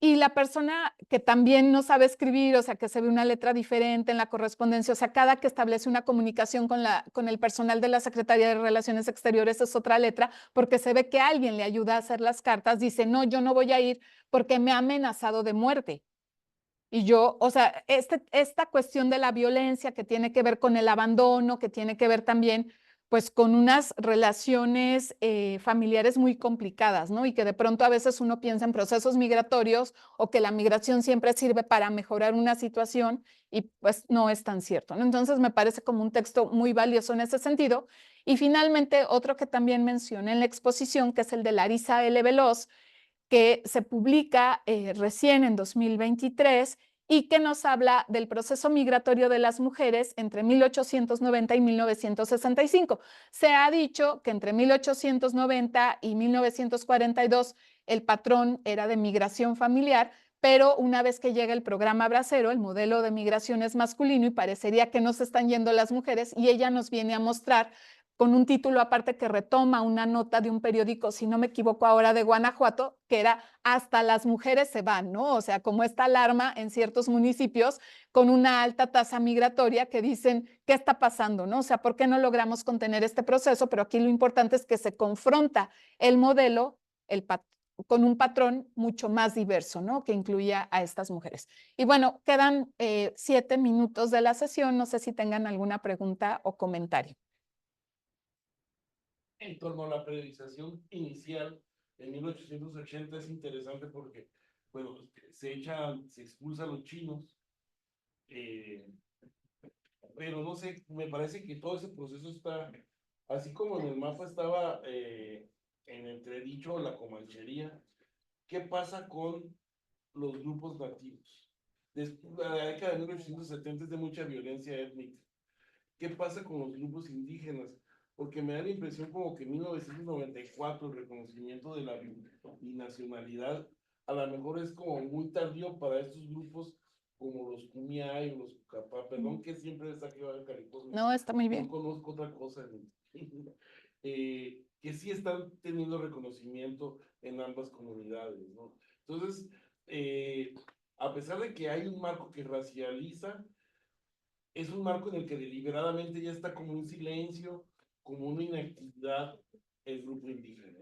Y la persona que también no sabe escribir, o sea, que se ve una letra diferente en la correspondencia, o sea, cada que establece una comunicación con el personal de la Secretaría de Relaciones Exteriores es otra letra, porque se ve que alguien le ayuda a hacer las cartas, dice, no, yo no voy a ir porque me ha amenazado de muerte. Y yo, o sea, esta cuestión de la violencia que tiene que ver con el abandono, que tiene que ver también, pues, con unas relaciones familiares muy complicadas, ¿no? Y que de pronto a veces uno piensa en procesos migratorios o que la migración siempre sirve para mejorar una situación y pues no es tan cierto, ¿no? Entonces me parece como un texto muy valioso en ese sentido. Y finalmente, otro que también mencioné en la exposición, que es el de Larisa L. Veloz, que se publica recién en 2023 y que nos habla del proceso migratorio de las mujeres entre 1890 y 1965. Se ha dicho que entre 1890 y 1942 el patrón era de migración familiar, pero una vez que llega el programa Bracero, el modelo de migración es masculino y parecería que no se están yendo las mujeres, y ella nos viene a mostrar con un título aparte que retoma una nota de un periódico, si no me equivoco ahora, de Guanajuato, que era Hasta las mujeres se van, ¿no? O sea, como esta alarma en ciertos municipios con una alta tasa migratoria que dicen, ¿qué está pasando, no? O sea, ¿por qué no logramos contener este proceso? Pero aquí lo importante es que se confronta el modelo con un patrón mucho más diverso, ¿no? Que incluya a estas mujeres. Y bueno, quedan 7 minutos de la sesión. No sé si tengan alguna pregunta o comentario. En torno a la periodización inicial de 1880 es interesante porque, bueno, se expulsan los chinos, pero no sé, me parece que todo ese proceso está, así como en el mapa estaba en entredicho la comanchería, ¿qué pasa con los grupos nativos? Después, la década de 1870 es de mucha violencia étnica. ¿Qué pasa con los grupos indígenas? Porque me da la impresión como que en 1994 el reconocimiento de la binacionalidad a lo mejor es como muy tardío para estos grupos como los Kumeyaay o los Cucapá, perdón que siempre saqué de California. No, está muy bien. No conozco otra cosa. Que sí están teniendo reconocimiento en ambas comunidades, ¿no? Entonces, a pesar de que hay un marco que racializa, es un marco en el que deliberadamente ya está como un silencio, como una inactividad el grupo indígena.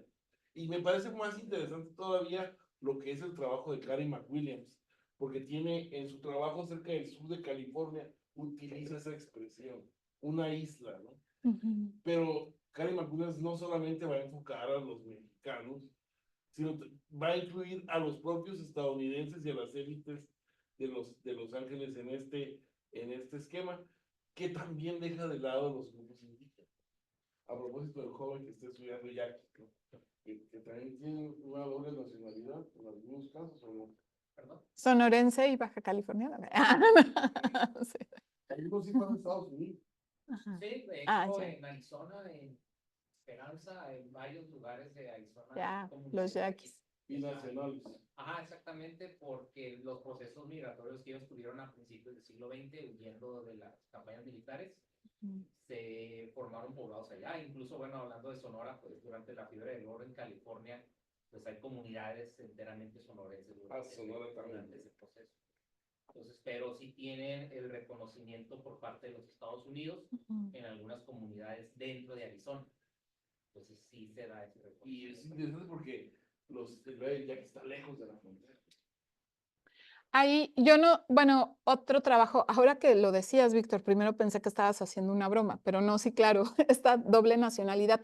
Y me parece más interesante todavía lo que es el trabajo de Karen McWilliams, porque tiene en su trabajo cerca del sur de California, utiliza esa expresión, una isla, ¿no? Pero Karen McWilliams no solamente va a enfocar a los mexicanos, sino va a incluir a los propios estadounidenses y a las élites de Los Ángeles en este esquema, que también deja de lado a los grupos indígenas. A propósito del joven que está estudiando yaqui, ¿no? que también tiene una doble nacionalidad en algunos casos, ¿o no? ¿Perdón? Sonorense y Baja Californiana. Sí. Algunos sí van a Estados Unidos. Ajá. Sí, de Ah, hecho, ya. en Arizona, en Esperanza, en varios lugares de Arizona. Ya, comunidades los yaquis. Y nacionales. Ajá, exactamente, porque los procesos migratorios que ellos tuvieron a principios del siglo XX, huyendo de las campañas militares, se formaron poblados allá. Incluso, bueno, hablando de Sonora, pues durante la fiebre del oro en California, pues hay comunidades enteramente sonorenses durante ese proceso. Entonces, pero sí tienen el reconocimiento por parte de los Estados Unidos en algunas comunidades dentro de Arizona. Entonces sí se da ese reconocimiento. Y es interesante porque el yaqui está lejos de la frontera. Ahí, yo no, bueno, otro trabajo, ahora que lo decías, Víctor, primero pensé que estabas haciendo una broma, pero no, sí, claro, esta doble nacionalidad.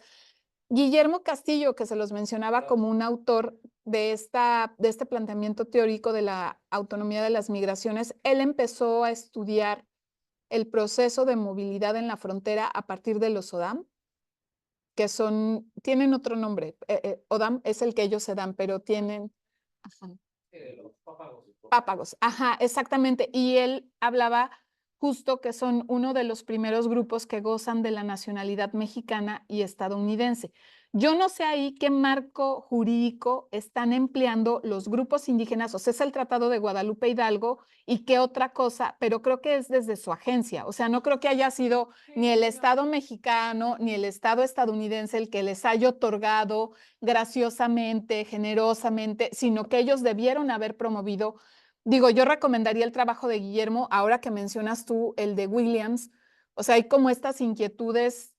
Guillermo Castillo, que se los mencionaba como un autor de este planteamiento teórico de la autonomía de las migraciones, él empezó a estudiar el proceso de movilidad en la frontera a partir de los ODAM. que tienen otro nombre. ODAM es el que ellos se dan, pero tienen... Ajá. Los pápagos. Pápagos, ajá, exactamente. Y él hablaba justo que son uno de los primeros grupos que gozan de la nacionalidad mexicana y estadounidense. Yo no sé ahí qué marco jurídico están empleando los grupos indígenas, o sea, es el Tratado de Guadalupe Hidalgo y qué otra cosa, pero creo que es desde su agencia, o sea, no creo que haya sido ni el Estado mexicano ni el Estado estadounidense el que les haya otorgado graciosamente, generosamente, sino que ellos debieron haber promovido. Digo, yo recomendaría el trabajo de Guillermo, ahora que mencionas tú el de Williams, o sea, hay como estas inquietudes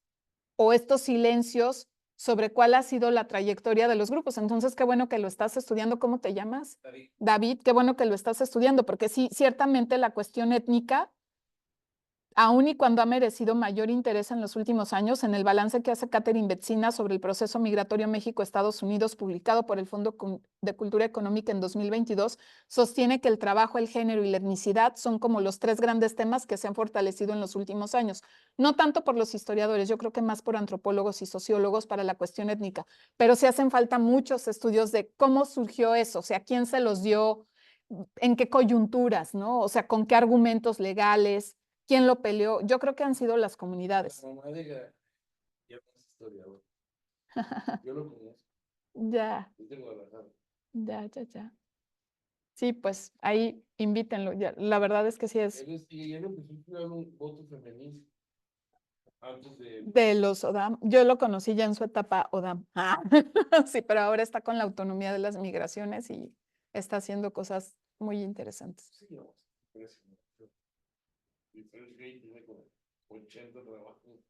o estos silencios sobre cuál ha sido la trayectoria de los grupos. Entonces, qué bueno que lo estás estudiando. ¿Cómo te llamas? David. David, qué bueno que lo estás estudiando, porque sí, ciertamente la cuestión étnica, aun y cuando ha merecido mayor interés en los últimos años, en el balance que hace Catherine Betzina sobre el proceso migratorio México-Estados Unidos, publicado por el Fondo de Cultura Económica en 2022, sostiene que el trabajo, el género y la etnicidad son como los tres grandes temas que se han fortalecido en los últimos años. No tanto por los historiadores, yo creo que más por antropólogos y sociólogos para la cuestión étnica, pero sí hacen falta muchos estudios de cómo surgió eso, o sea, quién se los dio, en qué coyunturas, ¿no? O sea, con qué argumentos legales. ¿Quién lo peleó? Yo creo que han sido las comunidades. La mamá de ya no es historiador. Yo lo conozco. Ya, Es de Guadalajara. ya. Sí, pues ahí invítenlo. Ya, la verdad es que sí es Y él empezó a estudiar un voto femenista antes de... de los ODAM. Yo lo conocí ya en su etapa ODAM. Sí, pero ahora está con la autonomía de las migraciones y está haciendo cosas muy interesantes. Sí, no, impresionante. Y Fresh Gate tiene como 80 trabajos.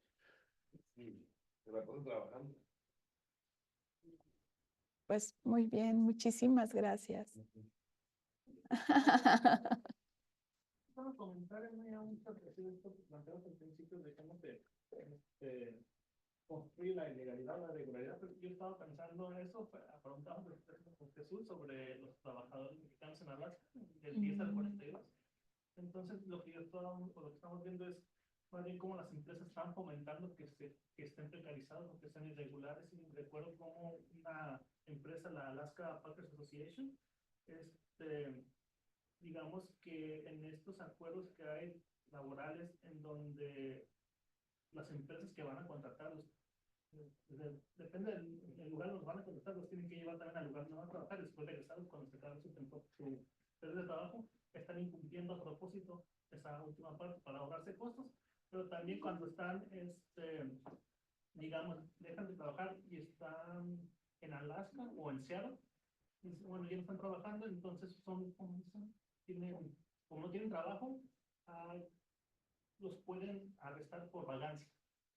Sí, se la pasa trabajando. Pues muy bien, muchísimas gracias. Solo comentar muy a mucho que esto que planteamos al principio de cómo se construye la ilegalidad o la regularidad, pero yo estaba pensando en eso, preguntamos con Jesús sobre los trabajadores mexicanos en Alaska, del 10 al 42. Entonces, lo que estamos viendo es más bien cómo las empresas están fomentando que estén precarizados o que estén irregulares. Y recuerdo cómo una empresa, la Alaska Packers Association, digamos que en estos acuerdos que hay laborales en donde las empresas que van a contratarlos, depende del lugar donde van a contratar, los tienen que llevar también al lugar donde van a trabajar y después regresarlos cuando se acabe su periodo de trabajo, están incumpliendo a propósito esa última parte para ahorrarse costos, pero también cuando están, digamos, dejan de trabajar y están en Alaska o en Seattle, bueno, ya no están trabajando, entonces como no tienen trabajo, los pueden arrestar por vagancia.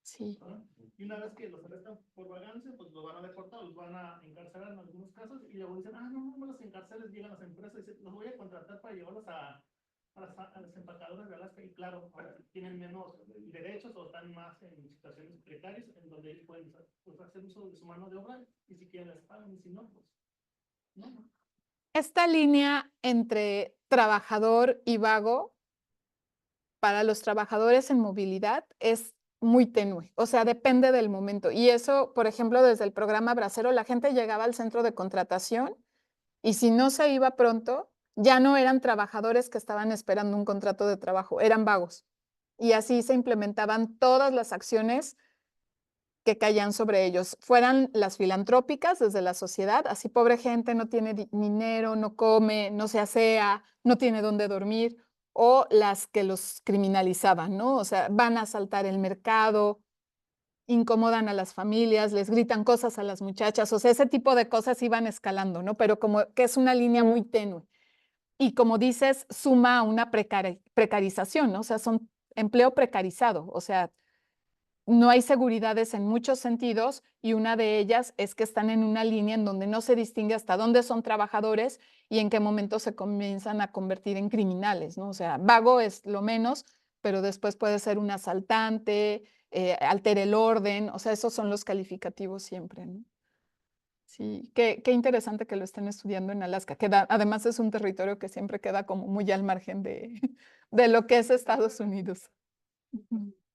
Sí. ¿No? Y una vez que los arrestan por vagancia, pues los van a deportar, los van a encarcelar en algunos casos, y luego dicen, no los encarceles, llegan las empresas y dicen, los voy a contratar para llevarlos a las empacadoras de Alaska, y claro, ahora tienen menos derechos o están más en situaciones precarias, en donde ellos pueden pues, hacer uso de su mano de obra, y si quieren les pagan, y si no, pues no. Esta línea entre trabajador y vago para los trabajadores en movilidad es muy tenue, o sea, depende del momento. Y eso, por ejemplo, desde el programa Bracero, la gente llegaba al centro de contratación y si no se iba pronto, ya no eran trabajadores que estaban esperando un contrato de trabajo, eran vagos. Y así se implementaban todas las acciones que caían sobre ellos, fueran las filantrópicas desde la sociedad, así pobre gente no tiene dinero, no come, no se asea, no tiene dónde dormir, o las que los criminalizaban, ¿no? O sea, van a asaltar el mercado, incomodan a las familias, les gritan cosas a las muchachas, o sea, ese tipo de cosas iban escalando, ¿no? Pero como que es una línea muy tenue. Y como dices, suma a una precarización, ¿no? O sea, son empleo precarizado, o sea, no hay seguridades en muchos sentidos y una de ellas es que están en una línea en donde no se distingue hasta dónde son trabajadores y en qué momento se comienzan a convertir en criminales, ¿no? O sea, vago es lo menos, pero después puede ser un asaltante, altere el orden, o sea, esos son los calificativos siempre, ¿no? Sí, qué interesante que lo estén estudiando en Alaska, que además es un territorio que siempre queda como muy al margen de, de lo que es Estados Unidos.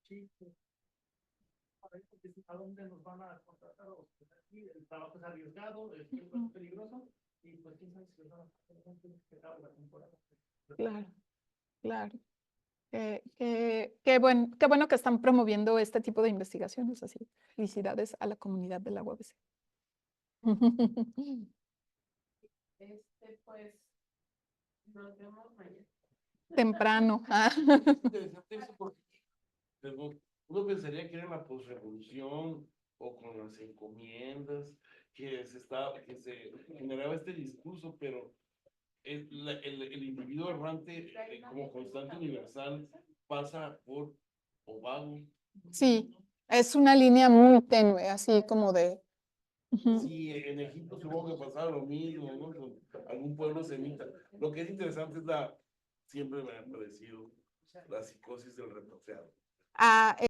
Sí, ¿A dónde nos van a contratar? El trabajo es arriesgado, es peligroso, y pues quién sabe si nos van a acabar la temporada. Claro, claro. Qué bueno que están promoviendo este tipo de investigaciones así. Felicidades a la comunidad de la UABC. Pues, nos vemos mañana. Temprano. Interesante eso porque uno pensaría que era la posrevolución o con las encomiendas que se generaba este discurso, pero el individuo errante como constante universal pasa por Ovago. Sí, es una línea muy tenue, así como de... Ujú. Sí, en Egipto supongo que pasaba lo mismo, ¿no? Con algún pueblo semita. Lo que es interesante es siempre me ha parecido la psicosis del retroceso. Ah,